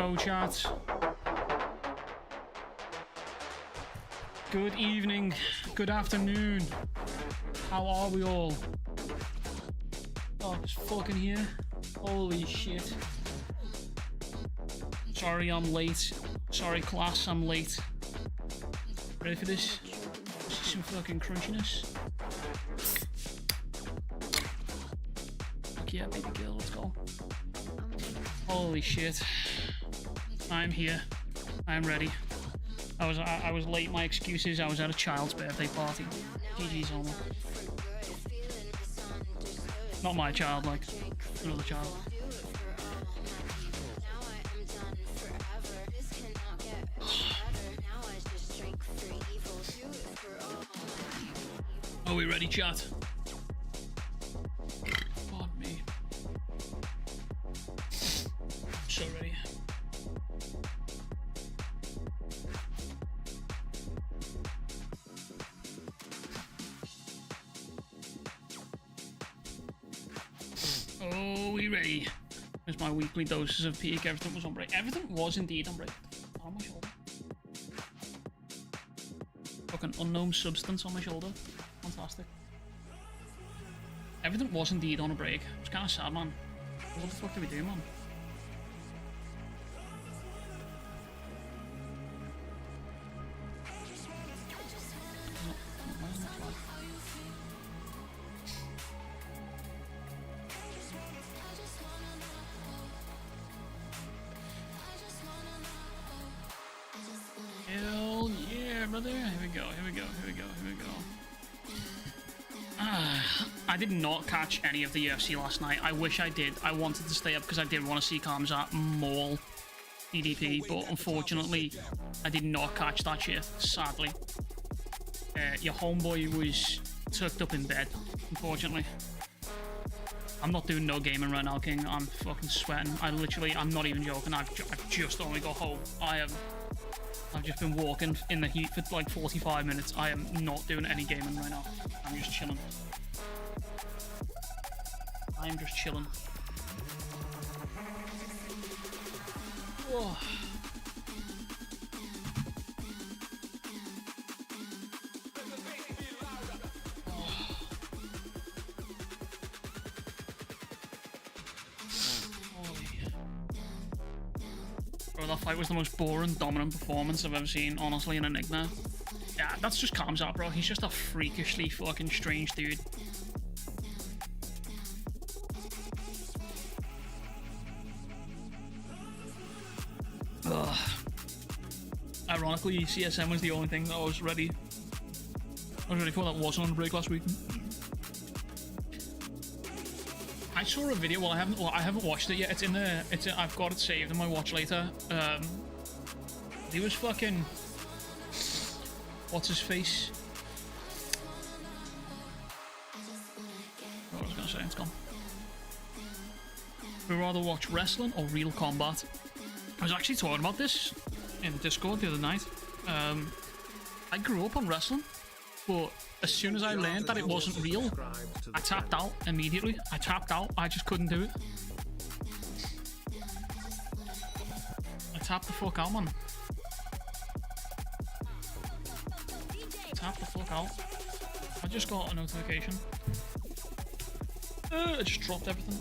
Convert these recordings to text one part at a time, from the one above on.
go, chat. Good evening, good afternoon. How are we all? Oh, it's fucking here. Holy shit. Sorry, I'm late. Sorry, class, I'm late. Ready for this? This is some fucking crunchiness. Fuck yeah, baby girl, let's go. Holy shit. I'm here. I'm ready. I was late. My excuses. I was at a child's birthday party. GG's on it. Not my child, like another child. Are we ready, chat? Pardon me. So ready. Oh, we ready? There's my weekly doses of peak. Everything was on break. Everything was indeed on break. On my shoulder. Fucking unknown substance on my shoulder. Fantastic. Everything was indeed on a break. It was kind of sad, man. What the fuck did we do, man? Hell yeah, brother. Here we go, here we go, here we go, here we go. I did not catch any of the UFC last night. I wish I did. I wanted to stay up because I did want to see Kamzat maul DDP, but unfortunately, I did not catch that shit, sadly. Your homeboy was tucked up in bed, unfortunately. I'm not doing no gaming right now, King. I'm fucking sweating. I'm not even joking. I've just only got home. I've just been walking in the heat for like 45 minutes. I am not doing any gaming right now. I'm just chilling. I'm just chilling. Whoa. Bro, that fight was the most boring, dominant performance I've ever seen, honestly, in Enigma. Yeah, that's just Kamzat, bro. He's just a freakishly fucking strange dude. Ugh. Ironically, CSM was the only thing that I was ready for that wasn't on break last week. I saw a video. Well, I haven't watched it yet. I've got it saved in my watch later. He was fucking. What's his face? What was I gonna say? It's gone. Would you rather watch wrestling or real combat? I was actually talking about this in Discord the other night. I grew up on wrestling, but as soon as I learned that it wasn't real, I tapped out immediately. I tapped out. I just couldn't do it. I tapped the fuck out, man. Tap the fuck out. I just got a notification. I just dropped everything.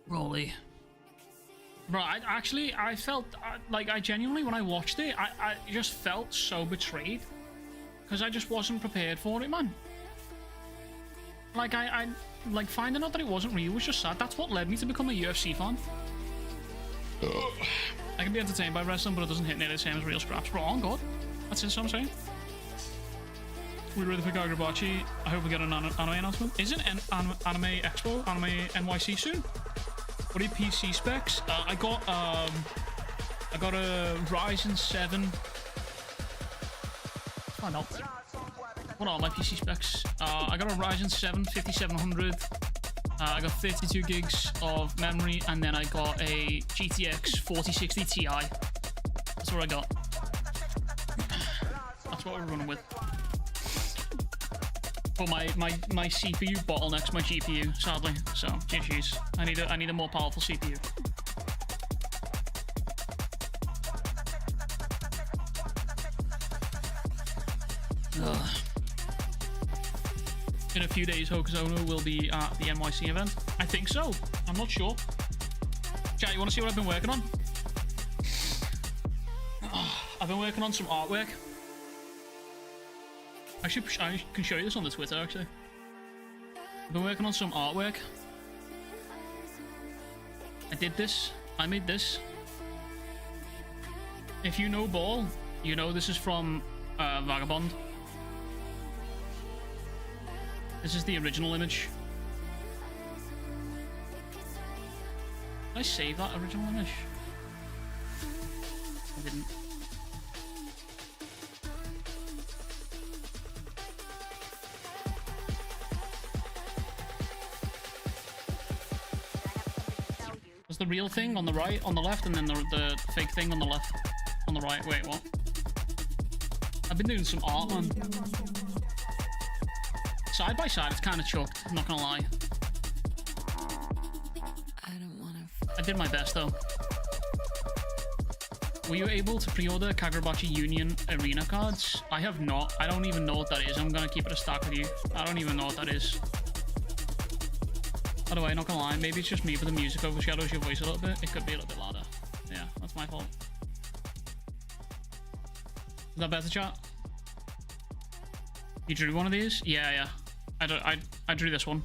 Rolly. Bro, I felt, like, I genuinely, when I watched it, I just felt so betrayed. Because I just wasn't prepared for it, man. Like, like, finding out that it wasn't real was just sad. That's what led me to become a UFC fan. I can be entertained by wrestling, but it doesn't hit nearly the same as real scraps. Bro, on God. That's it, what I'm saying. We're ready for Kagurabachi. I hope we get an anime announcement. Isn't Anime Expo, Anime NYC soon? What are your PC specs? I got a Ryzen 7. Let's find out. What are my PC specs? I got a Ryzen 7 5700 I got 32 gigs of memory, and then I got a GTX 4060 Ti. That's what I got. That's what we're running with. But my CPU bottlenecks my GPU, sadly. So GG's. I need a more powerful CPU. In a few days, Hokuzono will be at the NYC event. I think so. I'm not sure. Chat, you want to see what I've been working on? I've been working on some artwork. I can show you this on the Twitter, actually. I've been working on some artwork. I did this. I made this. If you know Ball, you know this is from Vagabond. This is the original image. Did I save that original image? I didn't. There's the real thing on the right, on the left, and then the fake thing on the left, on the right. Wait, what? I've been doing some art, man. Side by side, it's kind of chucked, I'm not gonna lie. I did my best, though. Were you able to pre-order Kagurabachi Union Arena cards? I have not. I don't even know what that is. I'm gonna keep it a stack with you. I don't even know what that is. By the way, not gonna lie, maybe it's just me, but the music overshadows your voice a little bit. It could be a little bit louder. Yeah, that's my fault. Is that better, chat? You drew one of these? Yeah. I drew this one.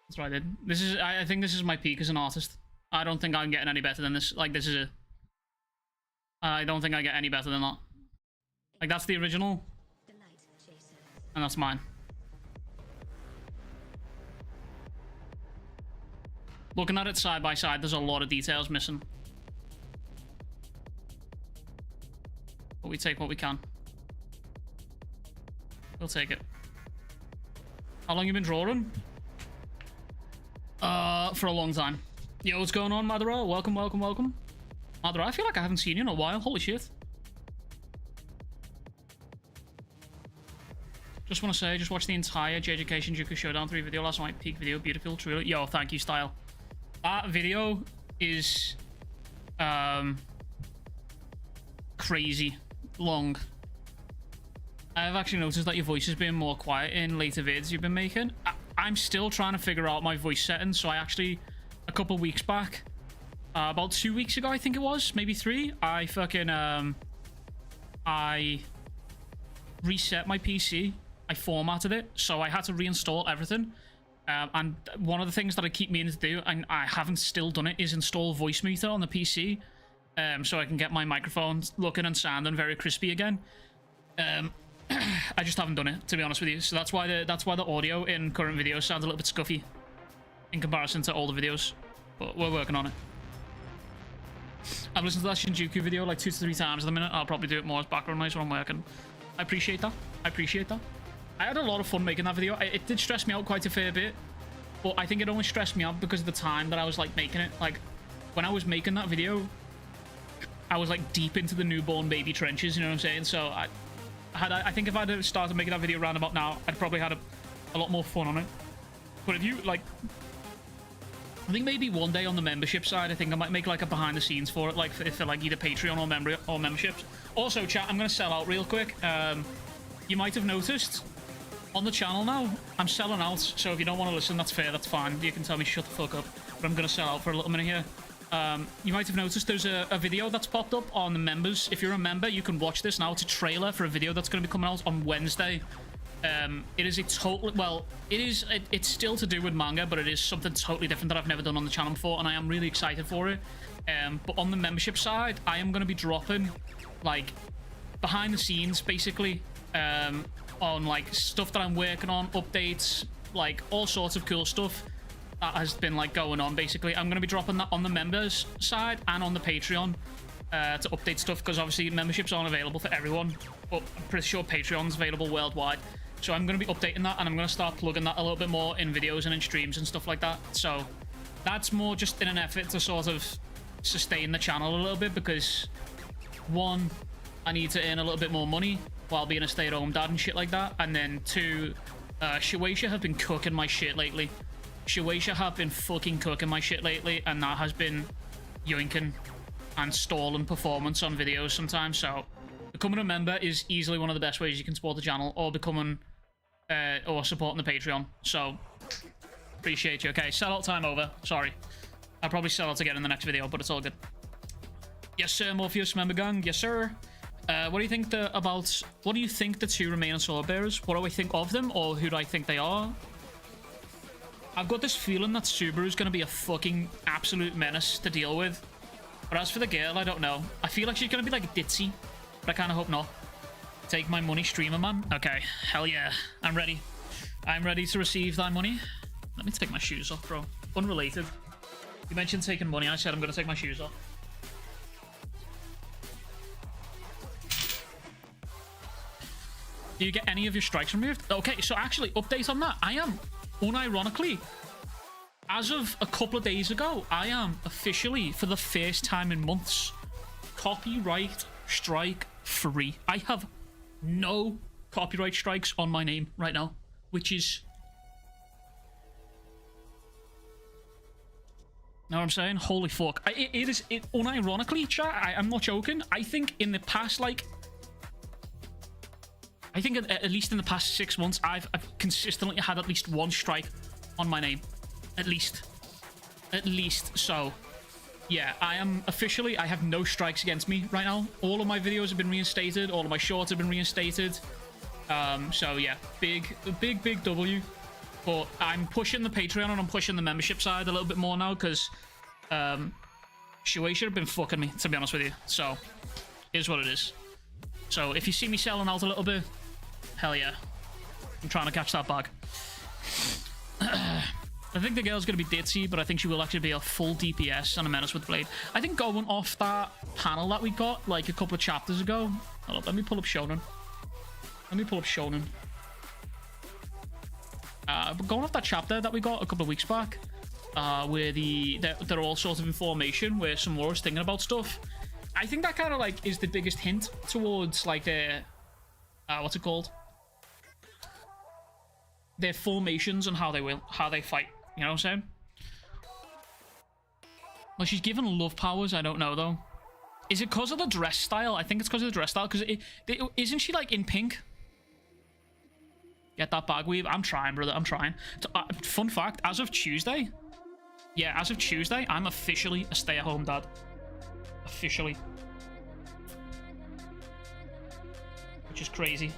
That's what I did. This is, I think this is my peak as an artist. I don't think I'm getting any better than this. Like, this is it. I don't think I get any better than that. Like, that's the original. And that's mine. Looking at it side by side, there's a lot of details missing. But we take what we can. We'll take it. How long you been drawing? For a long time. Yo, what's going on, Madara? Welcome. Madara, I feel like I haven't seen you in a while. Holy shit. Just want to say, just watched the entire JJK Shinjuku Showdown 3 video last night. Peak video, beautiful, truly. Yo, thank you, Style. That video is crazy long. I've actually noticed that your voice has been more quiet in later vids you've been making. I'm still trying to figure out my voice settings, so I actually, a couple weeks back, about 2 weeks ago, I think it was, maybe 3, I fucking, I reset my PC, I formatted it, so I had to reinstall everything. And one of the things that I keep meaning to do, and I haven't still done it, is install Voice Meter on the PC, so I can get my microphone looking and sounding very crispy again. I just haven't done it, to be honest with you. So that's why the audio in current videos sounds a little bit scuffy in comparison to older videos. But we're working on it. I've listened to that Shinjuku video like 2 to 3 times at the minute. I'll probably do it more as background noise when I'm working. I appreciate that. I had a lot of fun making that video. It did stress me out quite a fair bit, but I think it only stressed me out because of the time that I was like making it. Like when I was making that video, I was like deep into the newborn baby trenches, you know what I'm saying? So I think if I'd started making that video around about now, I'd probably had a lot more fun on it. But if you like, I think maybe one day on the membership side, I think I might make like a behind the scenes for it, like for like either Patreon or memberships. Also, chat, I'm gonna sell out real quick. You might have noticed on the channel now, I'm selling out. So if you don't want to listen, that's fair, that's fine. You can tell me shut the fuck up. But I'm gonna sell out for a little minute here. You might have noticed there's a video that's popped up on the members. If you're a member, you can watch this now. It's a trailer for a video that's going to be coming out on Wednesday. It is a total, well, it's still to do with manga, but it is something totally different that I've never done on the channel before, and I am really excited for it. But on the membership side, I am going to be dropping like behind the scenes basically on like stuff that I'm working on, updates, like all sorts of cool stuff that has been like going on. Basically, I'm going to be dropping that on the members side and on the Patreon to update stuff, because obviously memberships aren't available for everyone, but I'm pretty sure Patreon's available worldwide. So I'm going to be updating that, and I'm going to start plugging that a little bit more in videos and in streams and stuff like that. So that's more just in an effort to sort of sustain the channel a little bit, because one, I need to earn a little bit more money while being a stay-at-home dad and shit like that. And then two, Shueisha have been cooking my shit lately. Shueisha have been fucking cooking my shit lately, and that has been yoinking and stalling performance on videos sometimes. So becoming a member is easily one of the best ways you can support the channel, or becoming or supporting the Patreon. So appreciate you. Okay, sellout time over. Sorry, I'll probably sell out again in the next video, but it's all good. Yes sir, Morpheus member gang. Yes sir. What do you think what do you think the two remaining sword bearers? What do I think of them, or who do I think they are? I've got this feeling that Subaru's gonna be a fucking absolute menace to deal with. But as for the girl, I don't know. I feel like she's gonna be like ditzy, but I kind of hope not. Take my money, streamer man. Okay, hell yeah, I'm ready. I'm ready to receive thy money. Let me take my shoes off, bro. Unrelated. You mentioned taking money. I said I'm gonna take my shoes off. Do you get any of your strikes removed? Okay, so actually, update on that. I am, unironically, as of a couple of days ago, I am officially, for the first time in months, copyright strike free. I have no copyright strikes on my name right now, which is... Know what I'm saying? Holy fuck. It is, unironically, chat, I'm not joking. I think in the past, like... I think at least in the past 6 months, I've consistently had at least one strike on my name. At least. So, yeah, I am officially, I have no strikes against me right now. All of my videos have been reinstated. All of my shorts have been reinstated. So, yeah, big W. But I'm pushing the Patreon and I'm pushing the membership side a little bit more now, because Shueisha have been fucking me, to be honest with you. So, here's what it is. So, if you see me selling out a little bit, hell yeah. I'm trying to catch that bag. I think the girl's going to be ditzy, but I think she will actually be a full DPS and a menace with blade. I think going off that panel that we got, like, a couple of chapters ago... Hold up, let me pull up Shonen. But going off that chapter that we got a couple of weeks back, where they're all sort of in formation, where Samura's thinking about stuff, I think that kind of, like, is the biggest hint towards, like, their... what's it called? Their formations and how they fight. You know what I'm saying? Well, she's given love powers. I don't know, though. Is it because of the dress style? I think it's because of the dress style. Because isn't she, like, in pink? Get that bag weave. I'm trying, brother. I'm trying. Fun fact, as of Tuesday... Yeah, as of Tuesday, I'm officially a stay-at-home dad. Officially. Which is crazy.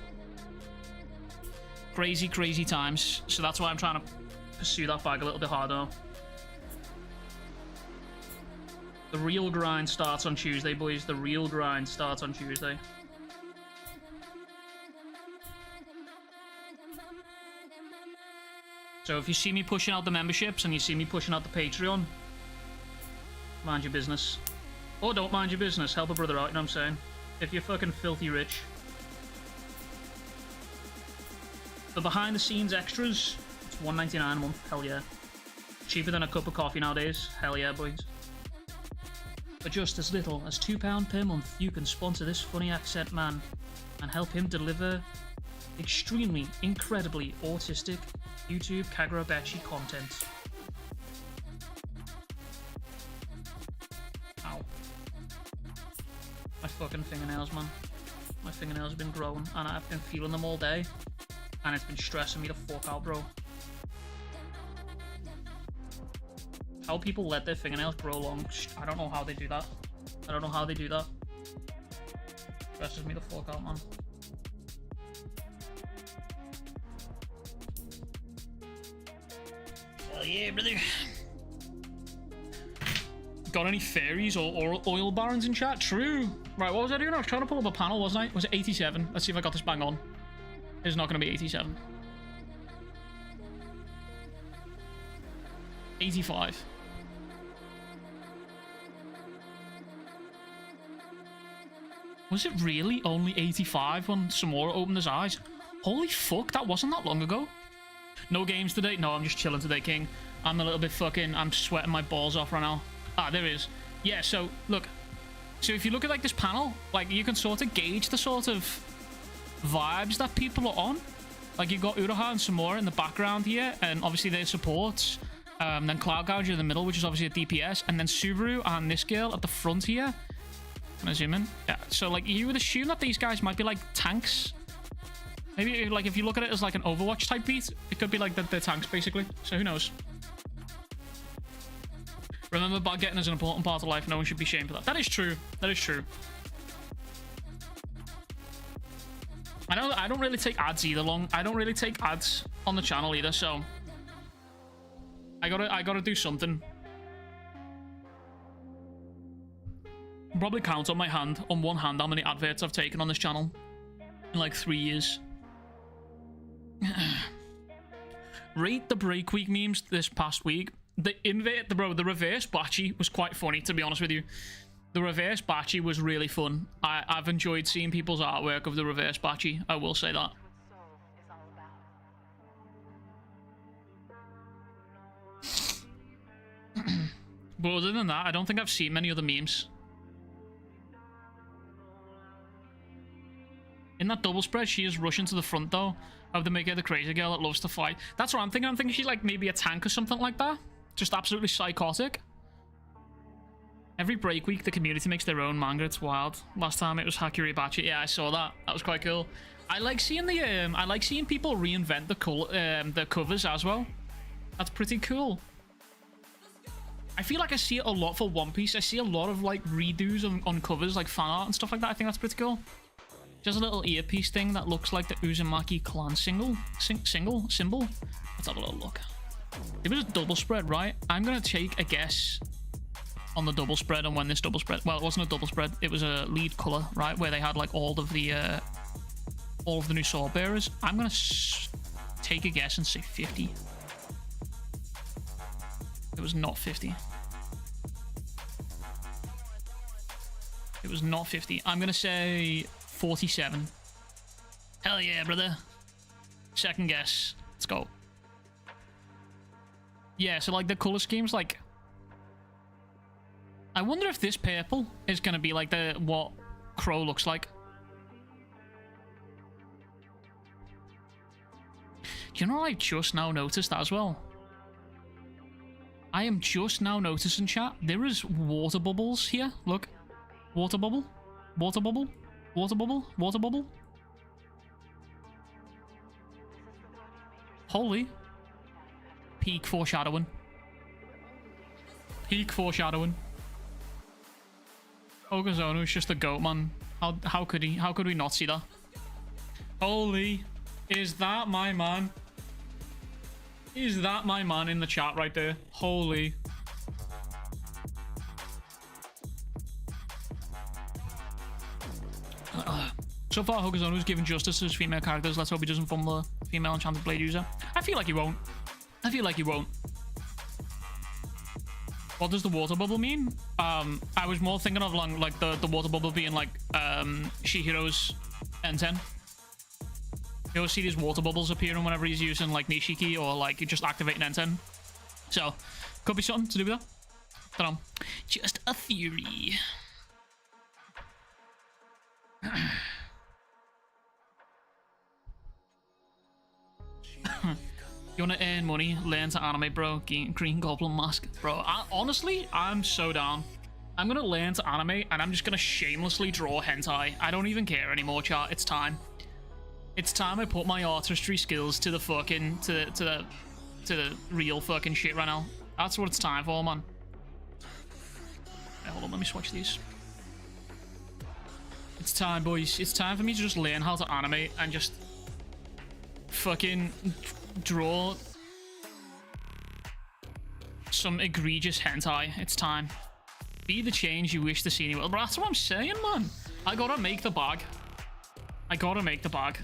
Crazy times. So that's why I'm trying to pursue that bag a little bit harder. The real grind starts on Tuesday, boys. The real grind starts on Tuesday. So if you see me pushing out the memberships and you see me pushing out the Patreon, mind your business. Or don't mind your business. Help a brother out, you know what I'm saying? If you're fucking filthy rich. The behind the scenes extras, it's $1.99 a month. Hell yeah. Cheaper than a cup of coffee nowadays. Hell yeah, boys. For just as little as £2 per month, you can sponsor this funny accent man and help him deliver extremely, incredibly autistic YouTube Kagurabachi content. Ow. My fucking fingernails, man. My fingernails have been growing and I've been feeling them all day. And it's been stressing me the fuck out, bro. How people let their fingernails grow long, I don't know how they do that. I don't know how they do that. Stresses me the fuck out, man. Hell yeah, brother. Got any fairies or oil barons in chat? True. Right, what was I doing? I was trying to pull up a panel, wasn't I? Was it 87? Let's see if I got this bang on. It's not going to be 87. 85. Was it really only 85 when Samura opened his eyes? Holy fuck, that wasn't that long ago. No games today? No, I'm just chilling today, King. I'm a little bit fucking... I'm sweating my balls off right now. Ah, there it is. Yeah, so, look. So if you look at, like, this panel, like, you can sort of gauge the sort of vibes that people are on. Like, you've got Uraha and Samura in the background here, and obviously their supports. Then Cloud Gouger in the middle, which is obviously a DPS. And then Subaru and this girl at the front here. Can I zoom in? Yeah, so, like, you would assume that these guys might be, like, tanks. Maybe, like, if you look at it as, like, an Overwatch type beat, it could be, like, the tanks, basically. So, who knows? Remember, bad getting is an important part of life. No one should be shamed for that. That is true. That is true. I don't really take ads either, I don't really take ads on the channel either, so... I gotta do something. Probably count on one hand how many adverts I've taken on this channel in, like, 3 years. Rate the break week memes this past week. The reverse bachi was quite funny, to be honest with you. The reverse bachi was really fun. I've enjoyed seeing people's artwork of the reverse bachi, I will say that. But other than that, I don't think I've seen many other memes. In that double spread, she is rushing to the front, though. Of the make her the crazy girl that loves to fight. That's what I'm thinking. I'm thinking she's like maybe a tank or something like that. Just absolutely psychotic. Every break week, the community makes their own manga. It's wild. Last time it was Kagurabachi. Yeah, I saw that. That was quite cool. I like seeing the I like seeing people reinvent the covers as well. That's pretty cool. I feel like I see it a lot for One Piece. I see a lot of like redos on covers, like fan art and stuff like that. I think that's pretty cool. Just a little earpiece thing that looks like the Uzumaki clan symbol. Let's have a little look. It was a double spread, right? I'm gonna take a guess on the double spread and when this double spread. Well, it wasn't a double spread. It was a lead color, right? Where they had like all of the new sword bearers. I'm gonna take a guess and say 50. It was not 50. It was not 50. I'm gonna say 47. Hell yeah, brother. Second guess. Let's go. Yeah, so like the color schemes, like I wonder if this purple is gonna be like what Crow looks like. You know what I just now noticed as well? I am just now noticing, chat, there is water bubbles here. Look. Water bubble. Water bubble. Water bubble. Water bubble. Holy. Peak foreshadowing. Peak foreshadowing. Okazonu's just a goat, man. How could he? How could we not see that? Holy. Is that my man? Is that my man in the chat right there? Holy. So far, Hokuzonu's given justice to his female characters. Let's hope he doesn't fumble the female enchanted blade user. I feel like he won't. I feel like he won't. What does the water bubble mean? I was more thinking of like the water bubble being like Shihiro's N10. You'll see these water bubbles appearing whenever he's using like Nishiki or like just activating N10. So, could be something to do with that. Don't know. Just a theory. You wanna earn money? Learn to anime, bro. Green Goblin mask. Bro, honestly, I'm so down. I'm gonna learn to anime and I'm just gonna shamelessly draw hentai. I don't even care anymore, chat. It's time. It's time I put my artistry skills to the fucking to the real fucking shit right now. That's what it's time for, man. Right, hold on, let me switch these. It's time, boys. It's time for me to just learn how to animate and just fucking draw some egregious hentai. It's time. Be the change you wish to see in your world. But that's what I'm saying, man. I gotta make the bag. I gotta make the bag.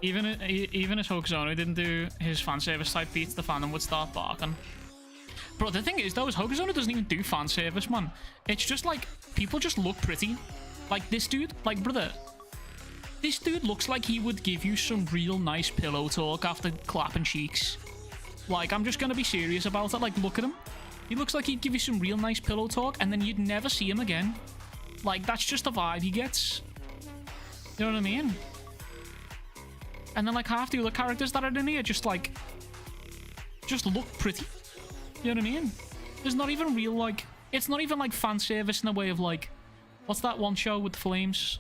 Even if Hokuzono didn't do his fan service type beats, the fandom would start barking. Bro, the thing is though, is Hokuzono doesn't even do fan service, man. It's just like people just look pretty. Like this dude, like brother, This dude looks like he would give you some real nice pillow talk after clapping cheeks. Like, I'm just gonna be serious about it. Like, look at him. He looks like he'd give you some real nice pillow talk, and then you'd never see him again. Like, that's just the vibe he gets. You know what I mean? And then, like, half the other characters that are in here just, like, just look pretty. You know what I mean? There's not even real, like... It's not even, like, fan service in the way of, like... What's that one show with the flames?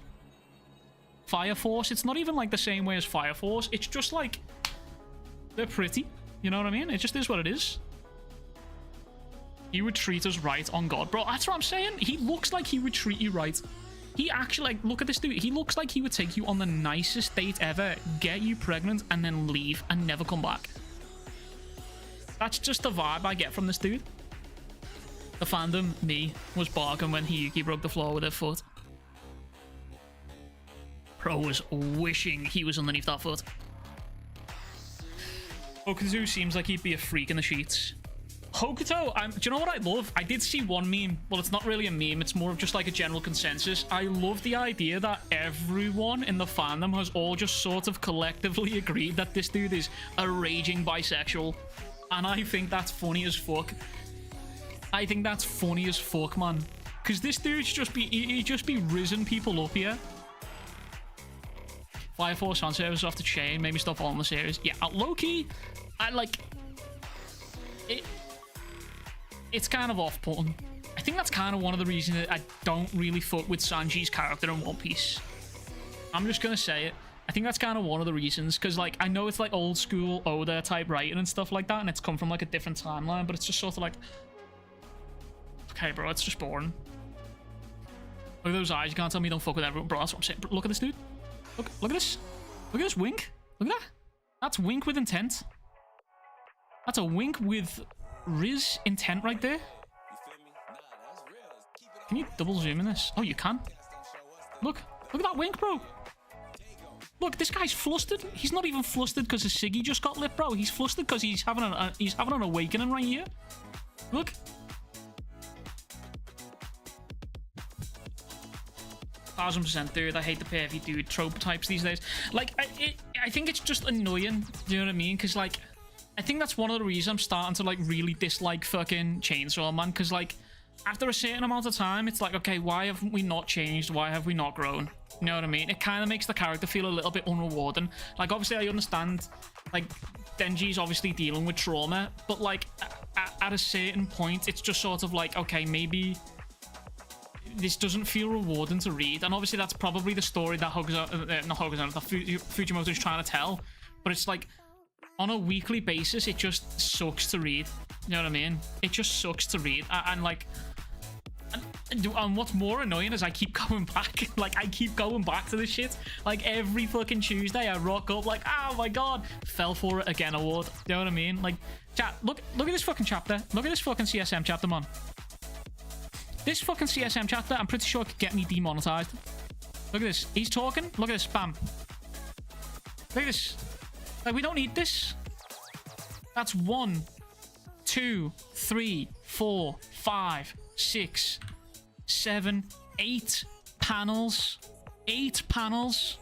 Fire Force? It's not even, like, the same way as Fire Force. It's just, like... They're pretty. You know what I mean? It just is what it is. He would treat us right, on God. Bro, that's what I'm saying. He looks like he would treat you right. He actually, like, look at this dude. He looks like he would take you on the nicest date ever, get you pregnant, and then leave and never come back. That's just the vibe I get from this dude. The fandom, me, was barking when Hiyuki broke the floor with her foot. Pro was wishing he was underneath that foot. Hokuto seems like he'd be a freak in the sheets. Hokuto, do you know what I love? I did see one meme. Well, it's not really a meme. It's more of just like a general consensus. I love the idea that everyone in the fandom has all just sort of collectively agreed that this dude is a raging bisexual. And I think that's funny as fuck. I think that's funny as fuck, man. Because this dude's just be... He'd just be rizzing people up here. Fire Force fan service off the chain. Made me stop following the series. Yeah, low-key, I like... It's kind of off-putting. I think that's kind of one of the reasons that I don't really fuck with Sanji's character in One Piece. I'm just gonna say it. I think that's kind of one of the reasons, because, like, I know it's, like, old-school Oda type writing and stuff like that, and it's come from, like, a different timeline, but it's just sort of like... Okay, bro, it's just boring. Look at those eyes. You can't tell me you don't fuck with everyone. Bro, that's what I'm saying. Look at this dude. Look at this. Look at this wink. Look at that. That's wink with intent. That's a wink with... Riz intent right there. Can you double zoom in this? Oh, you can. Look at that wink, bro. Look, this guy's flustered. He's not even flustered because his ciggy just got lit, bro. He's flustered because he's having an awakening right here. Look. 1000%, dude. I hate the pervy dude trope types these days. Like, I think it's just annoying. Do you know what I mean? Because, like, I think that's one of the reasons I'm starting to, like, really dislike fucking Chainsaw Man. Because, like, after a certain amount of time, it's like, okay, why haven't we not changed? Why have we not grown? You know what I mean? It kind of makes the character feel a little bit unrewarding. Like, obviously, I understand, like, Denji's obviously dealing with trauma. But, like, at a certain point, it's just sort of like, okay, maybe... this doesn't feel rewarding to read, and obviously that's probably the story that Fujimoto's trying to tell, but it's like, on a weekly basis, it just sucks to read. You know what I mean? It just sucks to read, and like, and what's more annoying is I keep going back. Like, I keep going back to this shit. Like, every fucking Tuesday, I rock up like, oh my god, fell for it again award. You know what I mean? Like, chat, look at this fucking chapter. Look at this fucking CSM chapter, man. This fucking CSM chapter, I'm pretty sure could get me demonetized. Look at this. He's talking. Look at this. Bam. Look at this. Like, we don't need this. That's 1, 2, 3, 4, 5, 6, 7, 8 panels. 8 panels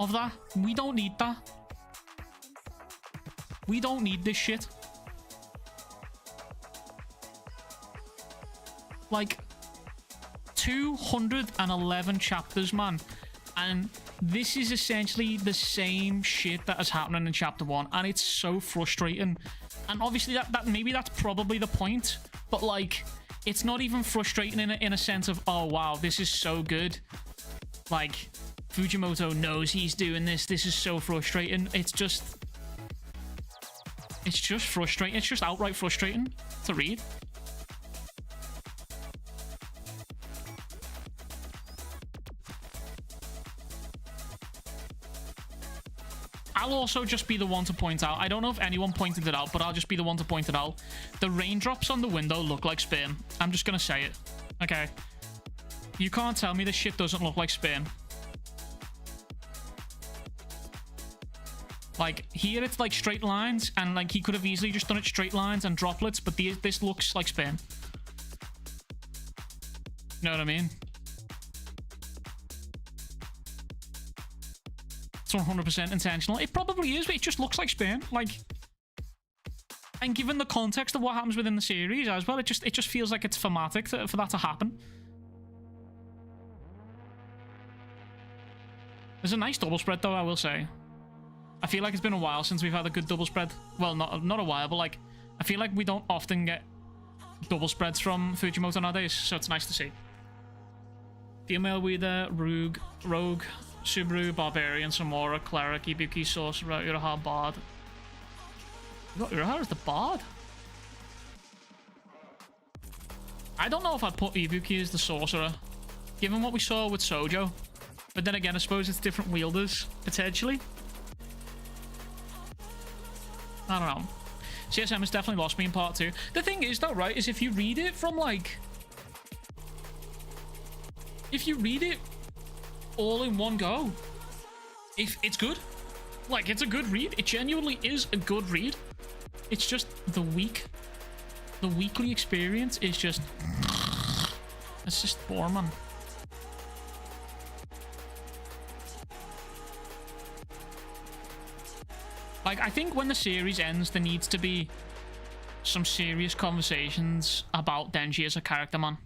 of that. We don't need that. We don't need this shit. Like, 211 chapters, man. And this is essentially the same shit that is happening in chapter 1. And it's so frustrating. And obviously, that maybe that's probably the point. But, like, it's not even frustrating in a sense of, oh, wow, this is so good. Like, Fujimoto knows he's doing this. This is so frustrating. It's just frustrating. It's just outright frustrating to read. I'll also just be the one to point out. I don't know if anyone pointed it out, but I'll just be the one to point it out. The raindrops on the window look like sperm. I'm just going to say it. Okay. You can't tell me this shit doesn't look like sperm. Like, here it's like straight lines, and like he could have easily just done it straight lines and droplets, but this looks like sperm. You know what I mean? it's 100% intentional. It probably is, but it just looks like sperm. Like, and given the context of what happens within the series as well, it just feels like it's thematic for that to happen. There's a nice double spread though, I will say. I feel like it's been a while since we've had a good double spread. Well, not a while, but like, I feel like we don't often get double spreads from Fujimoto nowadays, so it's nice to see. Female Weeder, Rogue, Subaru, Barbarian, Samora, Cleric, Ibuki, Sorcerer, Uraha, Bard. You got Uraha as the Bard? I don't know if I'd put Ibuki as the Sorcerer, given what we saw with Sojo. But then again, I suppose it's different wielders, potentially. I don't know. CSM has definitely lost me in part 2. The thing is though, right, is if you read it from like... If you read it all in one go, if it's good. Like, it's a good read. It genuinely is a good read. It's just the weekly experience is just... It's just boring, man. Like, I think when the series ends, there needs to be some serious conversations about Denji as a character, man.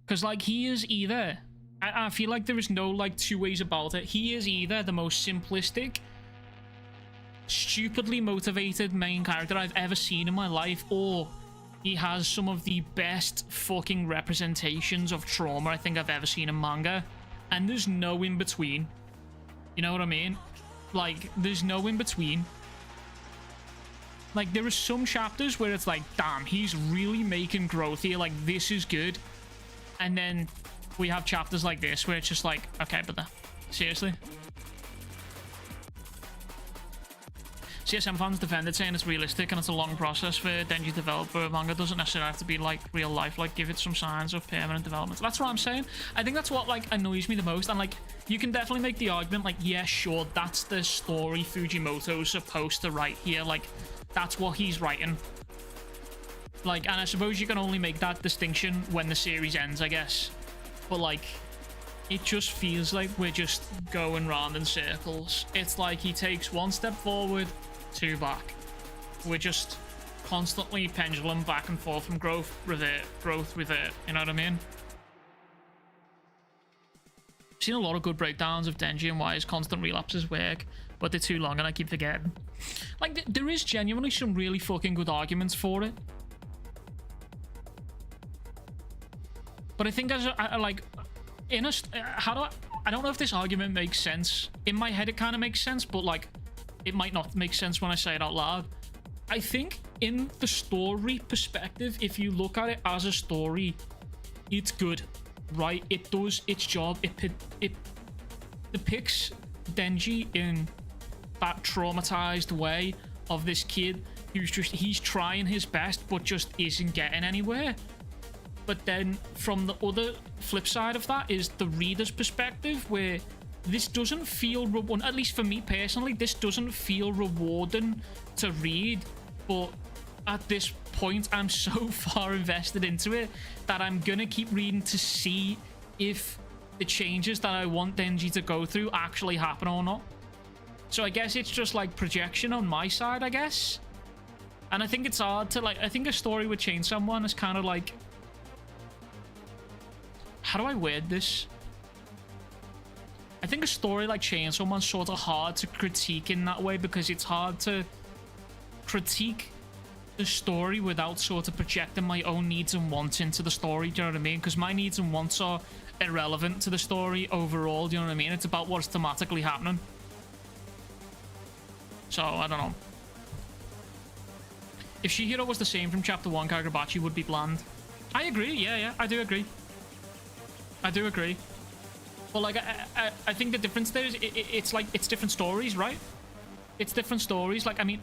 Because, like, he is either... I feel like there is no, like, two ways about it. He is either the most simplistic, stupidly motivated main character I've ever seen in my life, or he has some of the best fucking representations of trauma I think I've ever seen in manga. And there's no in between. You know what I mean? Like, there's no in between. Like, there are some chapters where it's like, damn, he's really making growth here. Like, this is good. And then we have chapters like this where it's just like, okay, but seriously? CSM fans defended, saying it's realistic and it's a long process for Denji developer. Manga doesn't necessarily have to be like real life, like give it some signs of permanent development. That's what I'm saying. I think that's what like annoys me the most. And like, you can definitely make the argument like, yeah, sure, that's the story Fujimoto's supposed to write here. Like, that's what he's writing. Like, and I suppose you can only make that distinction when the series ends, I guess. But like, it just feels like we're just going round in circles. It's like he takes one step forward, two back. We're just constantly pendulum back and forth from growth, revert, growth, revert. You know what I mean? I've seen a lot of good breakdowns of Denji and why his constant relapses work, but they're too long and I keep forgetting. Like, there is genuinely some really fucking good arguments for it. But I think as I like, in a, I don't know if this argument makes sense. In my head, it kind of makes sense, but like, it might not make sense when I say it out loud. I think in the story perspective, if you look at it as a story, it's good, right? It does its job. It depicts Denji in that traumatized way of this kid who's just, he's trying his best, but just isn't getting anywhere. But then from the other flip side of that is the reader's perspective, where this doesn't feel, at least for me personally, this doesn't feel rewarding to read, but at this point I'm so far invested into it that I'm gonna keep reading to see if the changes that I want Denji to go through actually happen or not. So I guess it's just like projection on my side, I guess. And I think it's hard to like, I think a story with Chainsaw Man is kind of like, how do I word this? I think a story like Chainsaw Man's sort of hard to critique in that way, because it's hard to critique the story without sort of projecting my own needs and wants into the story, do you know what I mean? Because my needs and wants are irrelevant to the story overall, do you know what I mean? It's about what's thematically happening. So, I don't know. If Chihiro was the same from chapter 1, Kagurabachi would be bland. I agree, yeah, I do agree. I do agree. But like, I think the difference there is it's like, it's different stories, right? It's different stories. Like, I mean,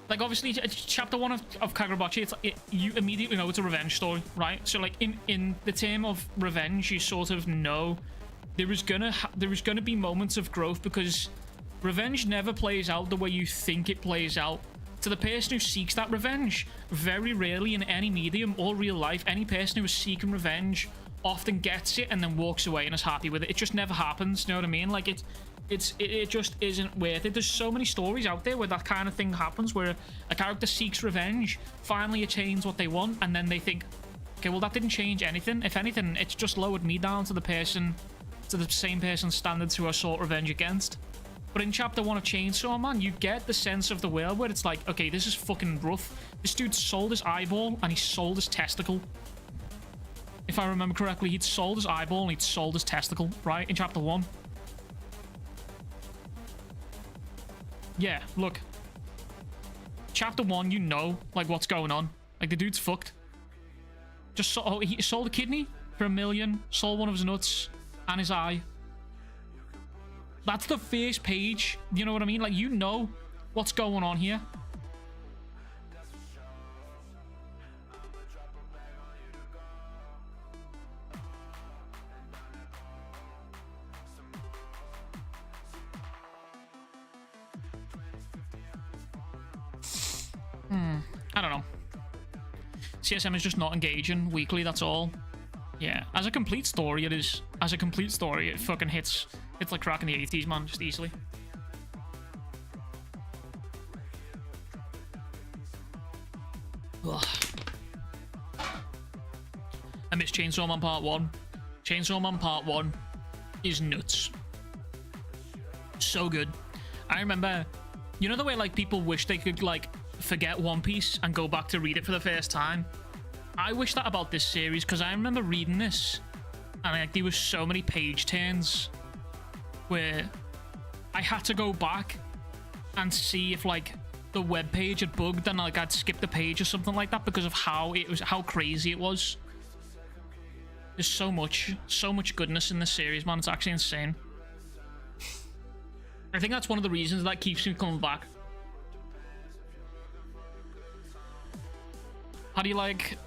like obviously chapter 1 of Kagurabachi, you immediately know it's a revenge story, right? So like in the term of revenge, you sort of know there is gonna be moments of growth, because revenge never plays out the way you think it plays out. To the person who seeks that revenge, very rarely in any medium or real life, any person who is seeking revenge often gets it and then walks away and is happy with it. It just never happens, you know what I mean? Like, it just isn't worth it. There's so many stories out there where that kind of thing happens, where a character seeks revenge, finally attains what they want, and then they think, okay, well, that didn't change anything. If anything, it's just lowered me down to the same person's standards who I sought revenge against. But in chapter 1 of Chainsaw Man, you get the sense of the world where it's like, okay, this is fucking rough. This dude sold his eyeball and he sold his testicle. If I remember correctly, he'd sold his eyeball and he'd sold his testicle, right? In chapter 1. Yeah, look. Chapter 1, you know, like, what's going on. Like, the dude's fucked. He sold a kidney for $1 million, sold one of his nuts and his eye. That's the first page. You know what I mean? Like, you know what's going on here. I don't know. CSM is just not engaging weekly, that's all. Yeah, as a complete story, it is. As a complete story, it fucking hits. It's like cracking the 80s, man, just easily. Ugh. I miss Chainsaw Man Part 1. Chainsaw Man Part 1 is nuts. So good. I remember, you know the way, like, people wish they could, like, forget One Piece and go back to read it for the first time? I wish that about this series, because I remember reading this, and, like, there were so many page turns where I had to go back and see if, like, the web page had bugged and, like, I'd skipped the page or something like that because of how crazy it was. There's so much goodness in this series, man. It's actually insane. I think that's one of the reasons that keeps me coming back. How do you like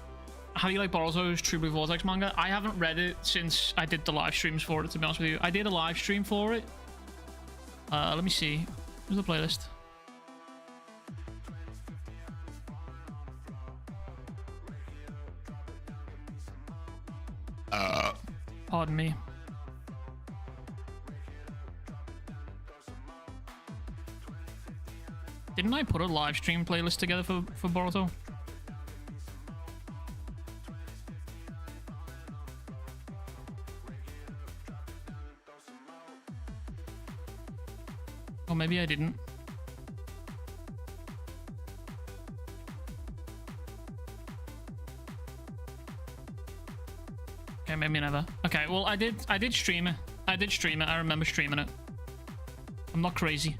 Boruto's True Blue Vortex manga? I haven't read it since I did the live streams for it, to be honest with you. I did a live stream for it. Let me see. Where's the playlist? Pardon me. Didn't I put a live stream playlist together for Boruto? Or maybe I didn't. Okay, maybe never. Okay, well, I did stream it. I remember streaming it. I'm not crazy.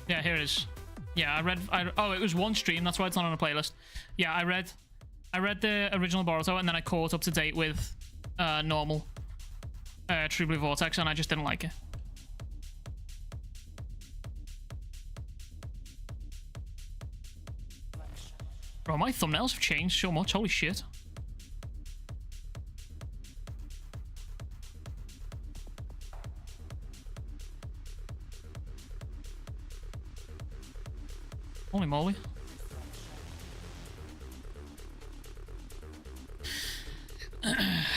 Yeah, here it is. Yeah, oh, it was one stream. That's why it's not on a playlist. Yeah, I read the original Boruto, and then I caught up to date with normal True Blue Vortex, and I just didn't like it. Bro, my thumbnails have changed so much. Holy shit. Holy moly.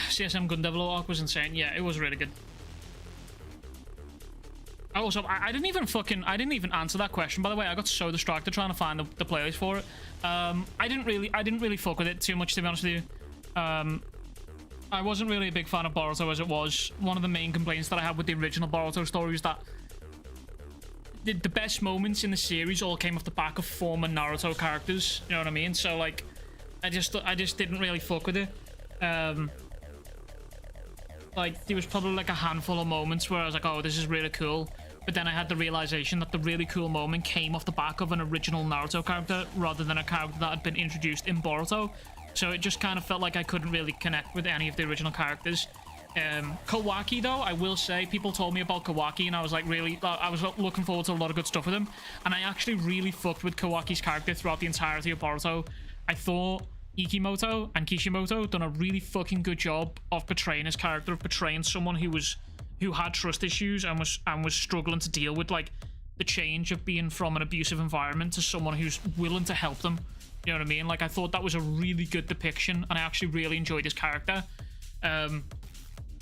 CSM Gun Devil arc was insane. Yeah, it was really good. I didn't even answer that question, by the way. I got so distracted trying to find the playlist for it. I didn't really fuck with it too much, to be honest with you. I wasn't really a big fan of Boruto as it was. One of the main complaints that I had with the original Boruto story was that the best moments in the series all came off the back of former Naruto characters. You know what I mean? So, like, I just didn't really fuck with it. Like, there was probably like a handful of moments where I was like, oh, this is really cool. But then I had the realization that the really cool moment came off the back of an original Naruto character rather than a character that had been introduced in Boruto. So it just kind of felt like I couldn't really connect with any of the original characters. Kawaki, though, I will say, people told me about Kawaki, and I was like, I was looking forward to a lot of good stuff with him. And I actually really fucked with Kawaki's character throughout the entirety of Boruto. I thought Ikimoto and Kishimoto done a really fucking good job of portraying his character, of portraying someone who had trust issues and was struggling to deal with, like, the change of being from an abusive environment to someone who's willing to help them. You know what I mean? Like, I thought that was a really good depiction, and I actually really enjoyed his character. And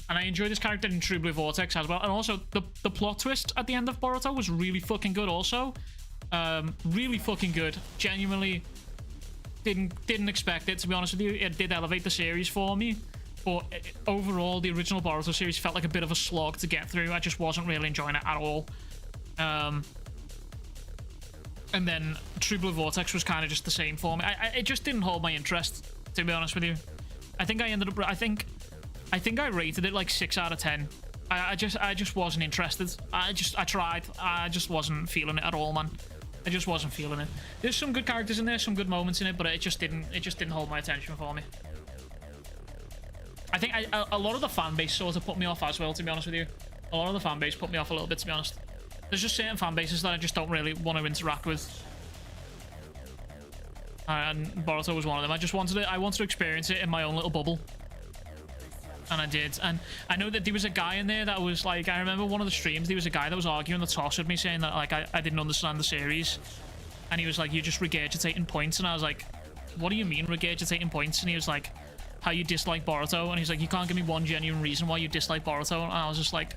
I enjoyed this character in True Blue Vortex as well. And also, the plot twist at the end of Boruto was really fucking good also. Really fucking good. Genuinely didn't expect it, to be honest with you. It did elevate the series for me. But overall, the original Boruto series felt like a bit of a slog to get through. I just wasn't really enjoying it at all. And then True Blue Vortex was kind of just the same for me. It just didn't hold my interest, to be honest with you. I think I rated it like 6 out of 10. I just wasn't interested. I tried. I just wasn't feeling it at all, man. I just wasn't feeling it. There's some good characters in there, some good moments in it, but it just didn't hold my attention for me. I think a lot of the fan base sort of put me off as well, to be honest with you. A lot of the fan base put me off a little bit, to be honest. There's just certain fan bases that I just don't really want to interact with. And Boruto was one of them. I wanted to experience it in my own little bubble. And I did. And I know that there was a guy in there that was like, I remember one of the streams, there was a guy that was arguing the toss with me, saying that like I didn't understand the series. And he was like, you're just regurgitating points. And I was like, what do you mean regurgitating points? And he was like, how you dislike Boruto. And he's like, you can't give me one genuine reason why you dislike Boruto. And I was just like,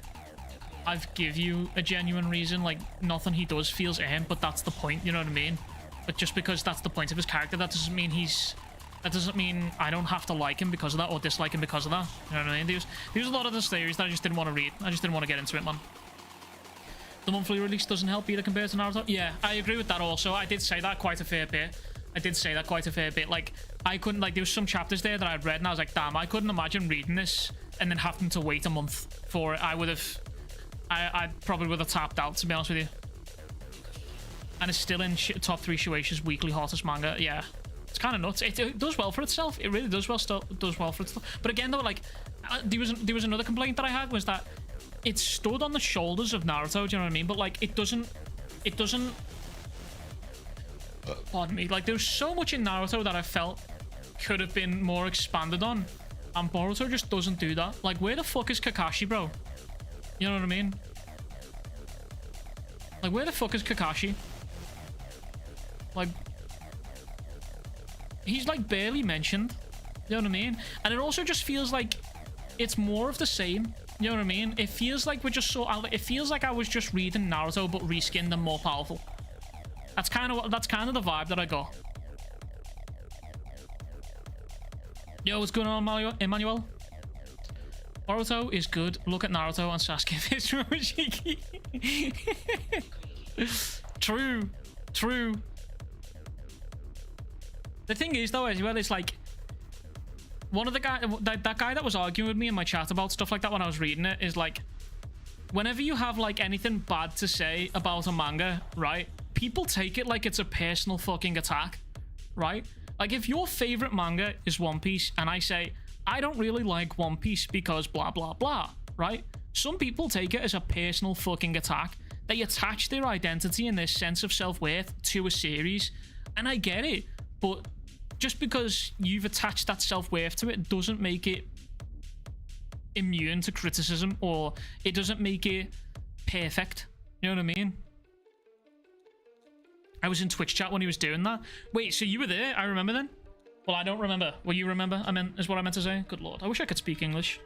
I've give you a genuine reason. Like, nothing he does feels earned, but that's the point, you know what I mean? But just because that's the point of his character, that doesn't mean I don't have to like him because of that or dislike him because of that. You know what I mean? There's a lot of the series that I just didn't want to read. I just didn't want to get into it, man. The monthly release doesn't help either compared to Naruto. Yeah, I agree with that also. I did say that quite a fair bit. Like, I couldn't, like, there was some chapters there that I'd read and I was like, damn, I couldn't imagine reading this and then having to wait a month for it. I probably would have tapped out, to be honest with you. And it's still in top 3 Shueisha's weekly hottest manga. Yeah. It's kind of nuts. It does well for itself. It really does well for itself. But again, though, like, there was another complaint that I had, was that it stood on the shoulders of Naruto. Do you know what I mean? But like, it doesn't. Pardon me. Like, there's so much in Naruto that I felt could have been more expanded on, and Boruto just doesn't do that. Like, where the fuck is Kakashi, bro? You know what I mean? Like, where the fuck is Kakashi? Like, he's like barely mentioned. You know what I mean? And it also just feels like it's more of the same. You know what I mean? It feels like we're just it feels like I was just reading Naruto but reskinned and more powerful. That's kind of the vibe that I got. Yo, what's going on, Emmanuel? Boruto is good. Look at Naruto and Sasuke. True. The thing is, though, as well, it's like one of the that guy that was arguing with me in my chat about stuff like that when I was reading it is like, whenever you have like anything bad to say about a manga, right? People take it like it's a personal fucking attack, right? Like, if your favorite manga is One Piece and I say, I don't really like One Piece because blah, blah, blah, right? Some people take it as a personal fucking attack. They attach their identity and their sense of self-worth to a series. And I get it, but just because you've attached that self-worth to it doesn't make it immune to criticism, or it doesn't make it perfect. You know what I mean? I was in Twitch chat when he was doing that. Wait, so you were there? I remember then? Well, I don't remember. Well, you remember? Is what I meant to say. Good lord. I wish I could speak English.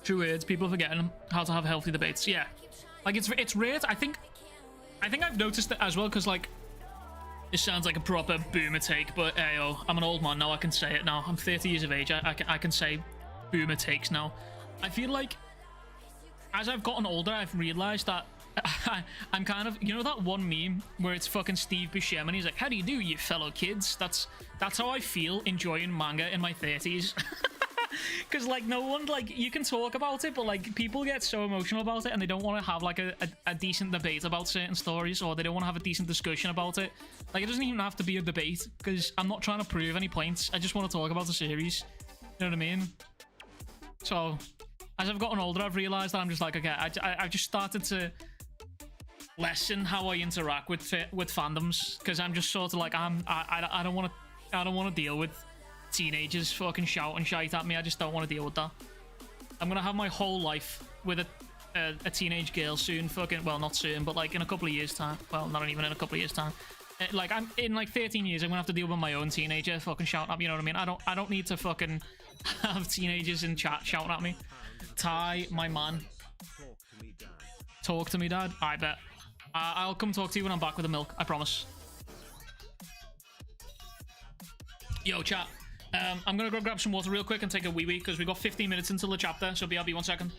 True words. People forgetting how to have healthy debates. Yeah. Like, it's rare. I think I've noticed it as well, because, like, it sounds like a proper boomer take, but hey, oh, I'm an old man now. I can say it now. I'm 30 years of age. I can say boomer takes now. I feel like as I've gotten older, I've realized that I'm kind of, you know, that one meme where it's fucking Steve Buscemi and he's like, how do you do, you fellow kids? That's how I feel enjoying manga in my 30s. Because, like, no one, like, you can talk about it, but, like, people get so emotional about it and they don't want to have, like, a decent debate about certain stories, or they don't want to have a decent discussion about it. Like, it doesn't even have to be a debate, because I'm not trying to prove any points. I just want to talk about the series. You know what I mean? So, as I've gotten older, I've realized that I'm just like, okay, I've just started to lessen how I interact with fandoms, because I'm just sort of like, I don't want to deal with teenagers fucking shouting shite at me. I just don't want to deal with that. I'm gonna have my whole life with a teenage girl soon. Fucking, well, not soon, but like in a couple of years' time. Well, not even in a couple of years' time. Like I'm in like 13 years, I'm gonna have to deal with my own teenager fucking shouting at me. You know what I mean? I don't need to fucking have teenagers in chat shouting at me. Ty, my man. Talk to me, dad. I bet. I'll come talk to you when I'm back with the milk. I promise. Yo, chat. I'm gonna go grab some water real quick and take a wee because we got 15 minutes until the chapter. So BRB 1 second.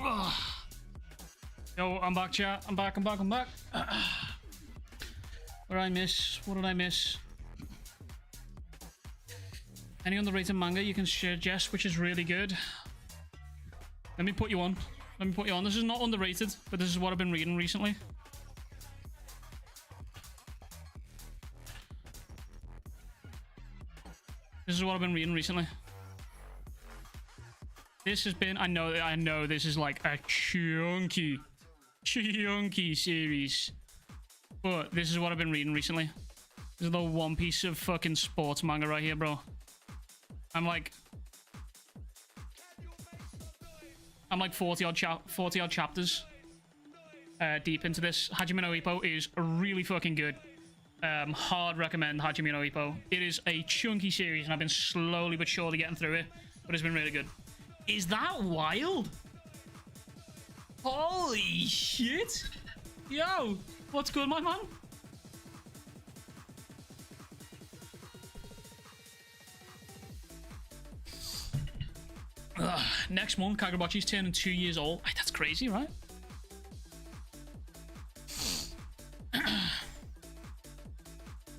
Ugh. Yo, I'm back, chat. I'm back. What did I miss? Any underrated manga you can suggest which is really good? Let me put you on. This is not underrated, but this is what I've been reading recently. This is what I've been reading recently. This has been, I know this is like a chunky series. But this is what I've been reading recently. This is the one piece of fucking sports manga right here, bro. I'm like 40 odd chapters deep into this. Hajime no Ippo is really fucking good. Hard recommend Hajime no Ippo. It is a chunky series and I've been slowly but surely getting through it, but it's been really good. Is that wild? Holy shit! Yo, what's good, my man? Next month, Kagurabachi's turning 2 years old. Ay, that's crazy, right?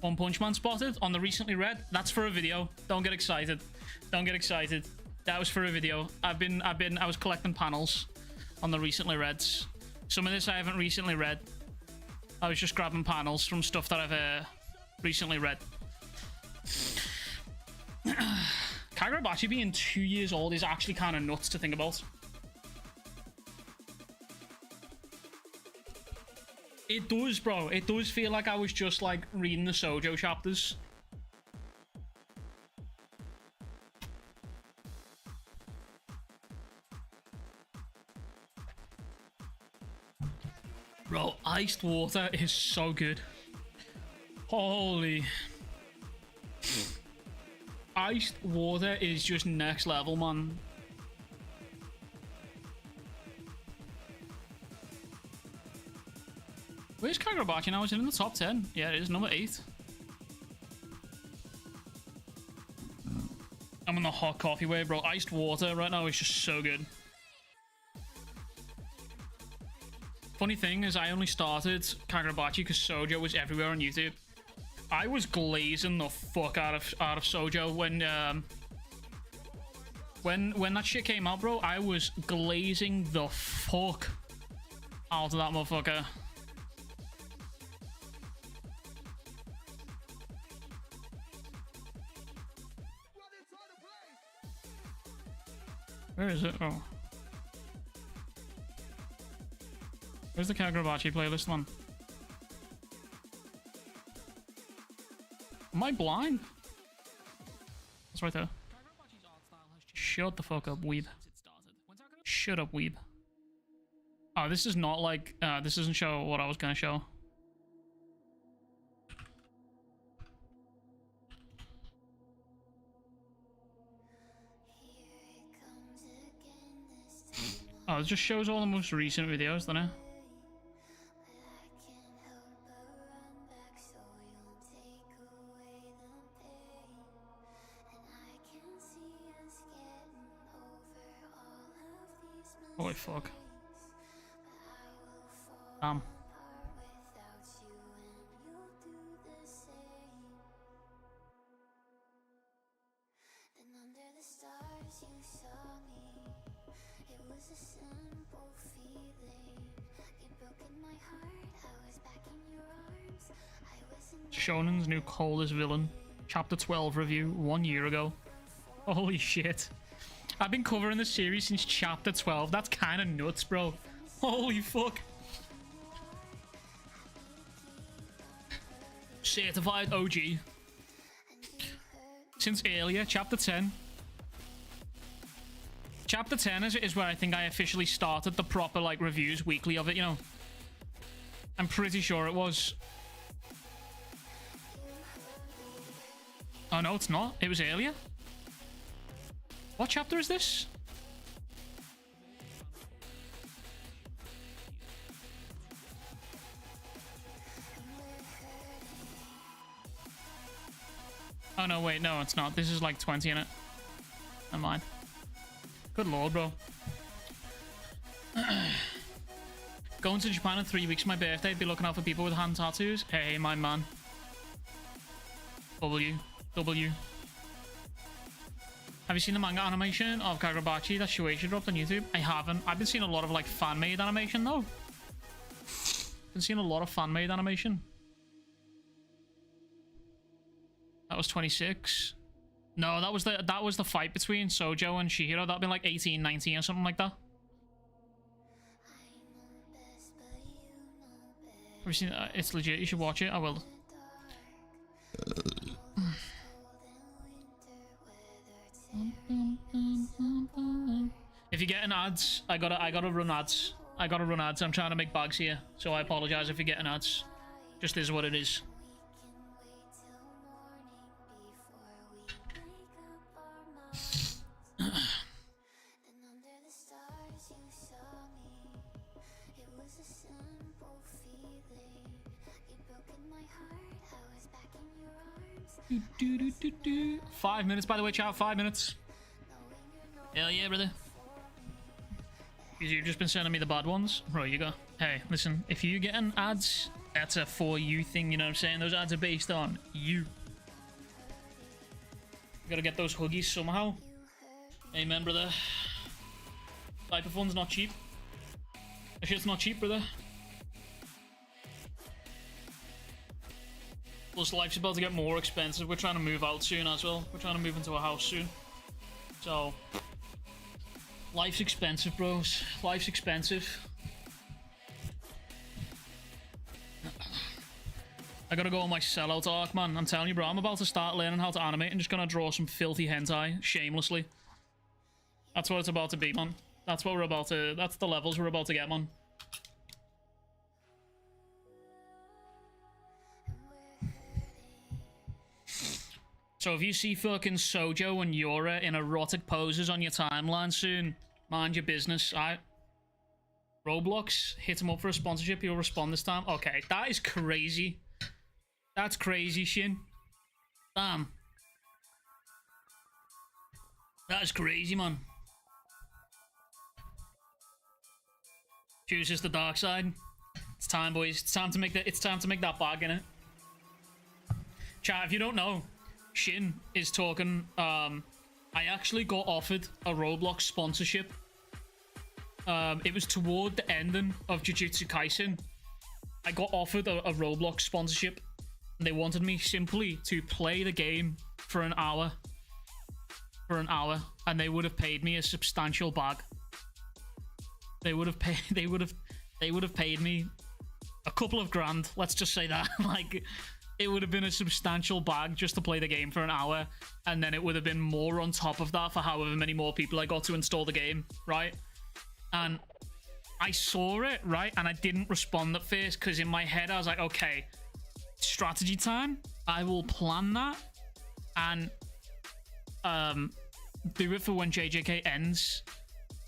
One Punch Man spotted on the recently read. That's for a video. Don't get excited. Don't get excited. That was for a video. I was collecting panels on the recently reads. Some of this I haven't recently read. I was just grabbing panels from stuff that I've recently read. Kagurabachi being 2 years old is actually kind of nuts to think about. It does, bro. It does feel like I was just like reading the Shoujo chapters. Bro, iced water is so good. Holy. Iced water is just next level, man. Where's Kagurabachi now? Is it in the top 10? Yeah, it is. Number 8. I'm in the hot coffee way, bro. Iced water right now is just so good. Funny thing is, I only started Kagurabachi because Shoujo was everywhere on YouTube. I was glazing the fuck out of Shoujo when that shit came out, bro. I was glazing the fuck out of that motherfucker. Where is it? Oh. Where's the Kagurabachi playlist one? Am I blind? That's right there. Shut the fuck up, weeb. Shut up, weeb. Oh, this is not like... this doesn't show what I was gonna show. Oh, it just shows all the most recent videos, doesn't it? Holy fuck. Damn. Shonen's new coldest villain. Chapter 12 review 1 year ago. Holy shit. I've been covering this series since chapter 12. That's kind of nuts, bro. Holy fuck. Certified OG. Since earlier, chapter 10. Chapter 10 is where I think I officially started the proper, like, reviews weekly of it, you know. I'm pretty sure it was. Oh, no, it's not. It was earlier. What chapter is this? Oh, no, wait. No, it's not. This is like 20 in it. Never mind. Good lord, bro. Going to Japan in 3 weeks for my birthday. Be looking out for people with hand tattoos. Hey, my man. W. Have you seen the manga animation of Kagurabachi that Shueisha dropped on YouTube? I haven't. I've been seeing a lot of like fan-made animation though. Been seeing a lot of fan-made animation. That was 26. No, that was the fight between Sojo and Chihiro. That'd been like 18, 19 or something like that. Have you seen that? It's legit. You should watch it. I will. If you're getting ads, I gotta run ads. I gotta run ads. I'm trying to make bags here, so I apologize if you're getting ads. Just is what it is. Do, do, do, do. 5 minutes, by the way, chat. 5 minutes. Hell yeah, brother. You've just been sending me the bad ones. Right, you go. Hey, listen, if you're getting ads, that's a for you thing, you know what I'm saying? Those ads are based on you. You gotta get those huggies somehow. Amen, brother. Diaper fund's not cheap. That shit's not cheap, brother. Plus, life's about to get more expensive. We're trying to move out soon as well. We're trying to move into a house soon. So, life's expensive, bros. Life's expensive. I gotta go on my sellout arc, man. I'm telling you, bro. I'm about to start learning how to animate and just gonna draw some filthy hentai shamelessly. That's what it's about to be, man. That's what we're about to... That's the levels we're about to get, man. So if you see fucking Sojo and Yura in erotic poses on your timeline soon, mind your business, alright? Roblox, hit him up for a sponsorship, he'll respond this time. Okay, that is crazy. That's crazy, Shin. Damn. That is crazy, man. Chooses the dark side. It's time, boys. It's time to make that. It's time to make that bag, innit? Chat, if you don't know, Shin is talking. I actually got offered a Roblox sponsorship. It was toward the ending of Jujutsu Kaisen. I got offered a Roblox sponsorship, and they wanted me simply to play the game for an hour. And they would have paid me a substantial bag. They would have paid. They would have paid me a couple of grand. Let's just say that. Like, it would have been a substantial bag just to play the game for an hour, and then it would have been more on top of that for however many more people I got to install the game, right? And I saw it, right? And I didn't respond at first because in my head I was like, okay, strategy time. I will plan that and do it for when JJK ends.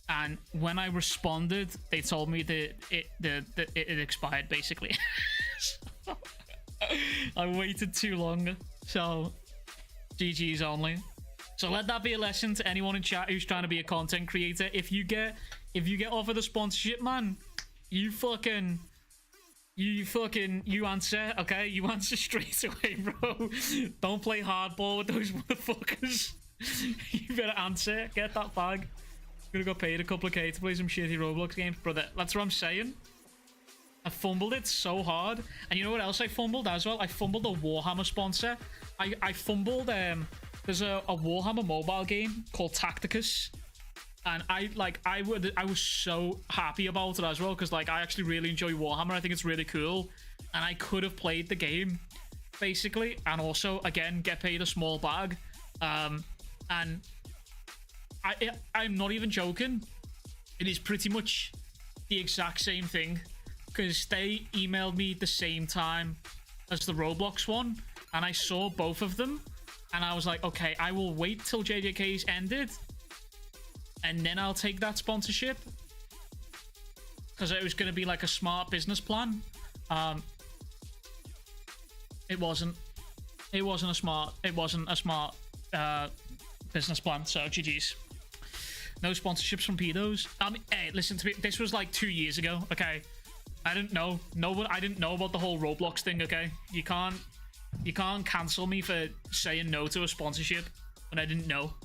And when I responded, they told me that it expired, basically. So, I waited too long, so GG's only. So let that be a lesson to anyone in chat who's trying to be a content creator. If you get offered a sponsorship, man, you answer, okay? You answer straight away, bro. Don't play hardball with those motherfuckers. You better answer. Get that bag. Gonna go paid a couple of K to play some shitty Roblox games, brother. That's what I'm saying. I fumbled it so hard. And you know what else I fumbled as well? I fumbled a Warhammer sponsor. I fumbled, there's a Warhammer mobile game called Tacticus. And I was so happy about it as well, because like I actually really enjoy Warhammer. I think it's really cool. And I could have played the game, basically, and also, again, get paid a small bag. And I'm not even joking. It is pretty much the exact same thing, because they emailed me the same time as the Roblox one, and I saw both of them, and I was like, okay, I will wait till JJK's ended, and then I'll take that sponsorship, because it was going to be like a smart business plan. It wasn't a smart business plan, so GG's. No sponsorships from pedos. Hey, listen to me. This was like 2 years ago, okay? I didn't know. I didn't know about the whole Roblox thing, okay? You can't cancel me for saying no to a sponsorship when I didn't know.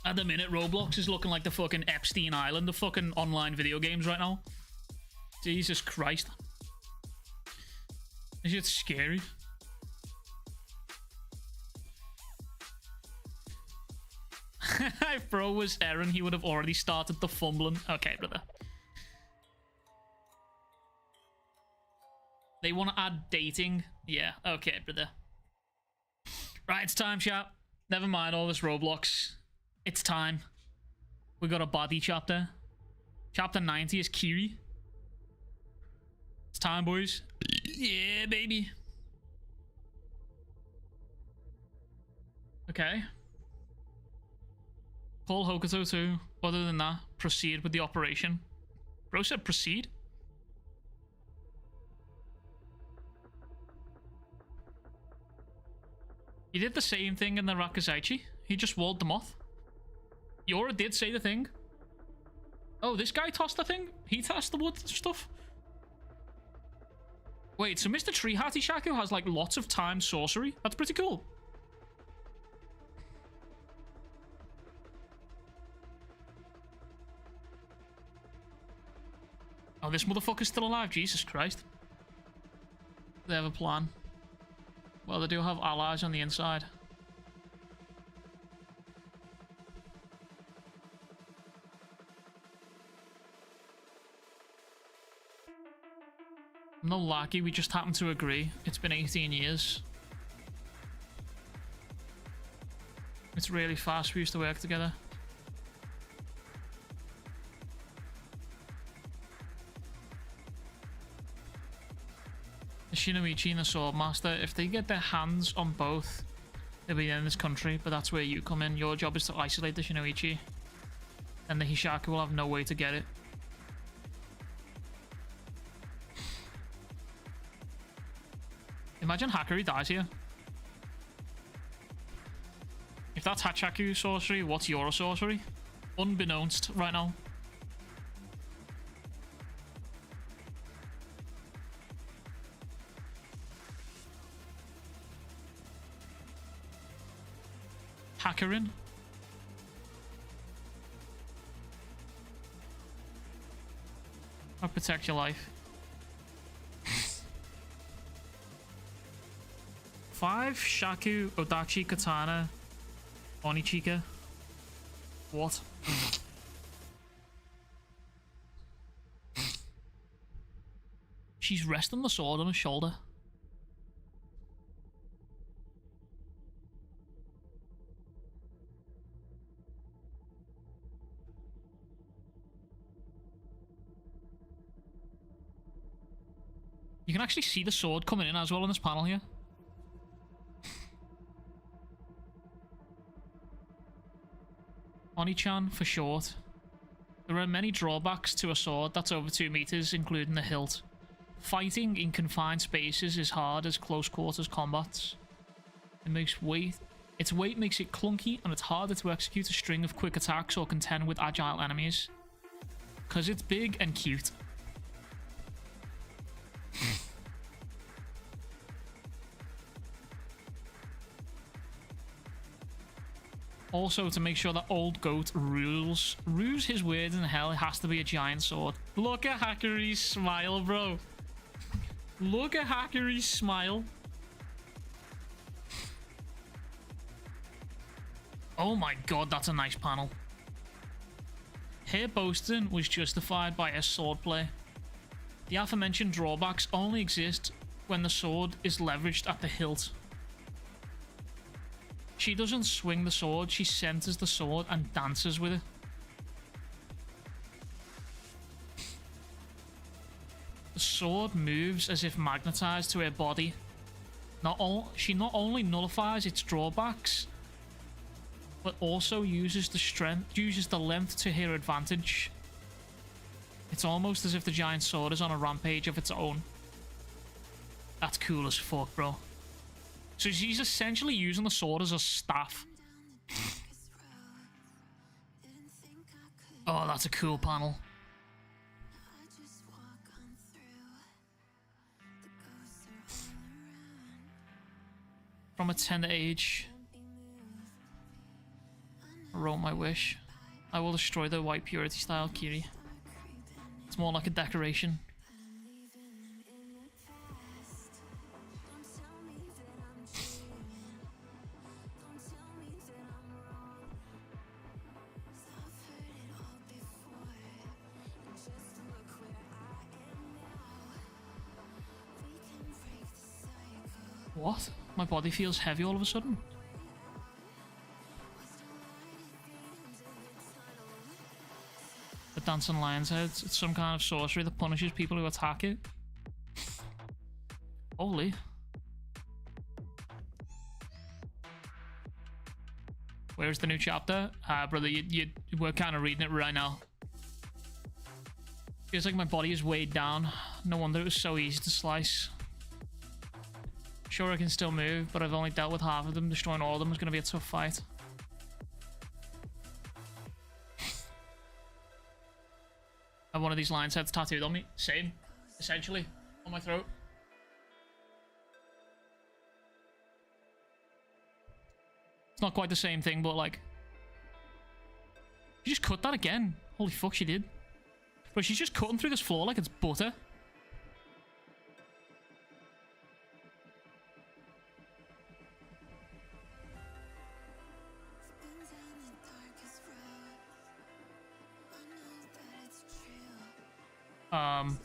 At the minute, Roblox is looking like the fucking Epstein Island of fucking online video games right now. Jesus Christ. This shit's scary. If bro was Eren, he would have already started the fumbling. Okay, brother. They want to add dating. Yeah, okay, brother. Right, it's time, chat. Never mind all this Roblox. It's time. We got a body chapter. Chapter 90 is Kiri. It's time, boys. Yeah, baby. Okay. Call Hokuto too. Other than that, proceed with the operation. Bro said proceed. He did the same thing in the Rakuzaichi. He just walled them off. Yora did say the thing. Oh, this guy tossed the thing? He tossed the wood stuff? Wait, so Mr. Tree Hatishaku has like lots of time sorcery? That's pretty cool. Oh, this motherfucker's still alive. Jesus Christ. They have a plan. Well, they do have allies on the inside. I'm not lucky, we just happen to agree. It's been 18 years. It's really fast, we used to work together. The Shinoichi and the Swordmaster, if they get their hands on both, they'll be in this country, but that's where you come in. Your job is to isolate the Shinoichi, and the Hishaku will have no way to get it. Imagine Hakuri dies here. If that's Hachaku sorcery, what's your sorcery? Unbeknownst right now. Hackerin. I'll protect your life. 5 Shaku, Odachi, Katana, Onichika. What? She's resting the sword on her shoulder. You can actually see the sword coming in as well in this panel here. Oni-chan for short. There are many drawbacks to a sword that's over 2 meters, including the hilt. Fighting in confined spaces is hard as close quarters combats. Its weight makes it clunky, and it's harder to execute a string of quick attacks or contend with agile enemies. 'Cause it's big and cute. Also, to make sure that old goat rules his words in hell, it has to be a giant sword. Look at Hakuri's smile, bro. Look at Hakuri's smile. Oh my god, that's a nice panel. Her boasting was justified by her swordplay. The aforementioned drawbacks only exist when the sword is leveraged at the hilt. She doesn't swing the sword, she centers the sword and dances with it. The sword moves as if magnetized to her body. She not only nullifies its drawbacks, but also uses the length to her advantage. It's almost as if the giant sword is on a rampage of its own. That's cool as fuck, bro. So she's essentially using the sword as a staff. Oh, that's a cool panel. From a tender age, I wrote my wish. I will destroy the white purity style Kiri. It's more like a decoration. What? My body feels heavy all of a sudden. The dancing lion's head. It's some kind of sorcery that punishes people who attack it. Holy. Where's the new chapter? Brother, we're kind of reading it right now. Feels like my body is weighed down. No wonder it was so easy to slice. Sure, I can still move, but I've only dealt with half of them. Destroying all of them is going to be a tough fight. I have one of these lion's heads tattooed on me. Same, essentially, on my throat. It's not quite the same thing, but like... You just cut that again. Holy fuck, she did. Bro, she's just cutting through this floor like it's butter. Um...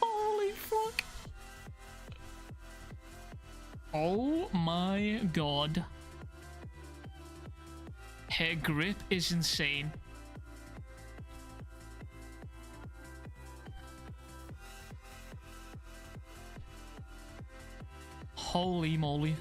Holy fuck. Oh my god. Her grip is insane. Holy moly.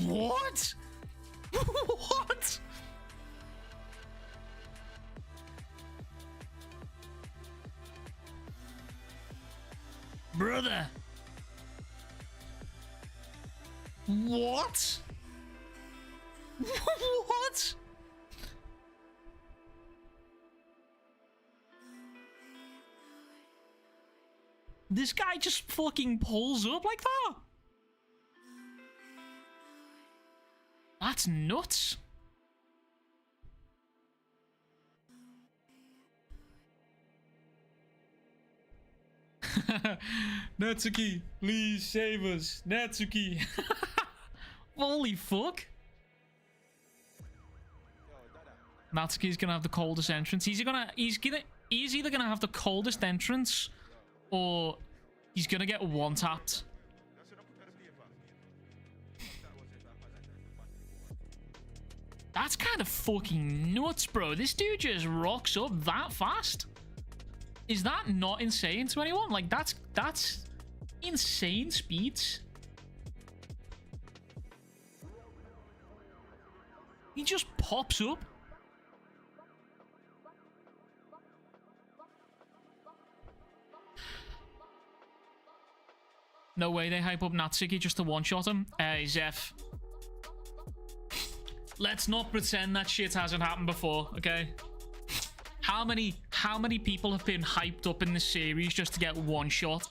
What? What? Brother. What? What? This guy just fucking pulls up like that? That's nuts. Natsuki, please save us. Natsuki. Holy fuck. Natsuki's gonna have the coldest entrance. He's either gonna have the coldest entrance or he's gonna get one tapped. That's kind of fucking nuts, bro. This dude just rocks up that fast. Is that not insane to anyone? Like, that's insane speeds. He just pops up. No way they hype up Natsuki just to one-shot him. Zeph. Let's not pretend that shit hasn't happened before, okay? How many people have been hyped up in this series just to get one shot?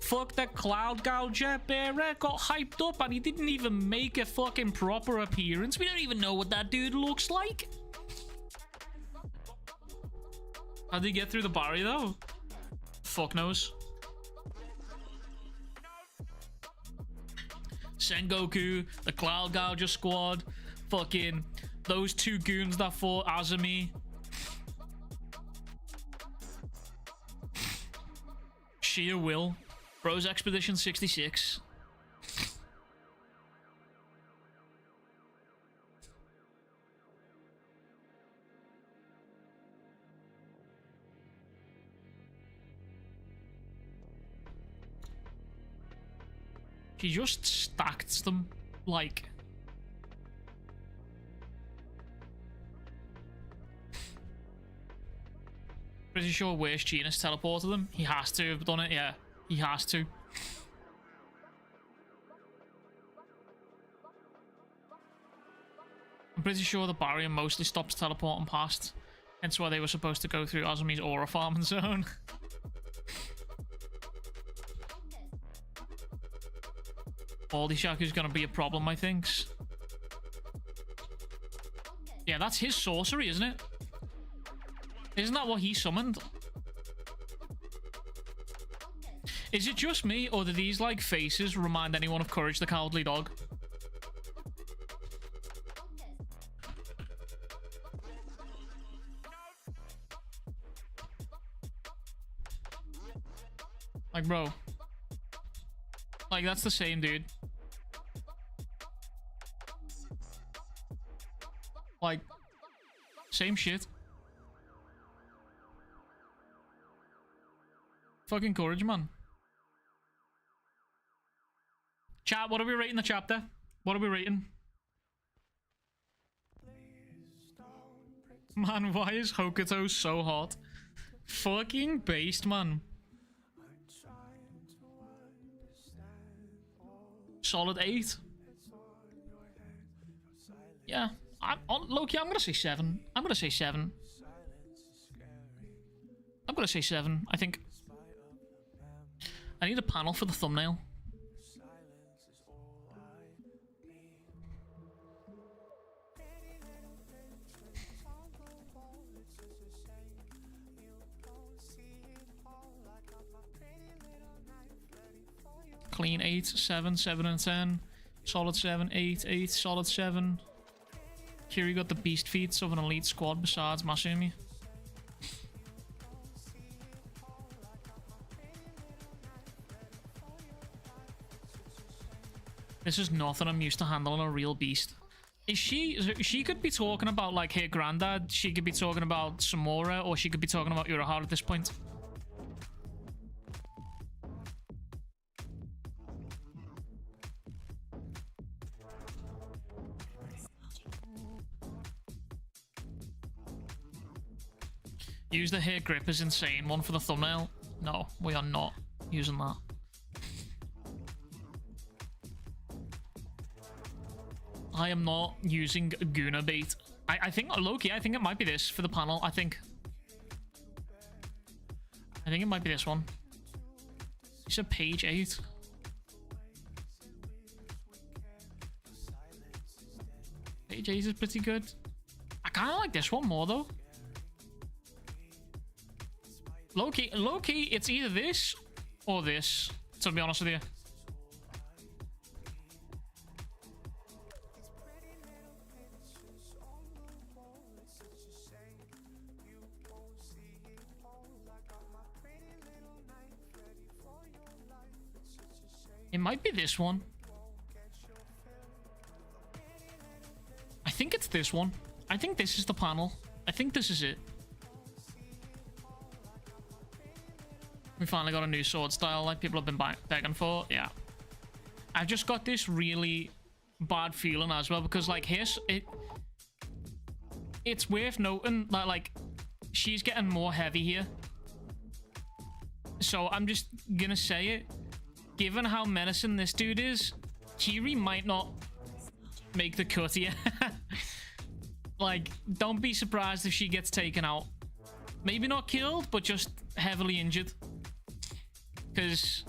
Fuck the Cloud Gouger, Bear got hyped up and he didn't even make a fucking proper appearance. We don't even know what that dude looks like. How'd he get through the barrier though? Fuck knows. Sengoku, the Cloud Gouger squad, fucking those two goons that fought Azumi. Sheer will. Bros Expedition 66. She just stacked them, like... Pretty sure Worst Genius teleported them. He has to have done it, yeah. He has to. I'm pretty sure the barrier mostly stops teleporting past. Hence why they were supposed to go through Azumi's aura farming zone. Baldy Shaku's gonna be a problem, I think. Yeah, that's his sorcery, isn't it? Isn't that what he summoned? Is it just me, or do these, like, faces remind anyone of Courage the Cowardly Dog? Like, bro. Like, that's the same dude. Like, same shit. Fucking Courage, man. Chat, what are we rating the chapter? What are we rating? Man, why is Hokuto so hot? Fucking based, man. Solid 8. Yeah. Loki, I'm gonna say 7. I'm gonna say 7. I'm gonna say 7, I think. I need a panel for the thumbnail. Clean 8, 7, 7 and 10. Solid 7, 8, 8, solid 7. Kiri got the beast feats of an elite squad besides Masumi. This is nothing I'm used to handling a real beast. Is she could be talking about like her granddad, she could be talking about Samura, or she could be talking about Urahara at this point. Use the hair grip is insane one for the thumbnail. No, we are not using that. I am not using Guna bait. I think, low-key, I think it might be this for the panel. I think it might be this one. You said page 8. Page 8 is pretty good. I kind of like this one more, though. Low-key, it's either this or this, to be honest with you. It might be this one. I think it's this one. I think this is the panel. I think this is it. We finally got a new sword style like people have been begging for. Yeah. I've just got this really bad feeling as well because like it's worth noting that like she's getting more heavy here. So I'm just gonna say it. Given how menacing this dude is, Kiri might not make the cut here. Like, don't be surprised if she gets taken out. Maybe not killed, but just heavily injured. Because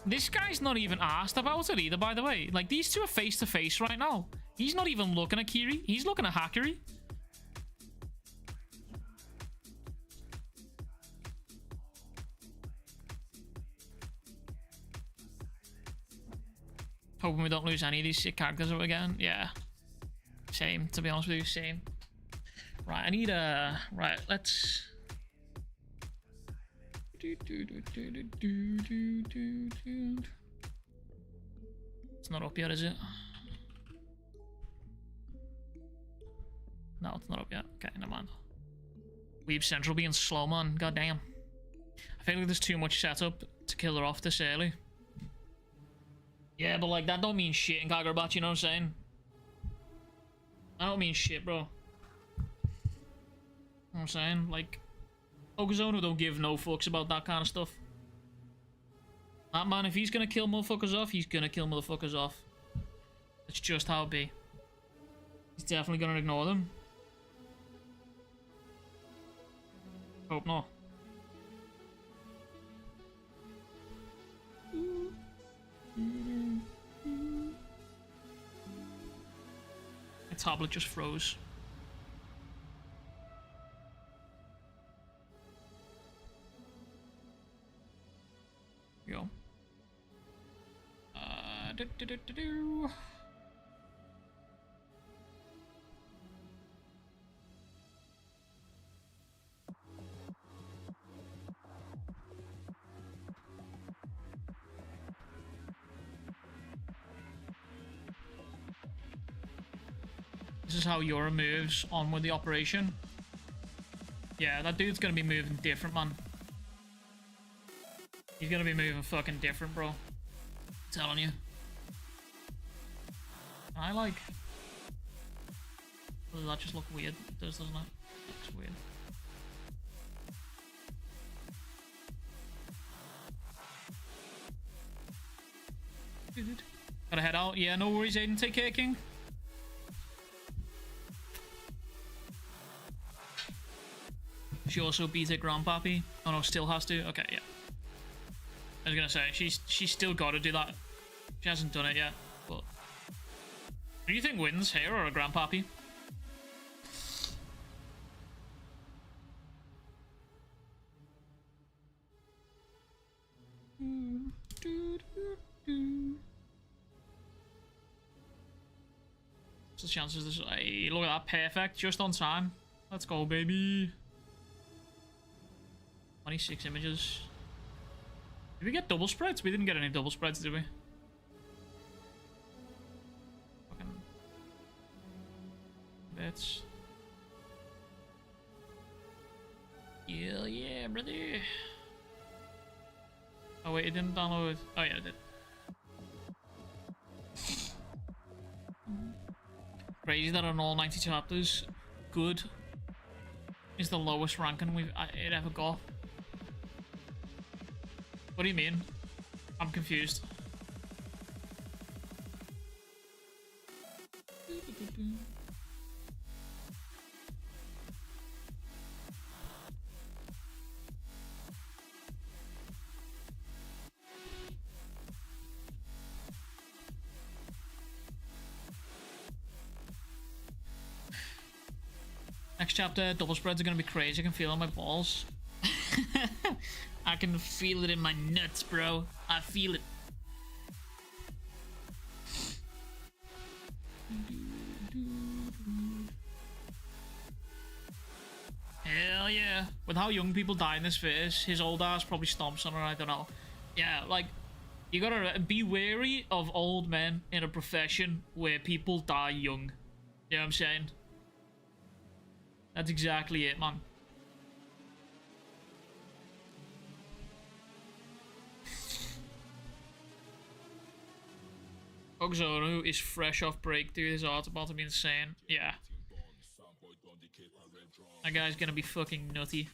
this guy's not even asked about it either, by the way. Like, these two are face to face right now. He's not even looking at Kiri. He's looking at Hakuri. Hoping we don't lose any of these sick characters again. Yeah. Same, to be honest with you, same. Right, I need a... Right, let's... It's not up yet, is it? No, it's not up yet. Okay, never mind. Weeb Central being slow, man. God damn. I feel like there's too much setup to kill her off this early. Yeah, but like that don't mean shit in Kagurabachi, you know what I'm saying? That don't mean shit, bro. You know what I'm saying? Like, Okuzono don't give no fucks about that kind of stuff. That man, if he's gonna kill motherfuckers off, he's gonna kill motherfuckers off. It's just how it be. He's definitely gonna ignore them. Hope not. My tablet just froze. Here we go. This is how Yura moves on with the operation. Yeah, that dude's gonna be moving different, man. He's gonna be moving fucking different, bro. I'm telling you. I like... Does that just look weird? It does, doesn't it? It looks weird. Dude. Gotta head out. Yeah, no worries, Aiden. Take care, King. She also beat her grandpappy. Oh no, still has to? Okay, yeah. I was gonna say, she's still gotta do that. She hasn't done it yet, but... Who do you think wins, her or a grandpappy? What's the chances this... Hey, look at that, perfect, just on time. Let's go, baby. 26 images. Did we get double spreads? We didn't get any double spreads, did we? Fucking... Bits. Hell yeah, brother. Oh wait, it didn't download. Oh yeah, it did. Crazy that on all 90 chapters, good is the lowest ranking it ever got. What do you mean? I'm confused. Next chapter, double spreads are gonna be crazy. I can feel it on my balls. I can feel it in my nuts, bro. I feel it. Hell yeah. With how young people die in this phase, his old ass probably stomps on her, I don't know. Yeah, like, you gotta be wary of old men in a profession where people die young. You know what I'm saying? That's exactly it, man. Okuzono is fresh off break, dude. His art's about to be insane. Yeah. That guy's gonna be fucking nutty.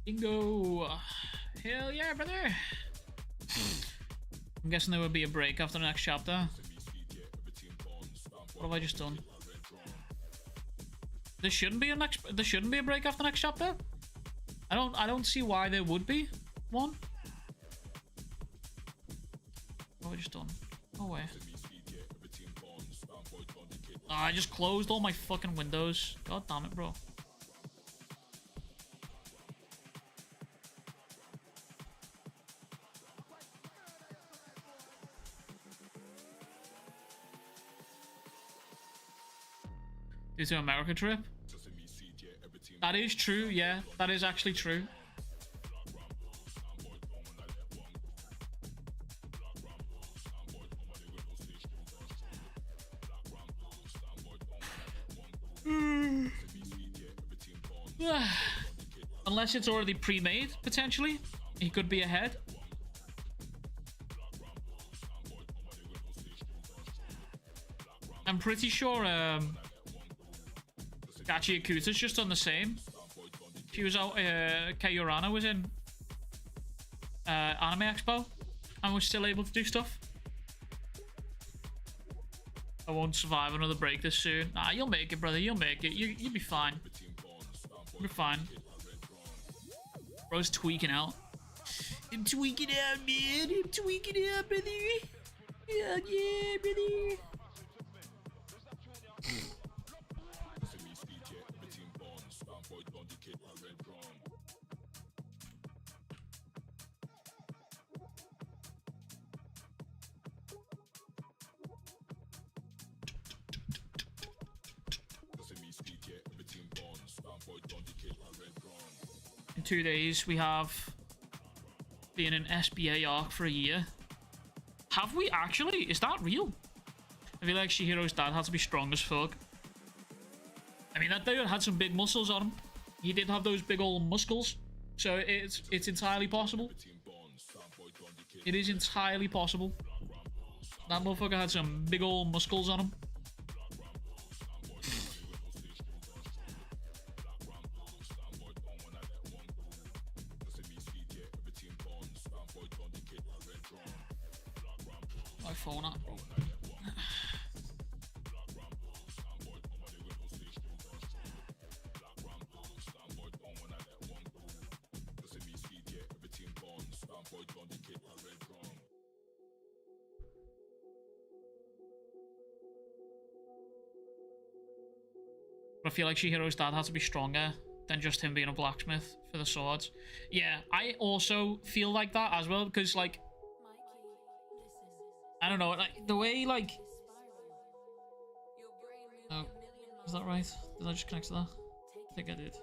Bingo! Hell yeah, brother! I'm guessing there will be a break after the next chapter. What have I just done? There shouldn't be a break after the next chapter? I don't see why there would be one. What have I just done? No way. Oh, I just closed all my fucking windows. God damn it, bro. due to America trip. That is true, yeah. That is actually true. Unless it's already pre-made, potentially. He could be ahead. I'm pretty sure Gachi Akuta's just done the same. She was out, Kagura was in Anime Expo and was still able to do stuff. I won't survive another break this soon. Nah, you'll make it, brother. You'll make it. You'll be fine. You'll be fine. Bro's tweaking out. I'm tweaking out, man. I'm tweaking out, brother. Yeah, yeah, brother. In 2 days, we have been in SBA arc for a year. Have we actually? Is that real? I feel like Chihiro's dad had to be strong as fuck. I mean, that dude had some big muscles on him. He did have those big old muscles. So it's entirely possible. It is entirely possible. That motherfucker had some big old muscles on him. My phone up. But I feel like Chihiro's dad had to be stronger than just him being a blacksmith for the swords. Yeah, I also feel like that as well, because, like, I don't know, like, the way, like... Oh, is that right? Did I just connect to that? I think I did.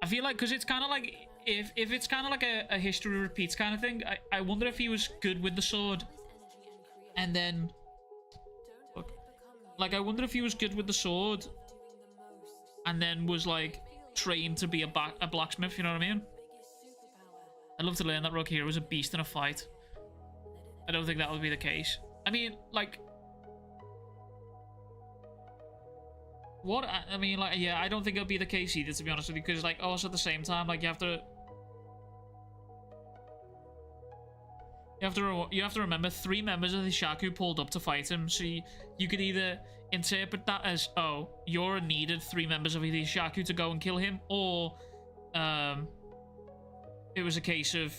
I feel like, because it's kind of like, if it's kind of like a history repeats kind of thing, I wonder if he was good with the sword. And then... Look. Like, I wonder if he was good with the sword. And then was, like, trained to be a blacksmith, you know what I mean? I'd love to learn that Rock Hero was a beast in a fight. I don't think that would be the case. I mean, like... What? I mean, like, yeah, I don't think it'll be the case either, to be honest with you. Because, like, also at the same time, like, you have to... You have to remember 3 members of the Shaku pulled up to fight him, so you could either interpret that as, oh, you're needed 3 members of the Shaku to go and kill him, or it was a case of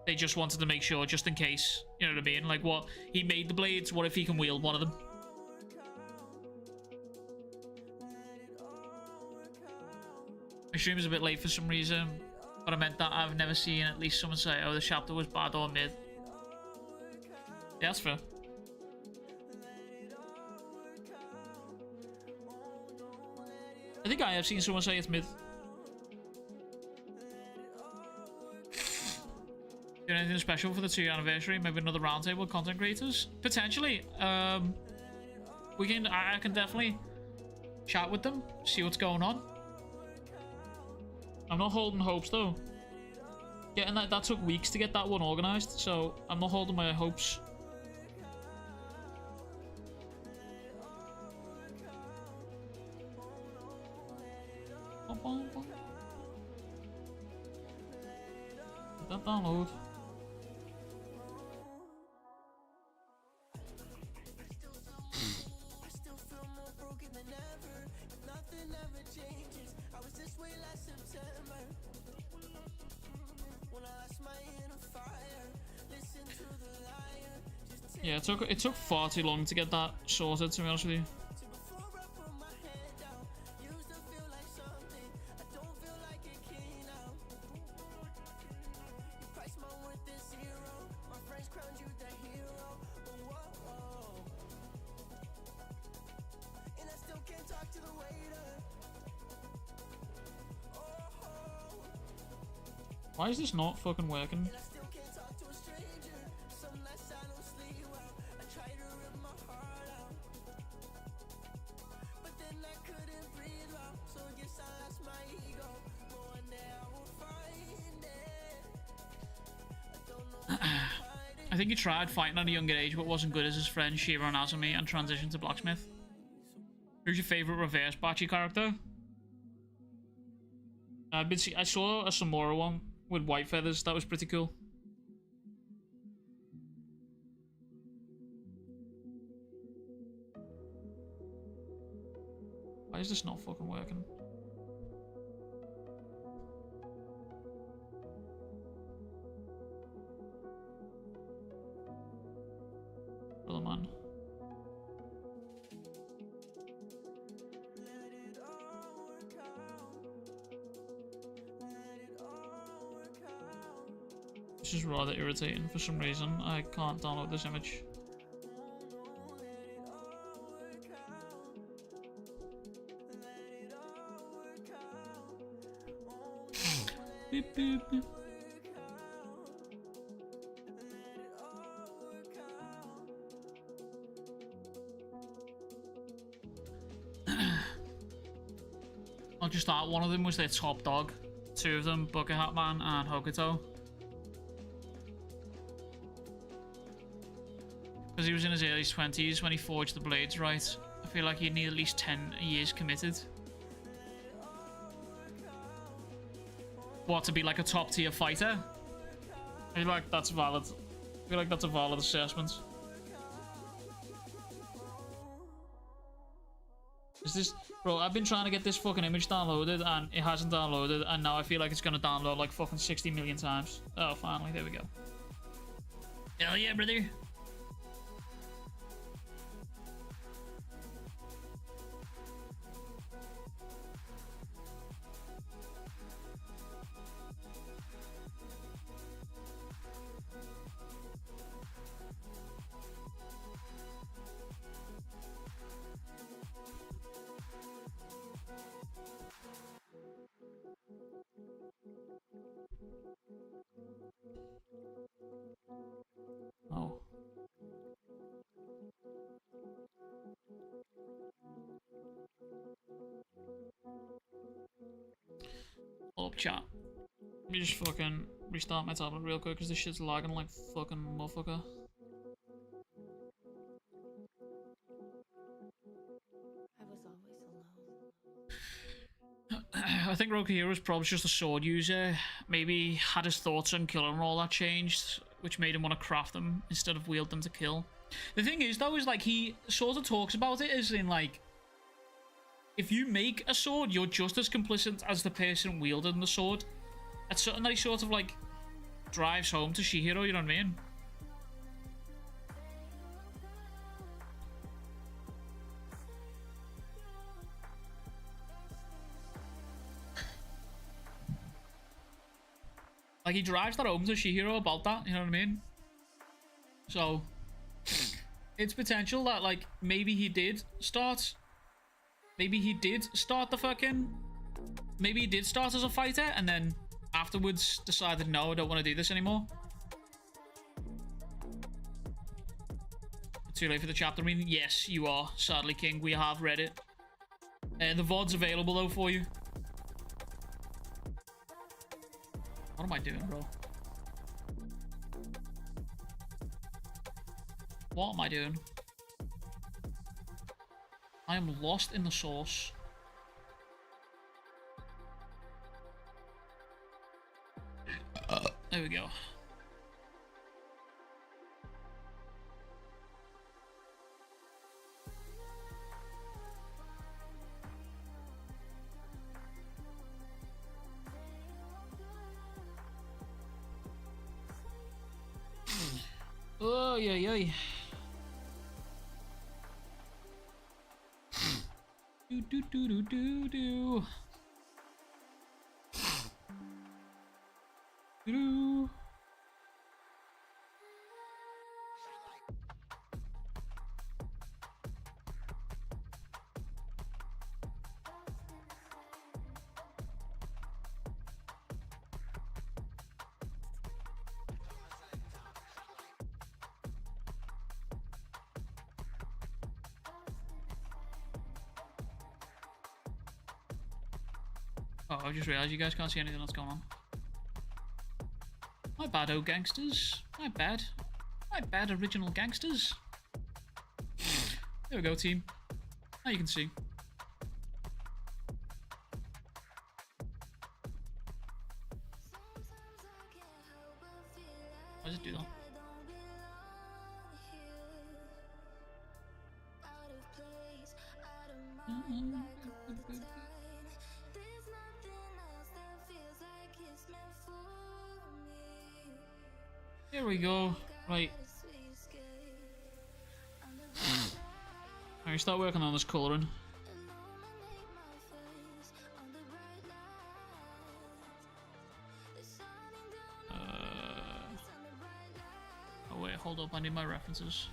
they just wanted to make sure, just in case, you know what I mean? Like, what, he made the blades, what if he can wield one of them? My stream is a bit late for some reason, but I meant that I've never seen at least someone say, oh, the chapter was bad or mid. Yeah, that's fair. I think I have seen someone say it's mid. Doing anything special for the 2-year anniversary? Maybe another roundtable with content creators? Potentially. I can definitely chat with them, see what's going on. I'm not holding hopes though. Getting that took weeks to get that one organized, so I'm not holding my hopes. Did that download? Yeah, it took far too long to get that sorted, to be honest with you. Talk to the way Why is this not fucking working? I think he tried fighting at a younger age but wasn't good as his friend Shiro and Azumi and transitioned to blacksmith. Who's your favourite reverse bachi character? I saw a Samura one with white feathers. That was pretty cool. Why is this not fucking working? Brother man. This is rather irritating for some reason. I can't download this image. Beep, beep, beep. Not just that, one of them was their top dog. Two of them, Bucket Hat Man and Hokuto. Because he was in his early 20s when he forged the blades, right? I feel like he'd need at least 10 years committed. What, to be like a top tier fighter? I feel like that's valid. I feel like that's a valid assessment. Is this... Bro, I've been trying to get this fucking image downloaded and it hasn't downloaded, and now I feel like it's gonna download like fucking 60 million times. Oh, finally, there we go. Hell yeah, brother. Oh. Hold up, chat. Let me just fucking restart my tablet real quick because this shit's lagging like fucking motherfucker. I was always alone. I think Rokuhiro was probably just a sword user. Maybe had his thoughts on killing and all that changed, which made him want to craft them instead of wield them to kill. The thing is, though, is like he sort of talks about it as in like, if you make a sword, you're just as complicit as the person wielding the sword. That's something that he sort of like drives home to Chihiro, you know what I mean? Like, he drives that home to Chihiro about that, you know what I mean? So, it's potential that, like, maybe he did start the fucking... Maybe he did start as a fighter, and then afterwards decided, no, I don't want to do this anymore. Too late for the chapter. I mean, yes, you are, sadly, King. We have read it. The VOD's available, though, for you. What am I doing, bro? What am I doing? I am lost in the sauce. There we go. Oh, yeah, yeah. Do do do do do do. Do. Oh, I just realised you guys can't see anything that's going on. My bad, oh gangsters. My bad. My bad, original gangsters. There we go, team. Now you can see. Why does it do that? Here we go. Right. Alright, start working on this colouring. Oh wait, hold up, I need my references.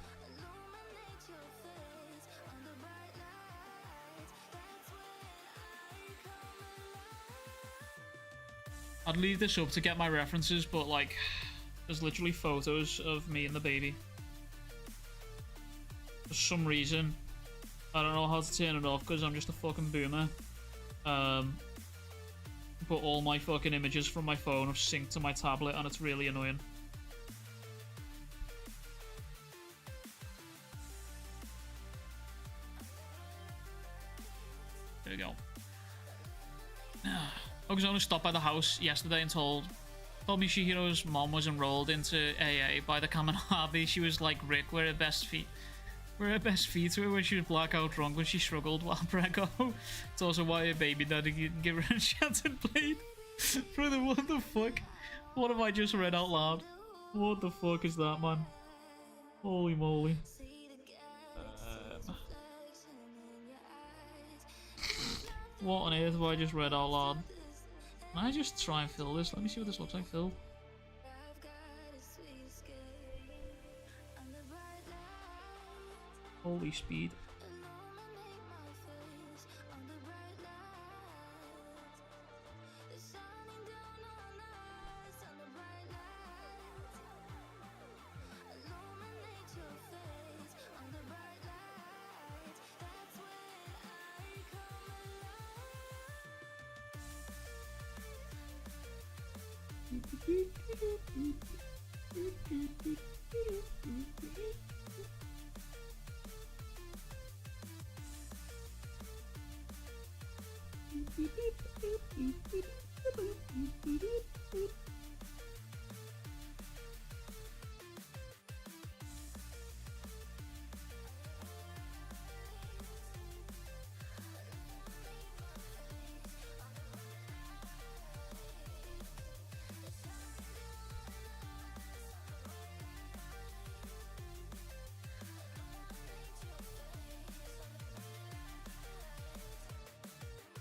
I'd leave this up to get my references, but like, there's literally photos of me and the baby. For some reason, I don't know how to turn it off because I'm just a fucking boomer. But all my fucking images from my phone have synced to my tablet and it's really annoying. There we go. I was only stopped by the house yesterday and told me Chihiro's mom was enrolled into AA by the Kamen. She was like, Rick, we're her best feet to her when she was blackout drunk when she struggled while preggo. It's also why her baby daddy didn't give her an enchanted blade. Brother, what the fuck? What have I just read out loud? What the fuck is that, man? Holy moly. What on earth have I just read out loud? Can I just try and fill this? Let me see what this looks like filled. Holy speed.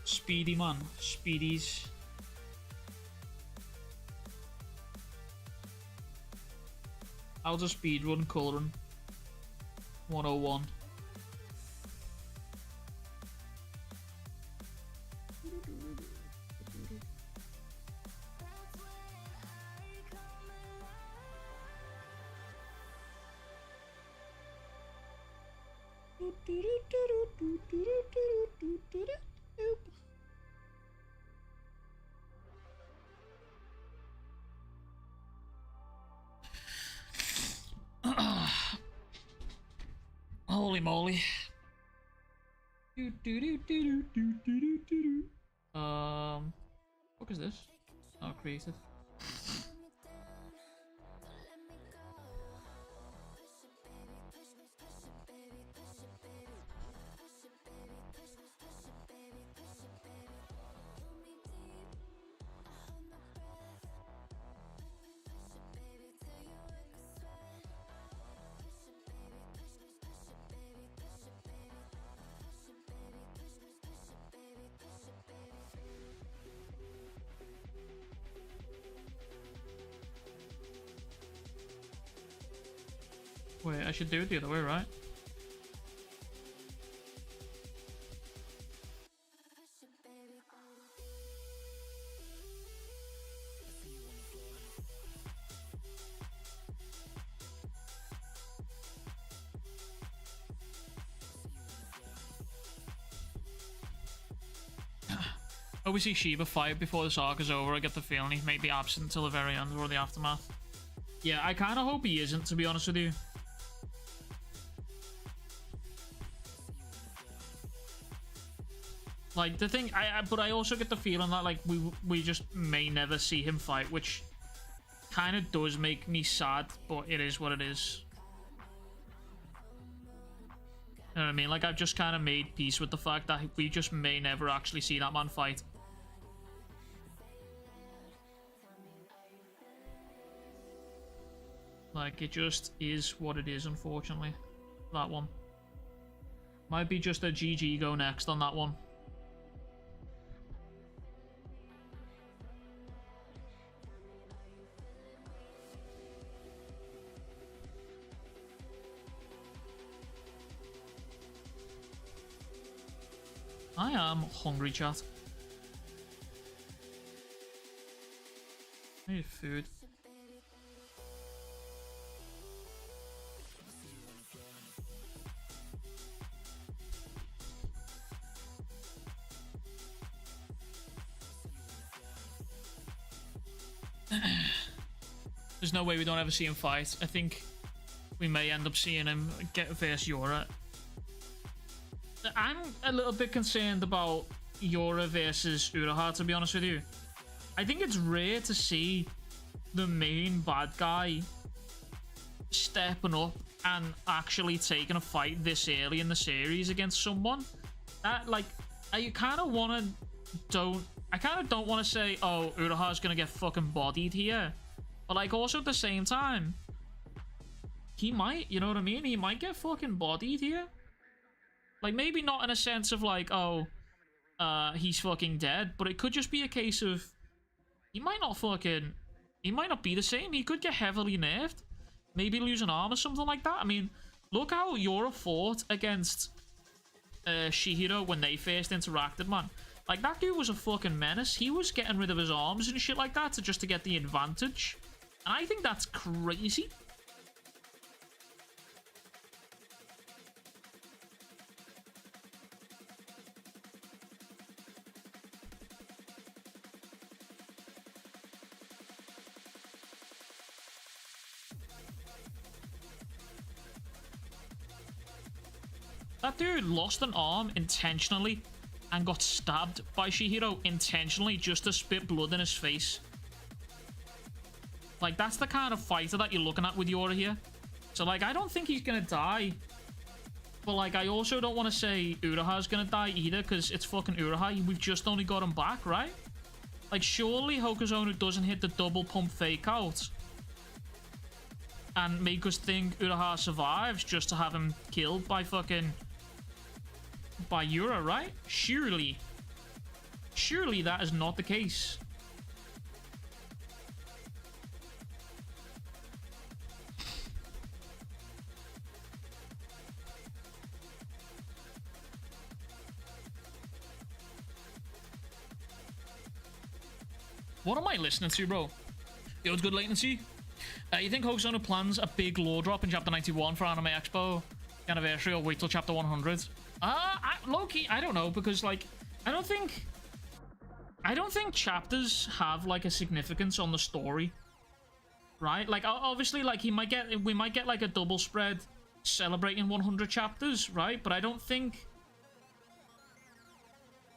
Speedy man, speedies. How to speedrun colouring 101. Holy moly. What is this? Oh, creative. Wait, I should do it the other way, right? Oh, we see Shiba fight before this arc is over. I get the feeling he may be absent until the very end or the aftermath. Yeah, I kind of hope he isn't, to be honest with you. Like, the thing, but I also get the feeling that, like, we just may never see him fight, which kind of does make me sad, but it is what it is. You know what I mean? Like, I've just kind of made peace with the fact that we just may never actually see that man fight. Like, it just is what it is, unfortunately. That one. Might be just a GG go next on that one. I am hungry, chat. I need food. There's no way we don't ever see him fight. I think we may end up seeing him get versus Yora. I'm a little bit concerned about Yora versus Uraha, to be honest with you. I think it's rare to see the main bad guy stepping up and actually taking a fight this early in the series against someone. That, like, I kind of don't want to say, oh, Uraha's gonna get fucking bodied here. But, like, also at the same time, he might, you know what I mean? He might get fucking bodied here. Like, maybe not in a sense of, like, oh, he's fucking dead, but it could just be a case of he might not be the same. He could get heavily nerfed. Maybe lose an arm or something like that. I mean, look how Yora fought against Chihiro when they first interacted, man. Like, that dude was a fucking menace. He was getting rid of his arms and shit like that just to get the advantage. And I think that's crazy. That dude lost an arm intentionally and got stabbed by Chihiro intentionally just to spit blood in his face. Like, that's the kind of fighter that you're looking at with Yora here. So, like, I don't think he's gonna die. But, like, I also don't want to say Uraha's gonna die either, because it's fucking Uraha. We've just only got him back, right? Like, surely Hokuzono doesn't hit the double pump fake out and make us think Uraha survives just to have him killed by fucking... by Yura, right? Surely that is not the case. What am I listening to, bro? Yo, it's good latency. You think Hokuzono plans a big lore drop in chapter 91 for Anime Expo anniversary, or wait till chapter 100? Low-key, I don't know, because, like, I don't think chapters have, like, a significance on the story, right? Like, obviously, like, we might get, like, a double spread celebrating 100 chapters, right? But I don't think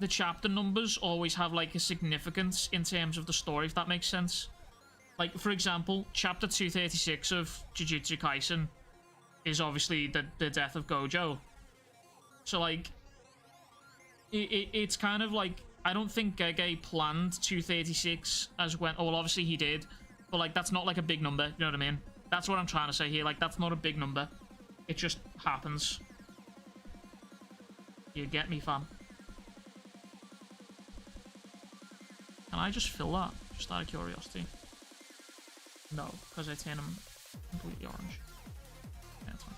the chapter numbers always have, like, a significance in terms of the story, if that makes sense. Like, for example, chapter 236 of Jujutsu Kaisen is obviously the death of Gojo. So, like, it's kind of like, I don't think Gege planned 236 as when... well, obviously he did, but, like, that's not, like, a big number, you know what I mean? That's what I'm trying to say here. Like, that's not a big number. It just happens. You get me, fam? Can I just fill that? Just out of curiosity. No, because I turn them completely orange. Yeah, that's fine.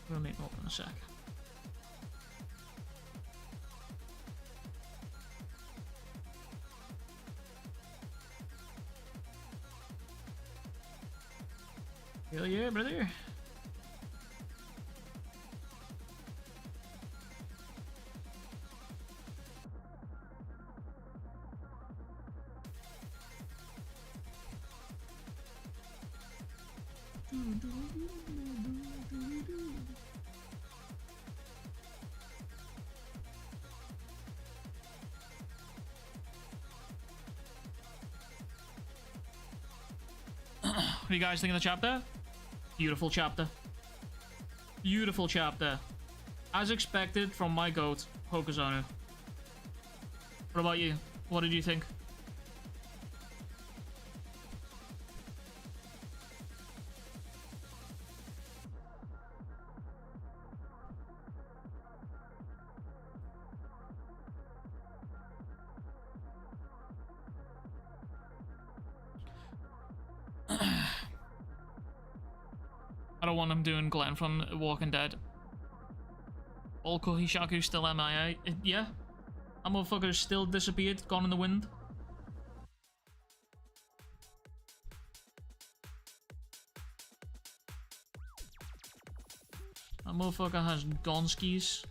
We'll meet up in a sec. Hell yeah, brother. What do you guys think of the chapter? Beautiful chapter. Beautiful chapter. As expected from my goat, Hokuzono. What about you? What did you think? I don't want him doing Glenn from Walking Dead. All Kohishaku's still MIA. Yeah. That motherfucker still disappeared, gone in the wind. That motherfucker has gone skis.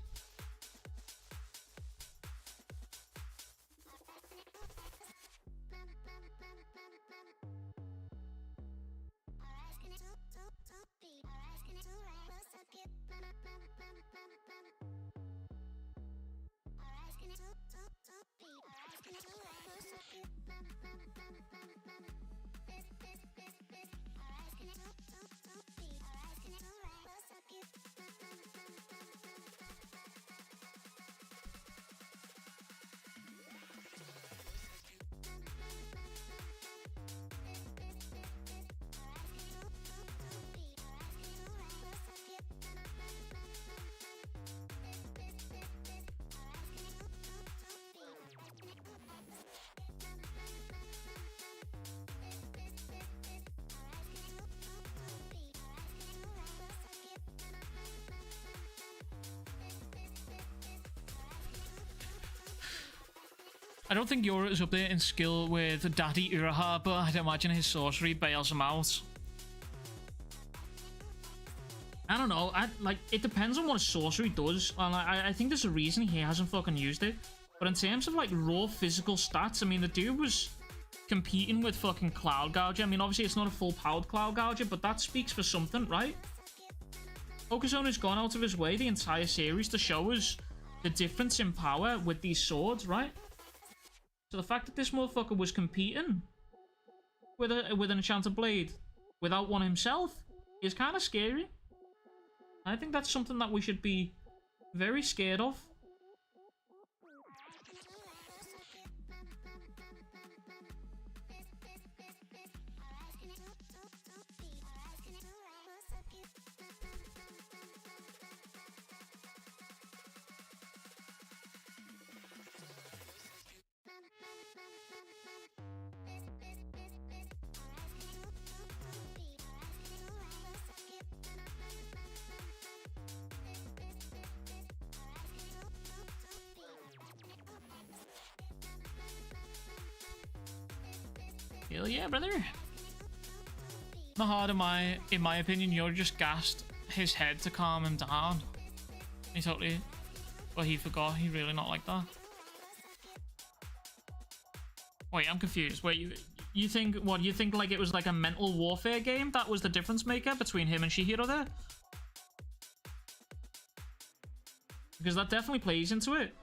I don't think Yora is up there in skill with Daddy Uraha, but I'd imagine his sorcery bails him out. I don't know. It depends on what his sorcery does. And I think there's a reason he hasn't fucking used it. But in terms of like raw physical stats, I mean, the dude was competing with fucking Cloud Gouger. I mean, obviously it's not a full powered Cloud Gouger, but that speaks for something, right? Hokuzono's gone out of his way the entire series to show us the difference in power with these swords, right? So the fact that this motherfucker was competing with an enchanted blade without one himself is kind of scary. I think that's something that we should be very scared of. Hell yeah, brother. Not hard in my opinion. You're just gassed his head to calm him down. He totally, well, he forgot. He really not like that. Wait, I'm confused. Wait, you think what? You think like it was like a mental warfare game? That was the difference maker between him and Chihiro there? Because that definitely plays into it.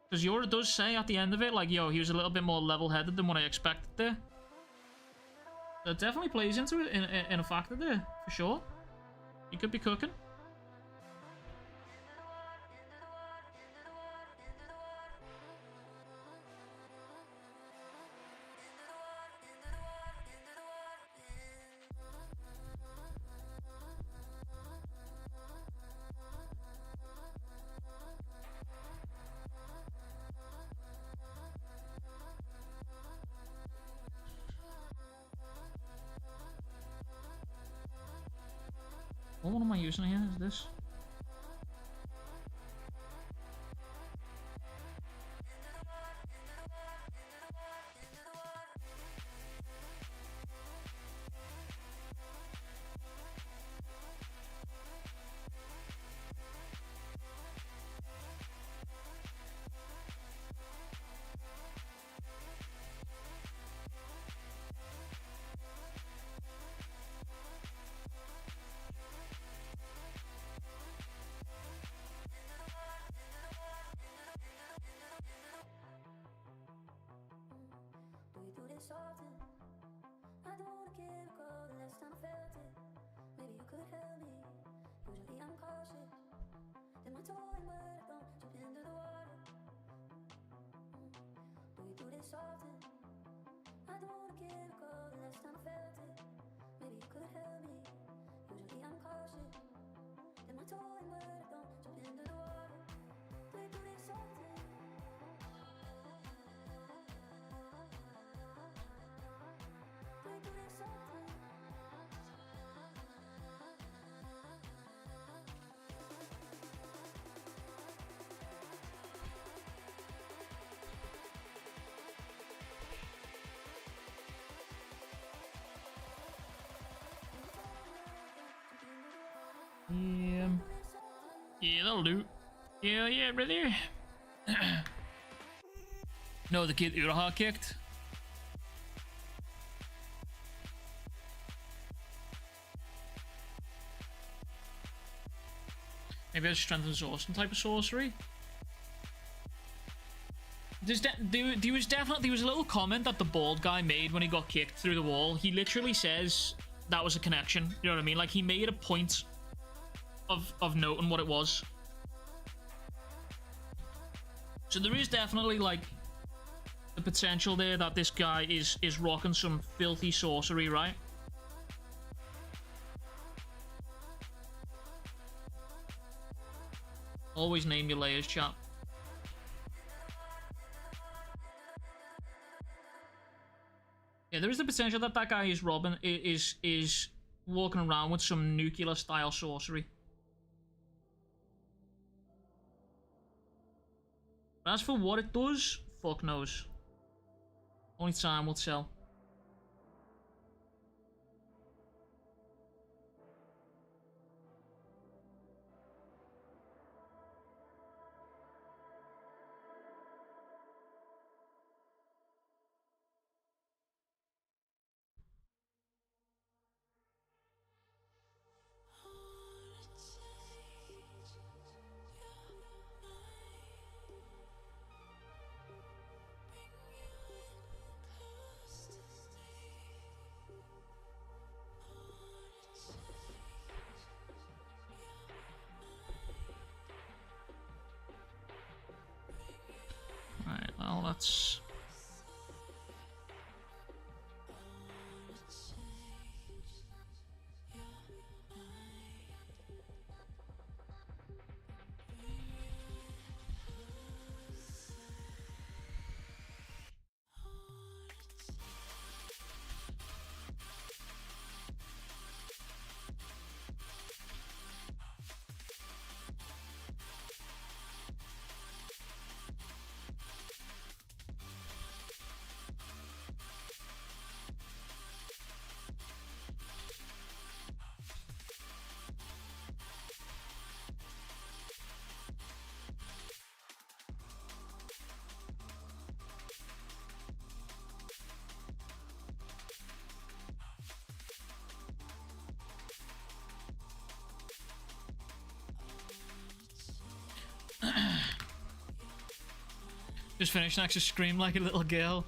Because Yora does say at the end of it, like, yo, he was a little bit more level-headed than what I expected there. That definitely plays into it in a factor there, for sure. He could be cooking. What one am I using here? Is this? loot. Yeah, brother. No, the kid Uraha kicked. Maybe a strength and exhaustion type of sorcery. There was a little comment that the bald guy made when he got kicked through the wall. He literally says that was a connection. You know what I mean? Like, he made a point of noting what it was. So there is definitely, like, the potential there that this guy is rocking some filthy sorcery, right? Always name your layers, chat. Yeah, there is the potential that that guy is robbing, is walking around with some nuclear style sorcery. But as for what it does, fuck knows. Only time will tell. Alright, well, that's... Just finished next to scream like a little girl.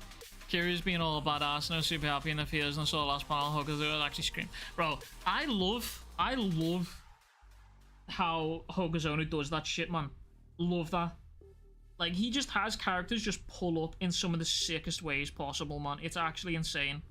Kiri's being all badass and I was super happy in the fears and I saw the last panel Hokuzo would actually scream. Bro, I love how Hokuzo does that shit, man. Love that. Like, he just has characters just pull up in some of the sickest ways possible, man. It's actually insane.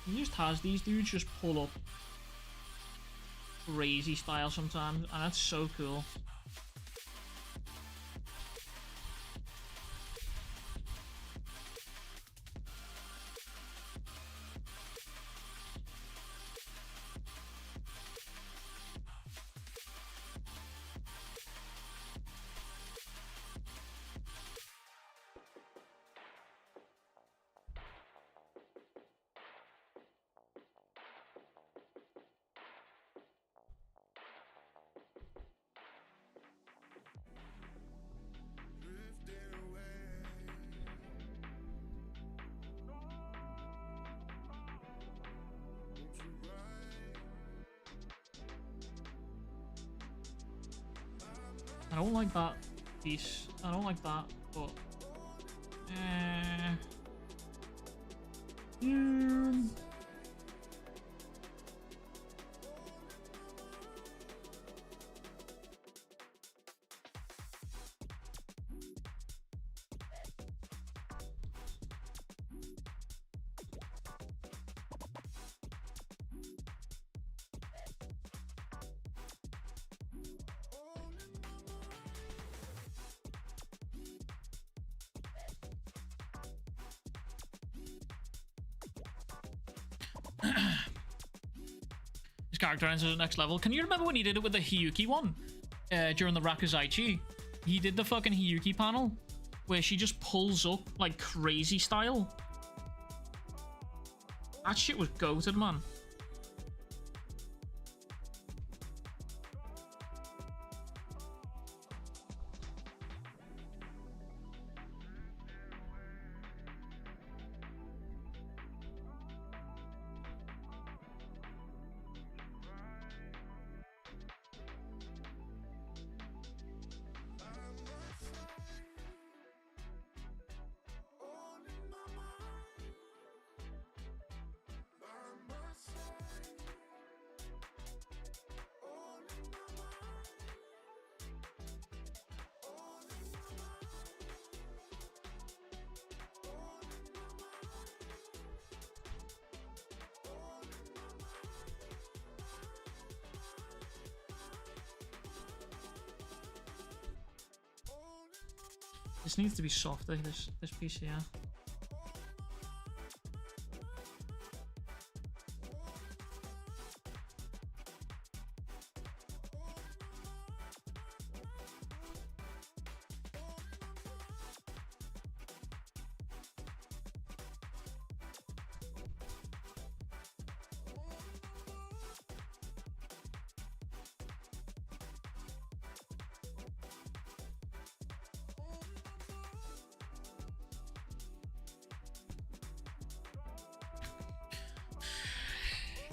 He just has these dudes just pull up crazy style sometimes, and that's so cool. I don't like that piece. I don't like that, but... character enters the next level. Can you remember when he did it with the Hiyuki one? During the Rakuzaichi? He did the fucking Hiyuki panel where she just pulls up like crazy style. That shit was goated, man. This needs to be softer, this piece here.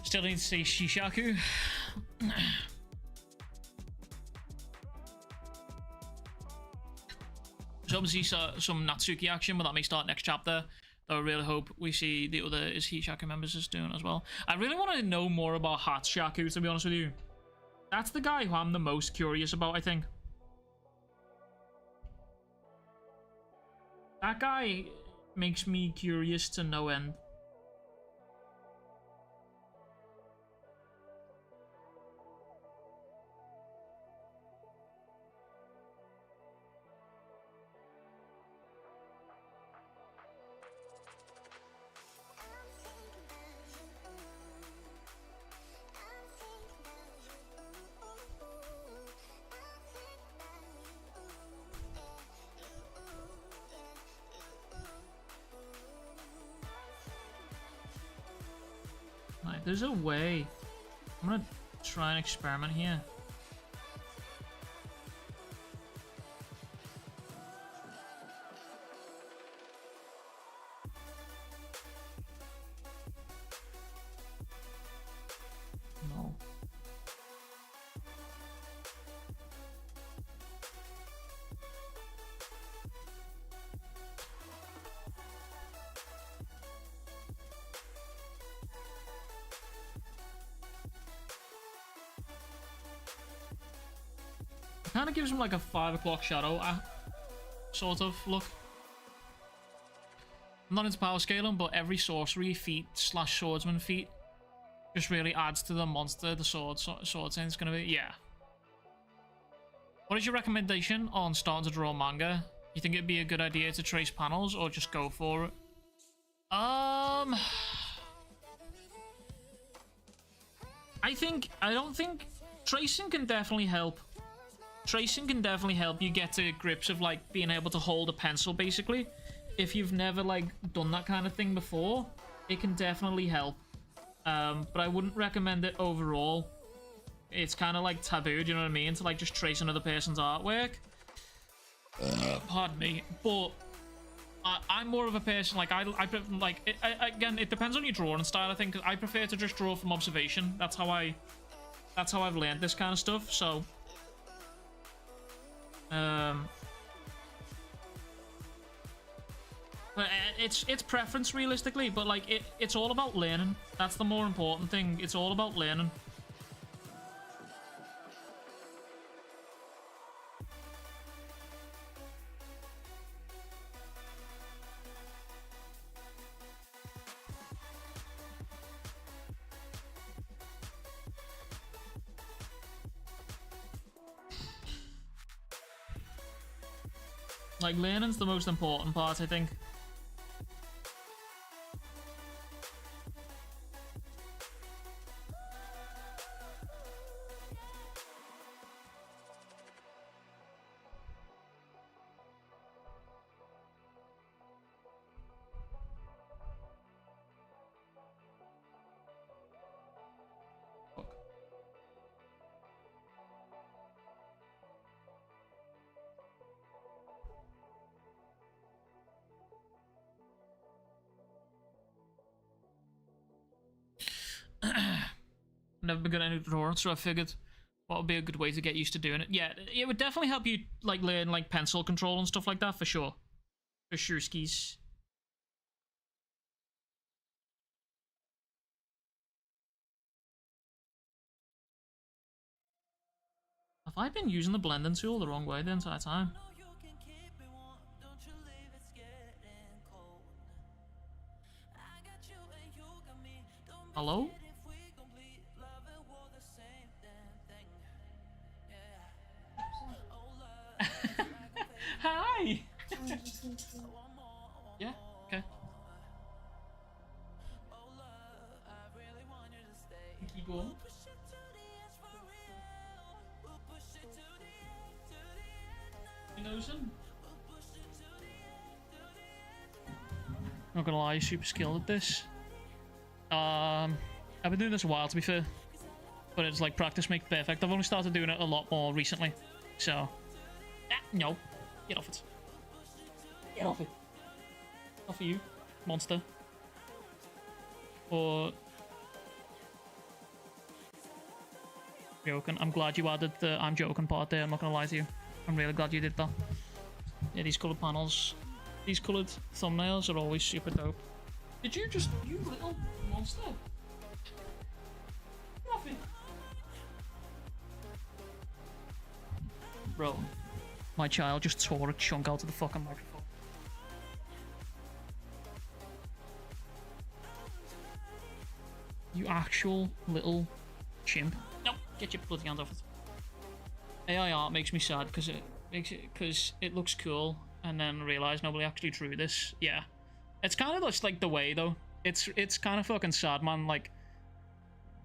Still need to see Shishaku. So obviously some Natsuki action, but that may start next chapter. Though I really hope we see the other Hishaku members is doing as well. I really want to know more about Hatshaku, to be honest with you. That's the guy who I'm the most curious about, I think. That guy makes me curious to no end. Right, there's a way. I'm gonna try and experiment here. No. Kind of gives him like a 5 o'clock shadow sort of look. I'm not into power scaling, but every sorcery feat / swordsman feat just really adds to the monster the sword thing is going to be. Yeah. What is your recommendation on starting to draw manga? You think it'd be a good idea to trace panels or just go for it? I don't think tracing can definitely help. Tracing can definitely help you get to grips of like being able to hold a pencil basically. If you've never like done that kind of thing before, it can definitely help. But I wouldn't recommend it overall. It's kind of like taboo, do you know what I mean? To like just trace another person's artwork. Pardon me. But I'm more of a person like again, it depends on your drawing style. I think I prefer to just draw from observation. That's how I've learned this kind of stuff. So it's preference realistically, but like it's all about learning. That's the more important thing. It's all about learning. Like, learning's the most important part, I think. never been good at any drawing, so I figured what would be a good way to get used to doing it. Yeah, it would definitely help you like learn like pencil control and stuff like that for sure. For sure skis. Have I been using the blending tool the wrong way the entire time? Hello? Hi! Yeah, okay. Keep going. You know some? Not gonna lie, super skilled at this. I've been doing this a while to be fair, but it's like practice makes perfect. I've only started doing it a lot more recently, so no, get off it. Get off it. Not for you, monster. Or joking. I'm glad you added the I'm joking part there. I'm not gonna lie to you. I'm really glad you did that. Yeah, these coloured panels, these coloured thumbnails are always super dope. Did you just, you little monster? Nothing. Bro, my child just tore a chunk out of the fucking microphone. You actual little chimp. No, get your bloody hand off it. AI art makes me sad because it looks cool, and then realize nobody actually drew this. Yeah, it's kind of just like the way though. It's kind of fucking sad, man. Like,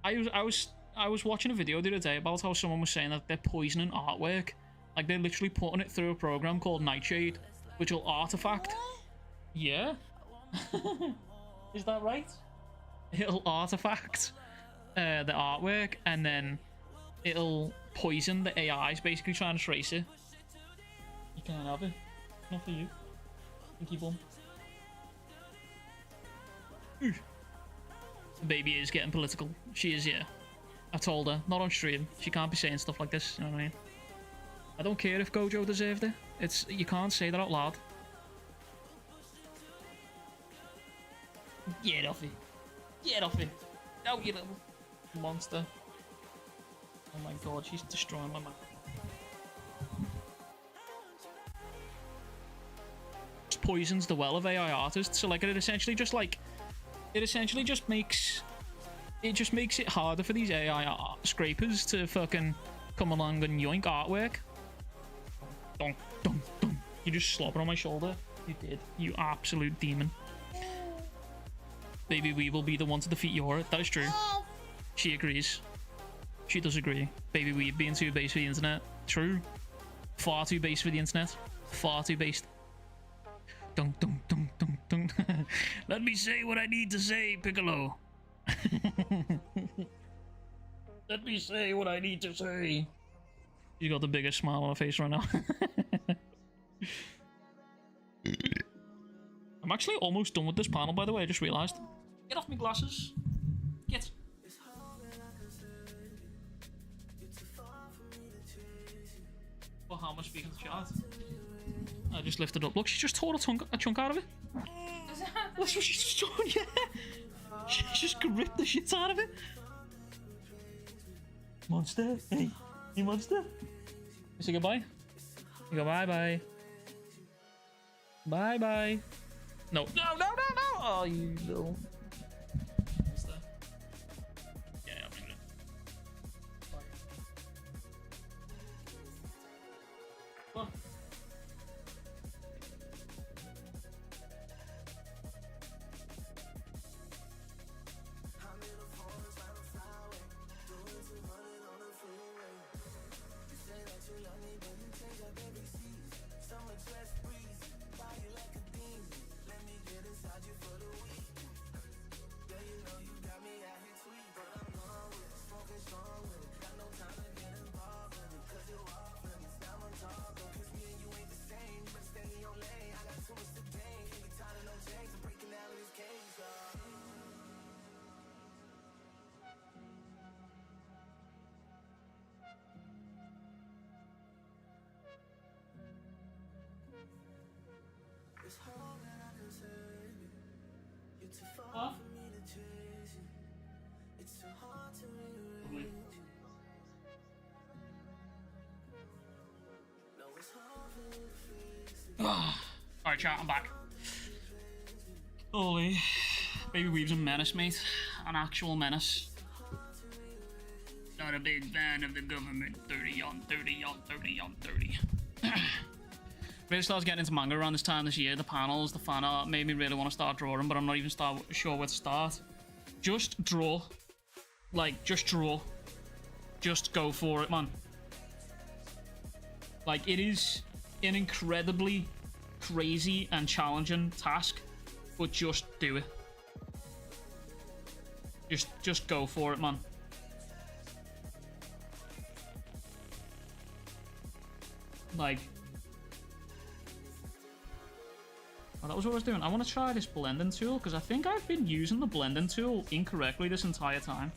I was watching a video the other day about how someone was saying that they're poisoning artwork. Like they're literally putting it through a program called Nightshade, which will artifact. Yeah. Is that right? It'll artifact the artwork, and then it'll poison the AIs basically trying to trace it. You can't have it. Not for you. Keep on. The baby is getting political. She is, yeah. I told her, not on stream. She can't be saying stuff like this, you know what I mean? I don't care if Gojo deserved it. It's, you can't say that out loud. Get off it. Get off it. No, you little monster. Oh my god, she's destroying my map. Just poisons the well of AI artists. So like it essentially just makes it harder for these AI art scrapers to fucking come along and yoink artwork. Dunk, dunk, dunk. You just slobbing on my shoulder. You did. You absolute demon. Maybe we will be the one to defeat Yora. That is true. She agrees. She does agree. Baby Weeb being too base for the internet. True. Far too base for the internet. Far too based. Dunk, dunk, dunk, dunk, dunk. Let me say what I need to say, Piccolo. Let me say what I need to say. You got the biggest smile on her face right now. I'm actually almost done with this panel, by the way. I just realised. Get off me glasses. Get. Well, how much speaking to chat? I just lifted up. Look, she just tore a chunk out of it. That's what she's just doing, yeah. She just gripped the shit out of it. Monster. Hey, you monster. You say goodbye? You go bye-bye. Bye-bye. No. No, no, no, no! Oh, you little... Monster. Yeah, I'll bring it. What? Alright, chat, I'm back. Holy. Baby Weave's a menace, mate. An actual menace. Not a big fan of the government. 30 on 30 on 30 on 30. Really started getting into manga around this time this year. The panels, the fan art made me really want to start drawing, but I'm not even sure where to start. Just draw. Like, just draw. Just go for it, man. Like, it is an incredibly crazy and challenging task, but just do it. Just go for it, man. Like, oh, that was what I was doing. I want to try this blending tool because I think I've been using the blending tool incorrectly this entire time.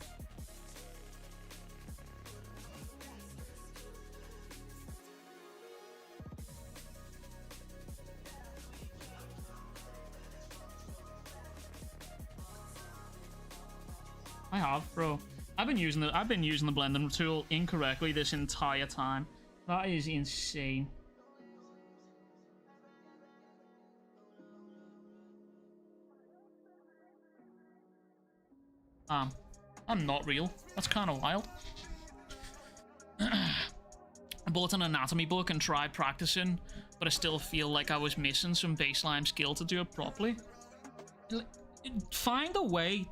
I have, bro. I've been using the blending tool incorrectly this entire time. That is insane. I'm not real. That's kind of wild. I bought an anatomy book and tried practicing, but I still feel like I was missing some baseline skill to do it properly. Find a way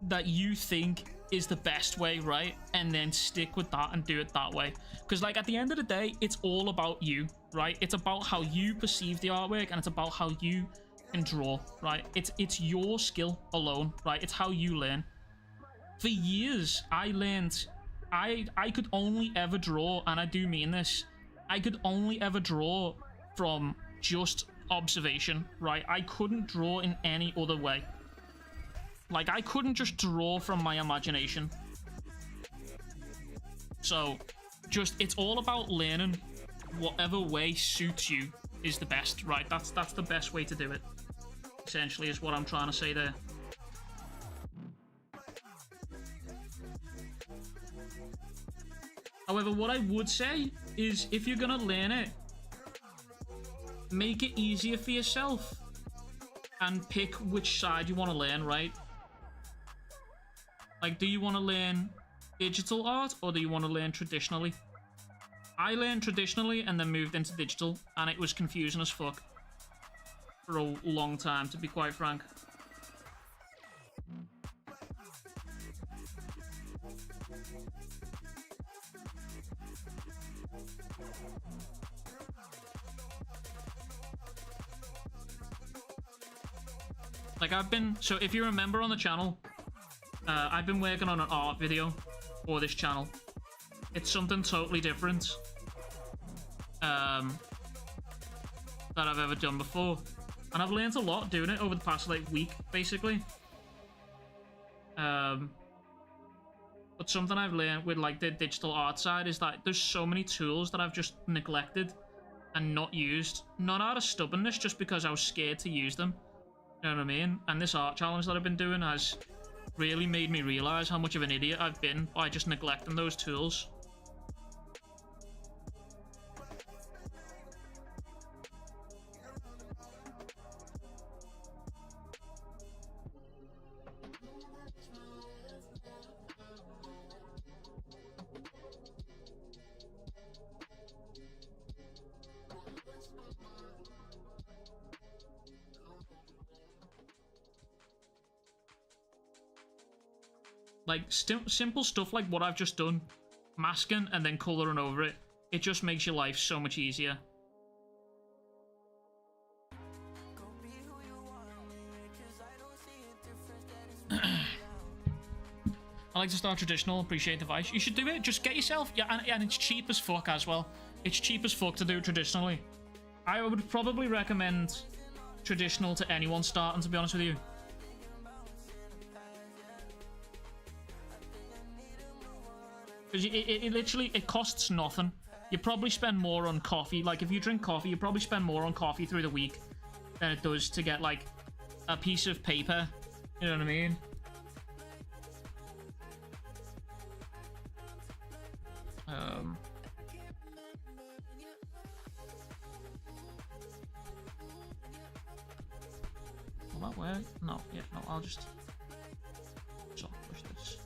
that you think is the best way, right? And then stick with that and do it that way. Because, like, at the end of the day, it's all about you, right? It's about how you perceive the artwork, and it's about how you can draw, right? It's your skill alone, right? It's how you learn. For years, I learned I could only ever draw, and I do mean this, I could only ever draw from just observation, right? I couldn't draw in any other way. Like, I couldn't just draw from my imagination. So, it's all about learning whatever way suits you is the best, right? That's the best way to do it, essentially, is what I'm trying to say there. However, what I would say is, if you're gonna learn it, make it easier for yourself and pick which side you want to learn, right? Like, do you want to learn digital art or do you want to learn traditionally? I learned traditionally and then moved into digital, and it was confusing as fuck for a long time, to be quite frank. Like, so if you remember on the channel, I've been working on an art video for this channel. It's something totally different that I've ever done before. And I've learned a lot doing it over the past, like, week, basically. But something I've learned with, like, the digital art side is that there's so many tools that I've just neglected and not used. Not out of stubbornness, just because I was scared to use them. You know what I mean? And this art challenge that I've been doing has really made me realize how much of an idiot I've been by just neglecting those tools. Like, simple stuff like what I've just done, masking and then colouring over it, it just makes your life so much easier. I like to start traditional, appreciate the advice. You should do it, just get yourself, yeah, and it's cheap as fuck as well. It's cheap as fuck to do it traditionally. I would probably recommend traditional to anyone starting, to be honest with you. Because it literally, it costs nothing. You probably spend more on coffee. Like, if you drink coffee, you probably spend more on coffee through the week than it does to get, like, a piece of paper. You know what I mean? Will that work? No, yeah, no, I'll just soft push this.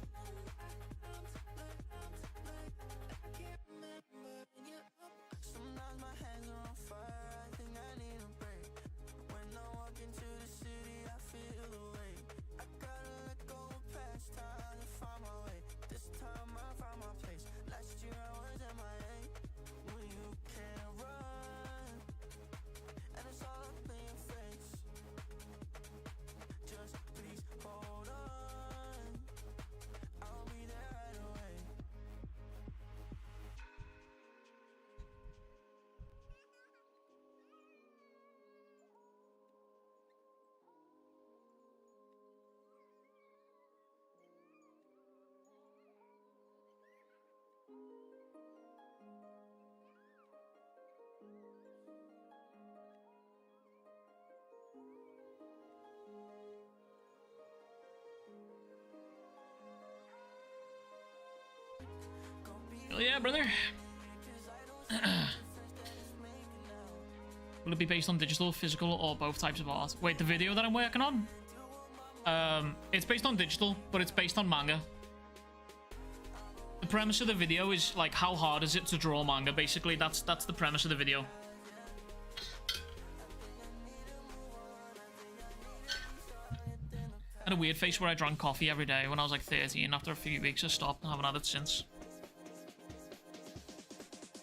Hell yeah, brother. Will it be based on digital, physical, or both types of art? Wait, the video that I'm working on? It's based on digital, but it's based on manga. The premise of the video is, like, how hard is it to draw manga? Basically, that's the premise of the video. I had a weird face where I drank coffee every day when I was like 13. After a few weeks, I stopped and haven't had it since.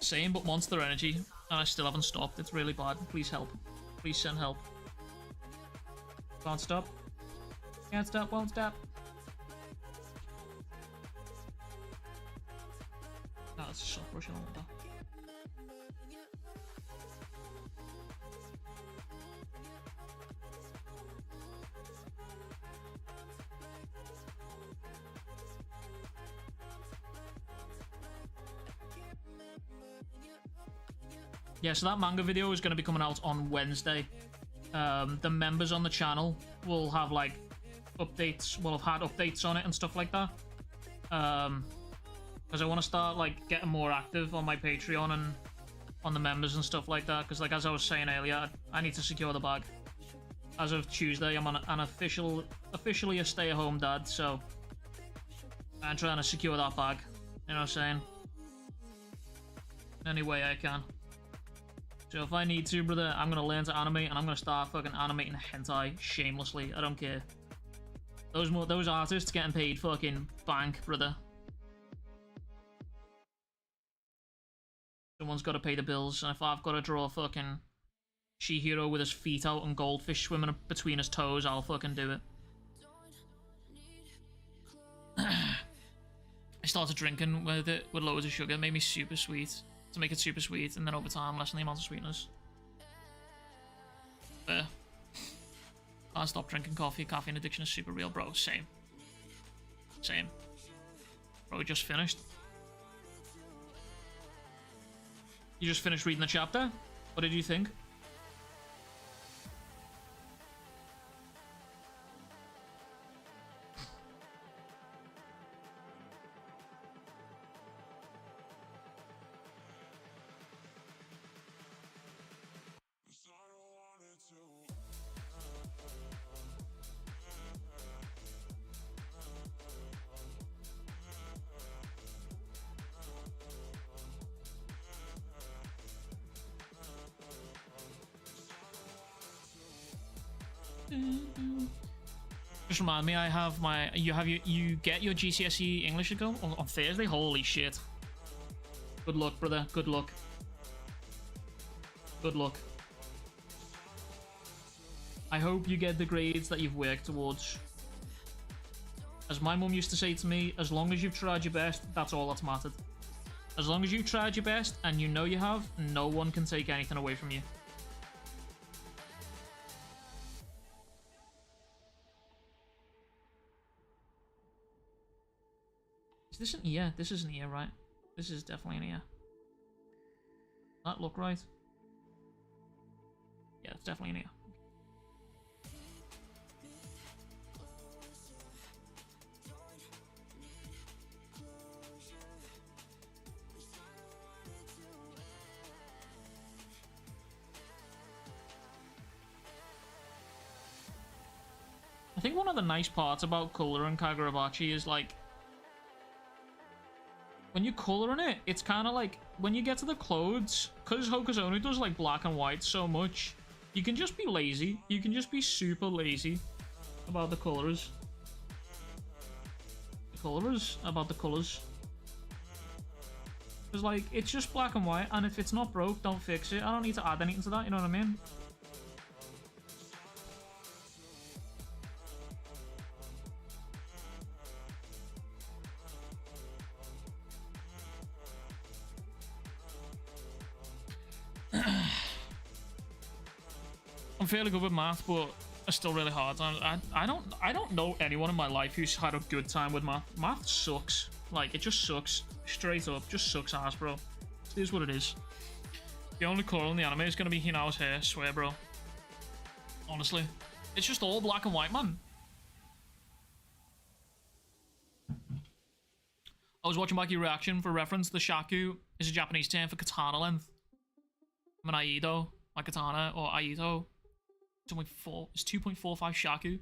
Same, but Monster Energy, and I still haven't stopped. It's really bad. Please help. Please send help. Can't stop. Can't stop, won't stop. No, it's just soft brushing on that. Yeah, so that manga video is going to be coming out on Wednesday. The members on the channel will have, like, updates, will have had updates on it and stuff like that. Because I want to start, like, getting more active on my Patreon and on the members and stuff like that. Because, like, as I was saying earlier, I need to secure the bag. As of Tuesday, I'm on an officially a stay-at-home dad, so I'm trying to secure that bag. You know what I'm saying? Any way I can. So if I need to, brother, I'm gonna learn to animate and I'm gonna start fucking animating hentai shamelessly. I don't care. Those artists getting paid fucking bank, brother. Someone's got to pay the bills, and if I've got to draw fucking Chihiro with his feet out and goldfish swimming between his toes, I'll fucking do it. I started drinking with it with loads of sugar. It made me super sweet. To make it super sweet, and then over time lessen the amount of sweetness. Can't stop drinking coffee. Caffeine addiction is super real, bro. Same. Same. Bro, we just finished. You just finished reading the chapter? What did you think? Just remind me, I have my you get your GCSE English to go on Thursday. Holy shit! Good luck, brother. Good luck. Good luck. I hope you get the grades that you've worked towards. As my mum used to say to me, as long as you've tried your best, that's all that's mattered. As long as you've tried your best and you know you have, no one can take anything away from you. Is this an ear? This is an ear, right? This is definitely an ear. Does that look right? Yeah, it's definitely an ear. I think one of the nice parts about coloring Kagurabachi is like when you're coloring it, it's kind of like when you get to the clothes, because Hokusonu does like black and white so much, you can just be lazy. You can just be super lazy about the colors. About the colors. Because like, it's just black and white, and if it's not broke, don't fix it. I don't need to add anything to that, you know what I mean? I'm fairly good with math, but it's still really hard. I don't know anyone in my life who's had a good time with math. Math sucks. Like, it just sucks. Straight up, just sucks ass, bro. It is what it is. The only color in the anime is gonna be Hinao's hair, I swear, bro. Honestly. It's just all black and white, man. I was watching Mikey Reaction. For reference, the shaku is a Japanese term for katana length. I'm an Aido, my katana, or Aido. It's 2.45 shaku.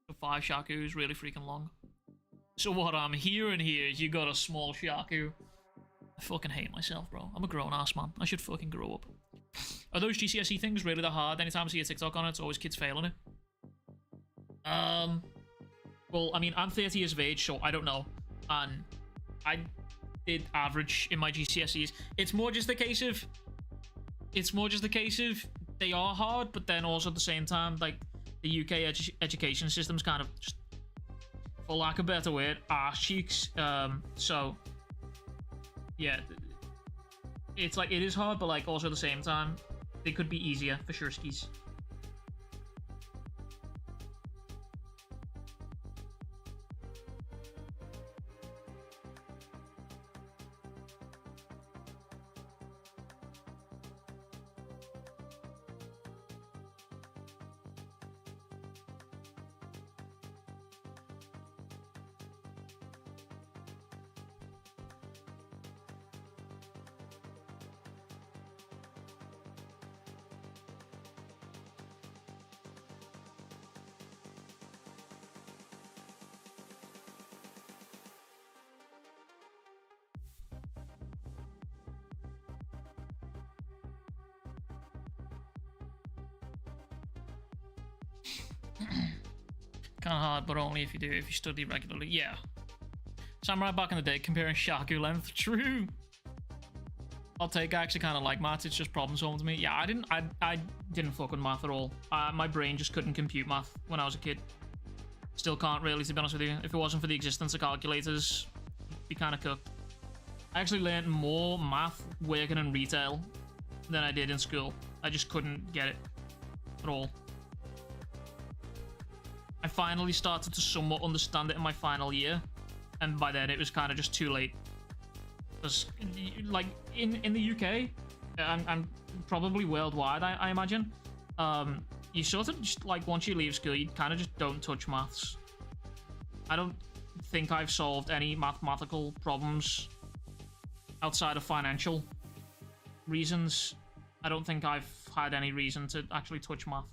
So 5 shaku is really freaking long. So what I'm hearing here is you got a small shaku. I fucking hate myself, bro. I'm a grown-ass man. I should fucking grow up. Are those GCSE things really that hard? Anytime I see a TikTok on it, it's always kids failing it. Well, I mean, I'm 30 years of age, so I don't know. And I did average in my GCSEs. It's more just a case of they are hard, but then also at the same time, like, the UK education system's kind of just, for lack of a better word, arse cheeks. So yeah, it's like, it is hard, but like also at the same time, they could be easier for sure skis. Kind of hard, but only if you study regularly. Yeah. Samurai back in the day, comparing shaku length. True. I'll take. I actually kind of like maths. It's just problem solving to me. Yeah, I didn't fuck with math at all. My brain just couldn't compute math when I was a kid. Still can't really, to be honest with you. If it wasn't for the existence of calculators, it'd be kind of cooked. I actually learned more math working in retail than I did in school. I just couldn't get it at all. I finally started to somewhat understand it in my final year, and by then it was kind of just too late. Because, like, in the UK, and probably worldwide, I imagine, you sort of just, like, once you leave school, you kind of just don't touch maths. I don't think I've solved any mathematical problems outside of financial reasons. I don't think I've had any reason to actually touch math.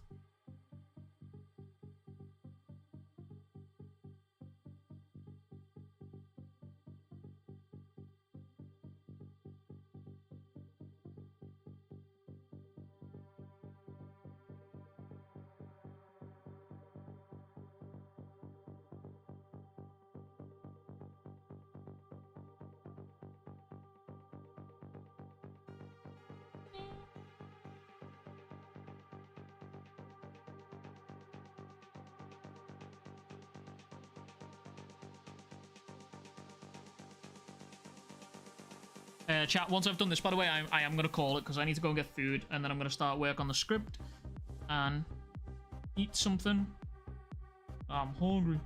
Chat, once I've done this, by the way, I am going to call it because I need to go and get food, and then I'm going to start work on the script and eat something. I'm hungry.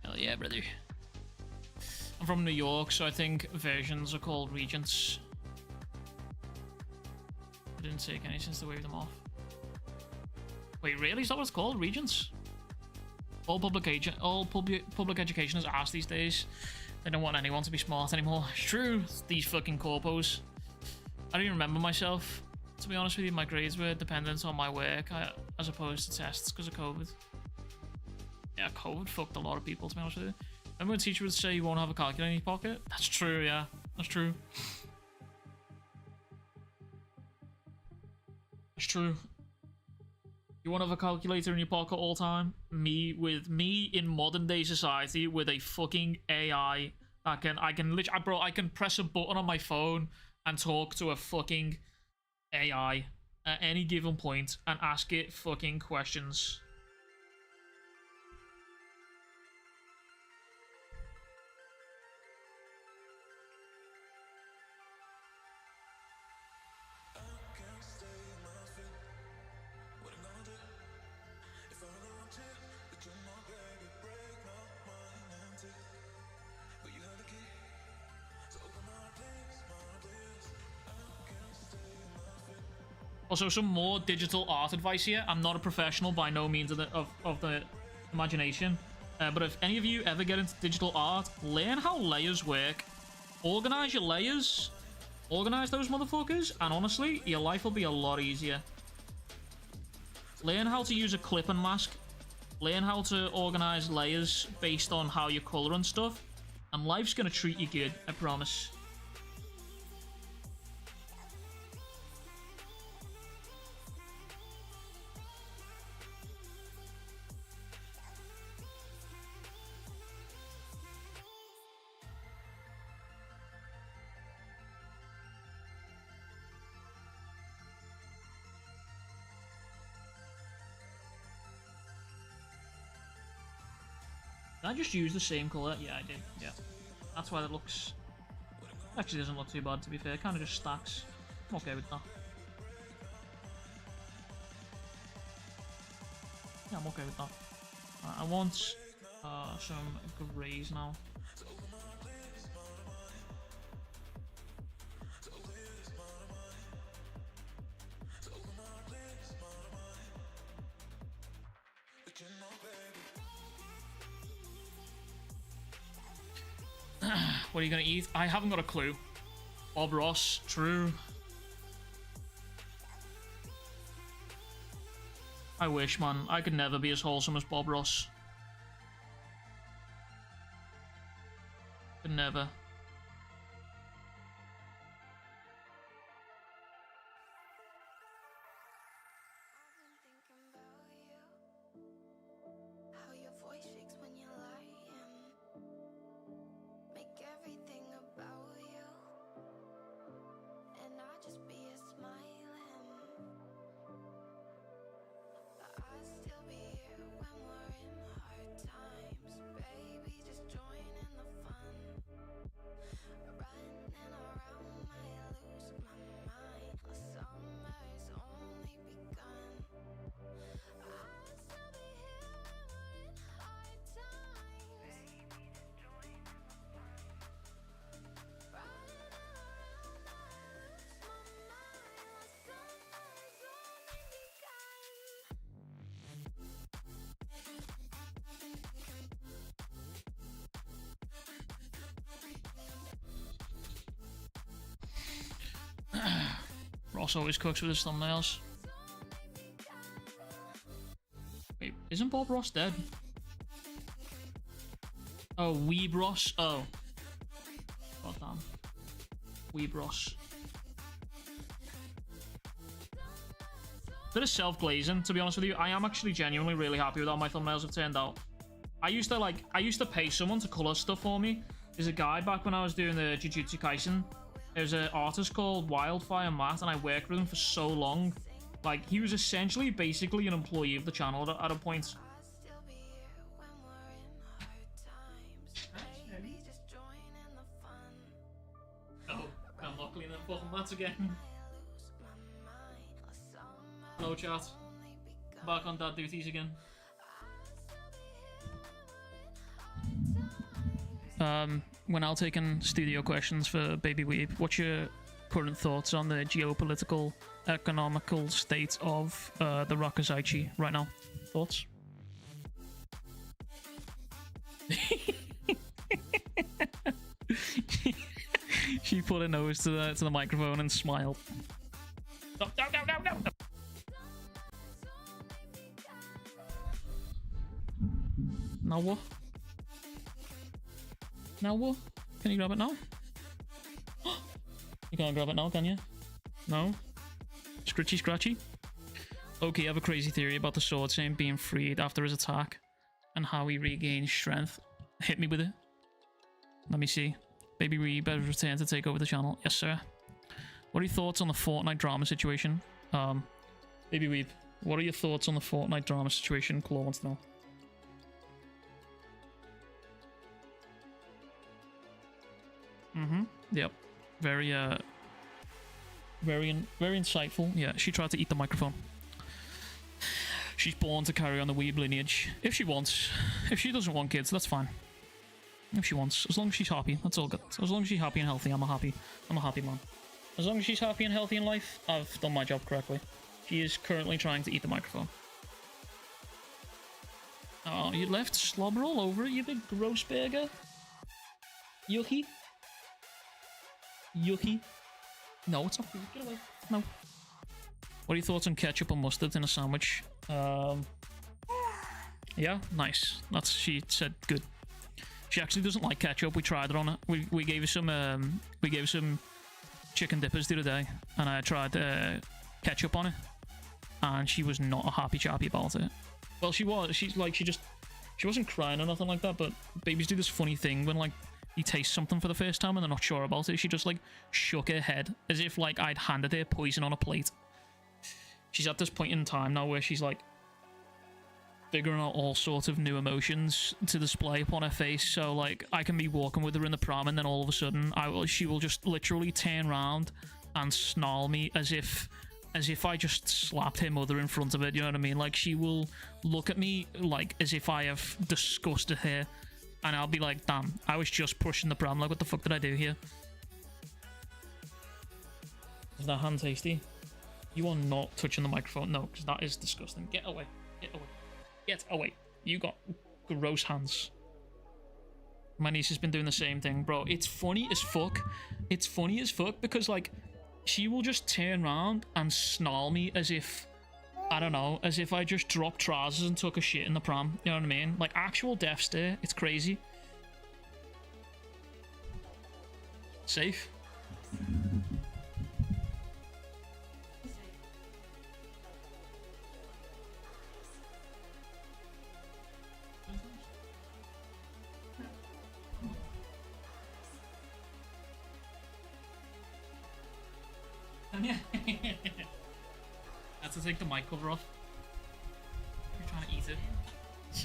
Hell yeah, brother. I'm from New York, so I think versions are called regents. I didn't take any since they waved them off. Wait, really? Is that what it's called? Regents? All public education is ass these days. They don't want anyone to be smart anymore. It's true. These fucking corpos. I don't even remember myself. To be honest with you, my grades were dependent on my work as opposed to tests because of COVID. Yeah, COVID fucked a lot of people, to be honest with you. Remember when a teacher would say you won't have a calculator in your pocket? That's true, yeah. That's true. That's true. You won't have a calculator in your pocket all time? Me in modern day society with a fucking AI that I can literally, bro, I can press a button on my phone and talk to a fucking AI at any given point and ask it fucking questions. Also, some more digital art advice here. I'm not a professional by no means of the imagination. But if any of you ever get into digital art, learn how layers work. Organize your layers. Organize those motherfuckers. And honestly, your life will be a lot easier. Learn how to use a clip and mask. Learn how to organize layers based on how you color and stuff. And life's gonna treat you good, I promise. Did I just use the same colour? Yeah, I did. Yeah. That's why it looks... Actually doesn't look too bad, to be fair. It kind of just stacks. I'm okay with that. Yeah, I'm okay with that. I want some greys now. What are you gonna eat? I haven't got a clue. Bob Ross, true. I wish, man. I could never be as wholesome as Bob Ross. Could never. Ross always cooks with his thumbnails. Wait, isn't Bob Ross dead? Oh, Weeb Ross. Oh. God damn. Weeb Ross. Bit of self-glazing, to be honest with you. I am actually genuinely really happy with how my thumbnails have turned out. I used to pay someone to colour stuff for me. There's a guy back when I was doing the Jujutsu Kaisen. There's an artist called Wildfire Matt, and I worked with him for so long. Like, he was essentially basically an employee of the channel at a point. Oh, I'm not cleaning the fucking mats again. Hello, chat. Back on dad duties again. We're now taking studio questions for Baby Weeb. What's your current thoughts on the geopolitical, economical state of the Rakuzaichi right now? Thoughts? She put her nose to the microphone and smiled. No, no, no, no, no. Now what? Now what? Can you grab it now? You can't grab it now, can you? No? Scratchy scratchy? Okay, I have a crazy theory about the Sword Saint being freed after his attack and how he regains strength. Hit me with it. Let me see. Baby Reeb has returned to take over the channel. Yes, sir. What are your thoughts on the Fortnite drama situation? Baby Weeb, what are your thoughts on the Fortnite drama situation? Claw wants to know. Yep. Very insightful. Yeah, she tried to eat the microphone. She's born to carry on the Weeb lineage. If she wants. If she doesn't want kids, that's fine. If she wants. As long as she's happy, that's all good. As long as she's happy and healthy, I'm a happy man. As long as she's happy and healthy in life, I've done my job correctly. She is currently trying to eat the microphone. Oh, you left slobber all over it, you big gross burger. Yucky. Yucky. No, it's not food. Get away. No. What are your thoughts on ketchup and mustard in a sandwich? Yeah, nice. She said good. She actually doesn't like ketchup. We tried it on it. We gave her some chicken dippers the other day, and I tried ketchup on it, and she was not a happy chappy about it. Well, she was. She wasn't crying or nothing like that. But babies do this funny thing when like you taste something for the first time and they're not sure about it. She just like shook her head as if like I'd handed her poison on a plate. She's at this point in time now where she's like figuring out all sorts of new emotions to display upon her face. So like I can be walking with her in the pram and then all of a sudden she will just literally turn around and snarl me as if I just slapped her mother in front of it, you know what I mean? Like she will look at me like as if I have disgusted her, and I'll be like, damn, I was just pushing the pram, like what the fuck did I do here? Is that hand tasty? You are not touching the microphone, no, because that is disgusting. Get away, get away. Get away. You got gross hands. My niece has been doing the same thing, bro. It's funny as fuck. It's funny as fuck because, like, she will just turn around and snarl me as if, I don't know, as if I just dropped trousers and took a shit in the pram. You know what I mean? Like, actual death stare. It's crazy. Safe. That's to take the mic cover off. You're trying to eat it.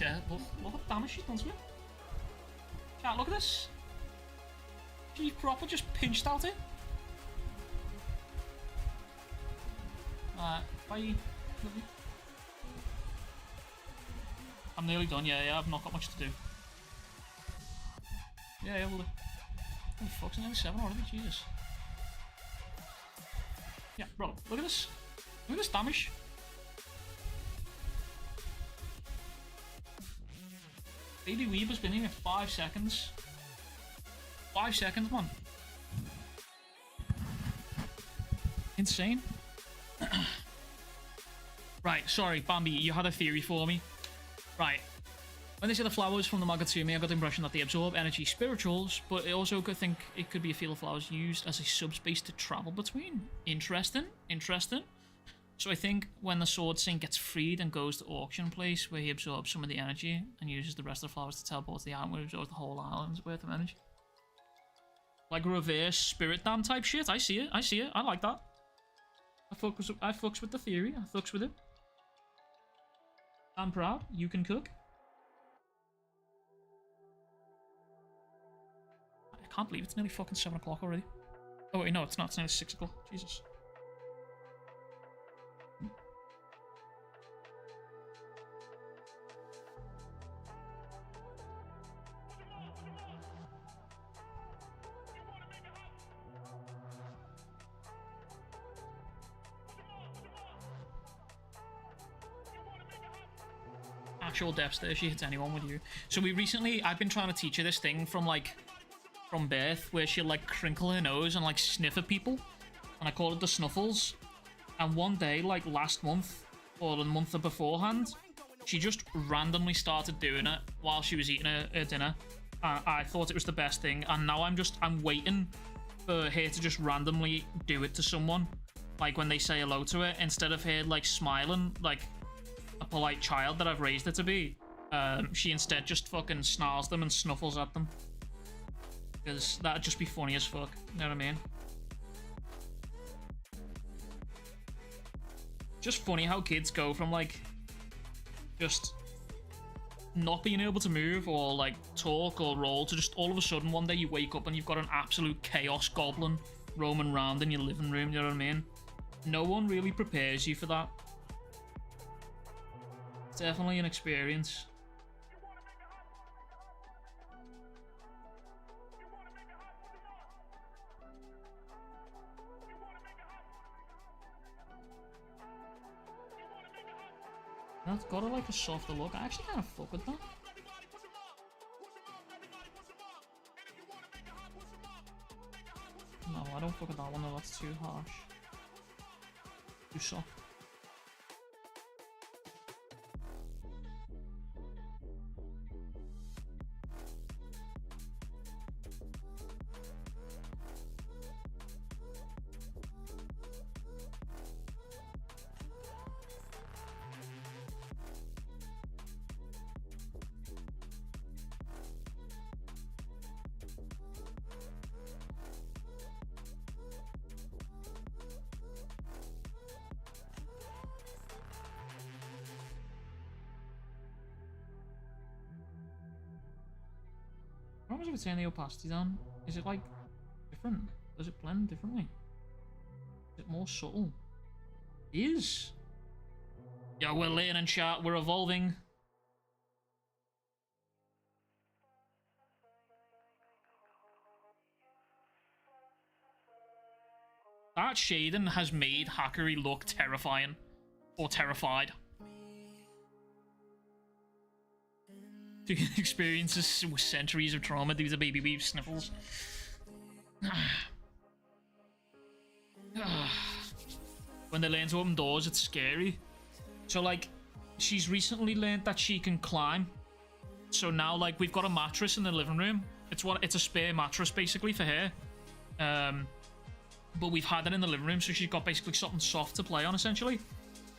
Yeah, look what damage she's done to it. Chat, look at this. She's proper just pinched out it. Bye. Lovely. I'm nearly done, yeah, I've not got much to do. Yeah, we'll do. Oh fuck, it's nearly 7 already, Jesus. Yeah, bro, look at this. Look at this damage. Baby Weeb has been here 5 seconds. 5 seconds, man. Insane. Right, sorry, Bambi, you had a theory for me. Right. When they say the flowers from the Magatsume, I got the impression that they absorb energy spirituals, but I also could think it could be a field of flowers used as a subspace to travel between. Interesting. So I think when the Sword Saint gets freed and goes to auction place where he absorbs some of the energy and uses the rest of the flowers to teleport to the island where he absorbs the whole island's worth of energy. Like a reverse spirit dam type shit. I see it. I like that. I fucks with the theory. I fucks with it. I'm proud. You can cook. I can't believe it's nearly fucking 7 o'clock already. Oh wait, no, it's not. It's nearly 6 o'clock. Jesus. actual depths there. She hits anyone with you. So I've been trying to teach her this thing from birth, where she'll like crinkle her nose and like sniff at people, and I call it the snuffles. And one day, like last month or the month beforehand, she just randomly started doing it while she was eating her dinner. I thought it was the best thing, and now I'm waiting for her to just randomly do it to someone, like when they say hello to her, instead of her like smiling like a polite child that I've raised her to be. She instead just fucking snarls them and snuffles at them, because that'd just be funny as fuck. You know what I mean? Just funny how kids go from like just not being able to move or like talk or roll to just all of a sudden one day you wake up and you've got an absolute chaos goblin roaming around in your living room. You know what I mean? No one really prepares you for that. It's definitely an experience. That's got a, like a softer look. I actually kind of fuck with that. No, I don't fuck with that one though. That's too harsh. Too soft. What was I saying the opacity down? Is it like different? Does it blend differently? Is it more subtle? It is. Yeah, we're learning, chat. We're evolving. That shading has made Hakuri look terrifying. Or terrified. Experiences with centuries of trauma due to baby weave sniffles. When they learn to open doors, it's scary. So like, she's recently learned that she can climb. So now like, we've got a mattress in the living room. It's a spare mattress basically for her. But we've had it in the living room, so she's got basically something soft to play on essentially.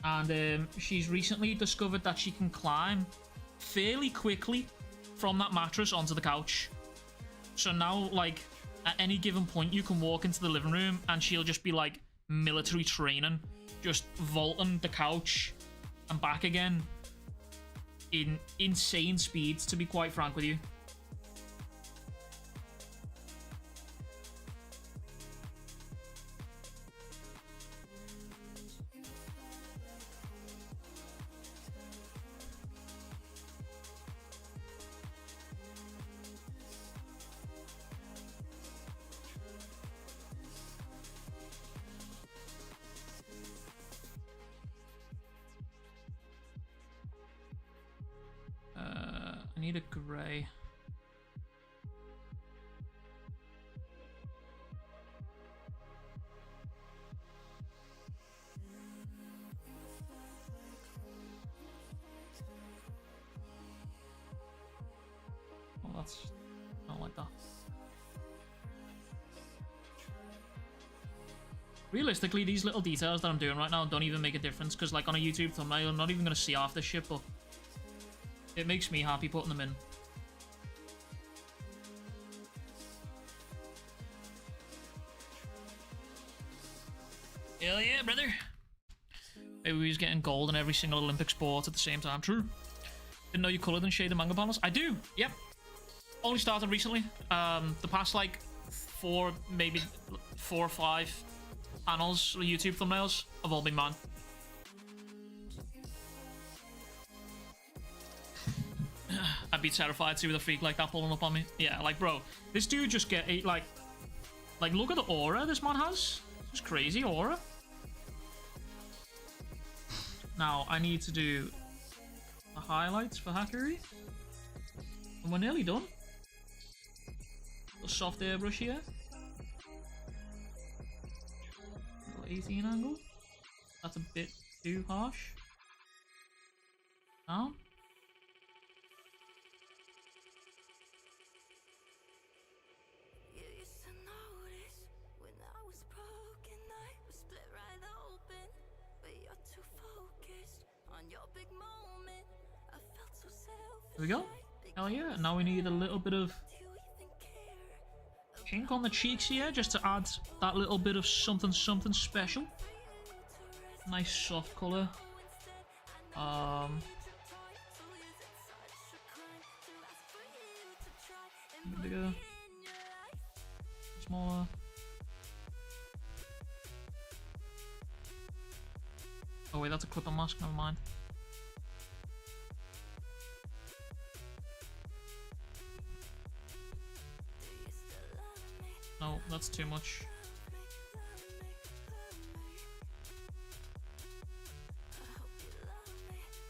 And she's recently discovered that she can climb fairly quickly from that mattress onto the couch. So now, like, at any given point, you can walk into the living room and she'll just be like military training, just vaulting the couch and back again in insane speeds, to be quite frank with you. I need a grey. Oh, that's not like that. Realistically, these little details that I'm doing right now don't even make a difference, because like on a YouTube thumbnail, I'm not even going to see half this shit, but it makes me happy putting them in. Hell yeah, brother. Maybe we was getting gold in every single Olympic sport at the same time. True. Didn't know you coloured and shaded manga panels. I do. Yep. Only started recently. The past like maybe four or five panels, YouTube thumbnails, have all been mine. I'd be terrified to with a freak like that pulling up on me. Yeah, like, bro, this dude just like, look at the aura this man has. It's crazy aura. Now, I need to do a highlights for Hakuri. And we're nearly done. A soft airbrush here. 18 angle. That's a bit too harsh. Down. There we go. Hell yeah. Now we need a little bit of pink on the cheeks here, just to add that little bit of something something special. Nice soft colour. Bigger. Smaller. Oh wait, that's a clip-on mask, never mind. No, that's too much.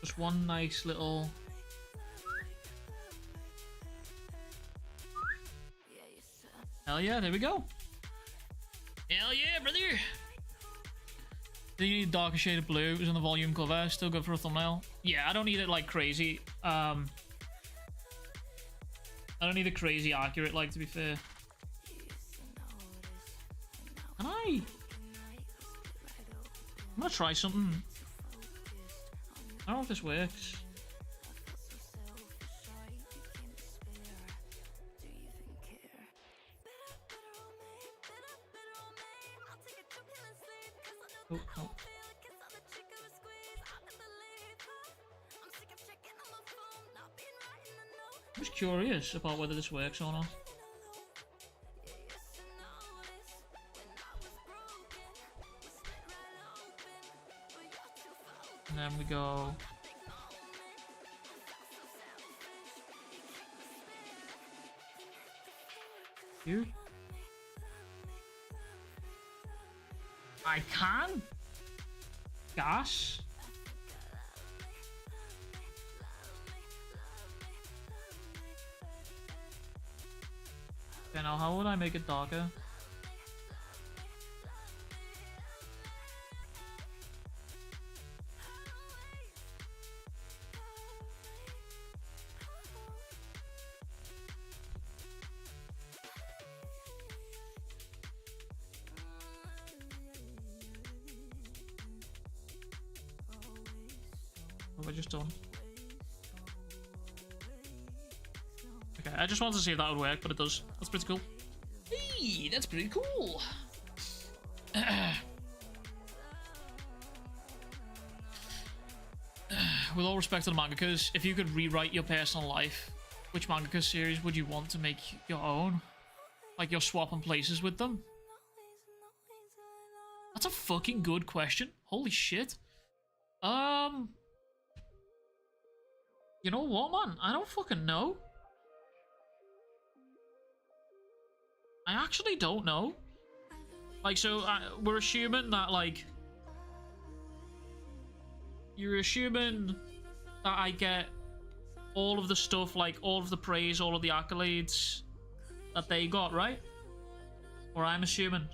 Just one nice little... Hell yeah, there we go. Hell yeah, brother! Do you need a darker shade of blue? It was on the volume cover. Still good for a thumbnail. Yeah, I don't need it like crazy. I don't need it crazy accurate, like, to be fair. Can I? I'm gonna try something. I don't know if this works. Oh, no. I'm just curious about whether this works or not. And then we go... Here? I can? Gas? Okay, now how would I make it darker? What have I just done? Okay, I just wanted to see if that would work, but it does. That's pretty cool. Hey, that's pretty cool. With all respect to the mangakas, if you could rewrite your personal life, which mangaka series would you want to make your own? Like you're swapping places with them? That's a fucking good question. Holy shit. You know what, man? I don't fucking know. I actually don't know. Like, so we're assuming that, like, you're assuming that I get all of the stuff, like, all of the praise, all of the accolades that they got, right? Or I'm assuming.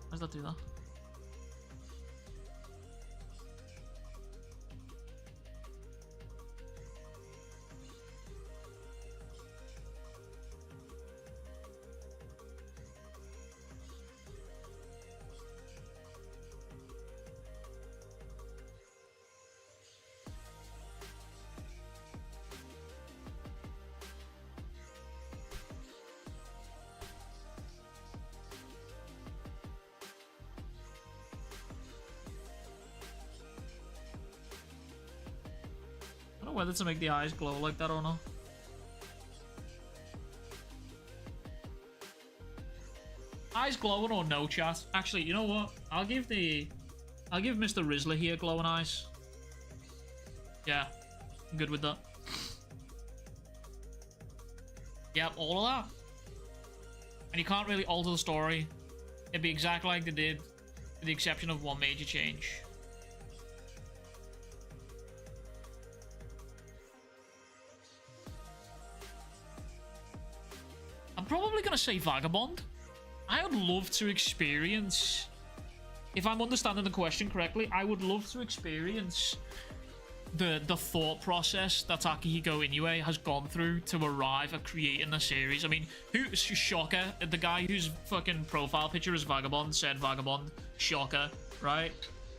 How does that do that? I don't know whether to make the eyes glow like that or not. Eyes glowing or no, chat? Actually, you know what? I'll give Mr. Rizzler here glowing eyes. Yeah, I'm good with that. Yep, all of that. And you can't really alter the story. It'd be exactly like they did, with the exception of one major change. I'm probably gonna say Vagabond. I would love to experience, if I'm understanding the question correctly, I would love to experience the thought process that Takahiko Inoue has gone through to arrive at creating the series. I mean, shocker, the guy whose fucking profile picture is Vagabond said Vagabond, shocker, right?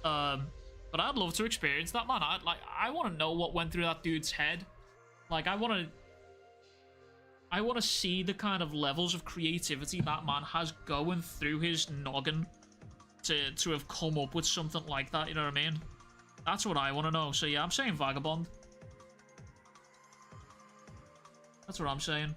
But I'd love to experience that, man. I want to know what went through that dude's head. Like, I want to see the kind of levels of creativity that man has going through his noggin to have come up with something like that, you know what I mean? That's what I want to know. So yeah, I'm saying Vagabond. That's what I'm saying.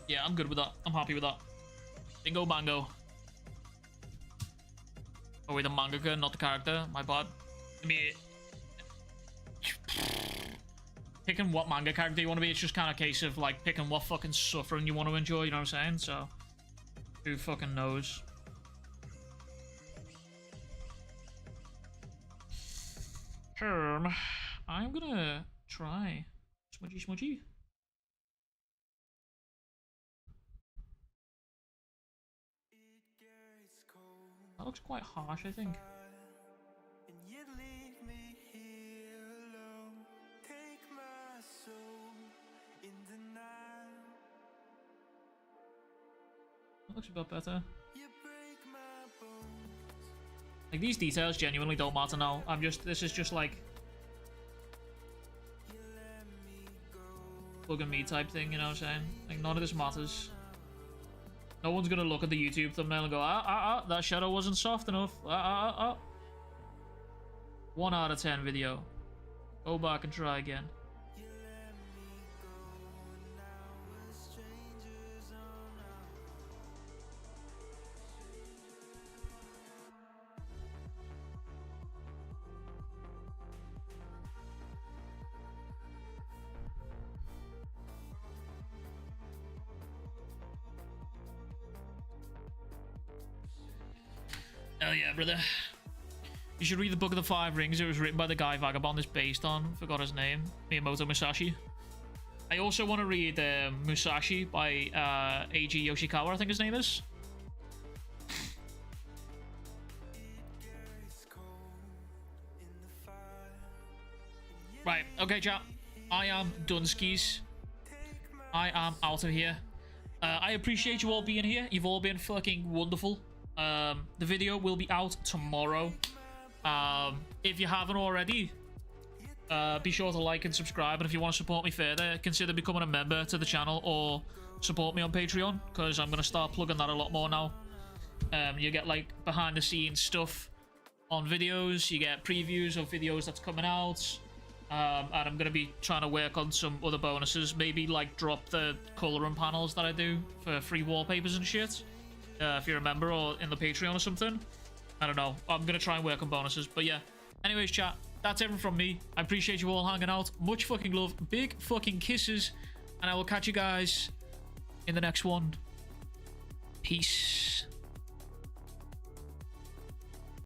Yeah, I'm good with that. I'm happy with that. Bingo mango. Oh wait, the mangaka, not the character. My bad. I mean, picking what manga character you want to be, it's just kind of a case of like picking what fucking suffering you want to enjoy, you know what I'm saying? So, who fucking knows? I'm gonna try smudgy. That looks quite harsh, I think. That looks a bit better. Like, these details genuinely don't matter now. This is just like plug and me type thing, you know what I'm saying? Like, none of this matters. No one's gonna look at the YouTube thumbnail and go, that shadow wasn't soft enough. 1 out of 10 video. Go back and try again. Hell yeah, brother. You should read the Book of the Five Rings. It was written by the guy Vagabond is based on. Forgot his name. Miyamoto Musashi. I also want to read Musashi by Eiji Yoshikawa, I think his name is. Right, okay, chat. I am Dunskies. I am out of here. I appreciate you all being here. You've all been fucking wonderful. The video will be out tomorrow. If you haven't already, be sure to like and subscribe, and if you want to support me further, consider becoming a member to the channel or support me on Patreon, because I'm going to start plugging that a lot more now. You get like behind the scenes stuff on videos, you get previews of videos that's coming out, and I'm going to be trying to work on some other bonuses, maybe like drop the colouring panels that I do for free wallpapers and shit. If you're a member or in the Patreon or something. I don't know. I'm going to try and work on bonuses. But yeah. Anyways, chat. That's everything from me. I appreciate you all hanging out. Much fucking love. Big fucking kisses. And I will catch you guys in the next one. Peace.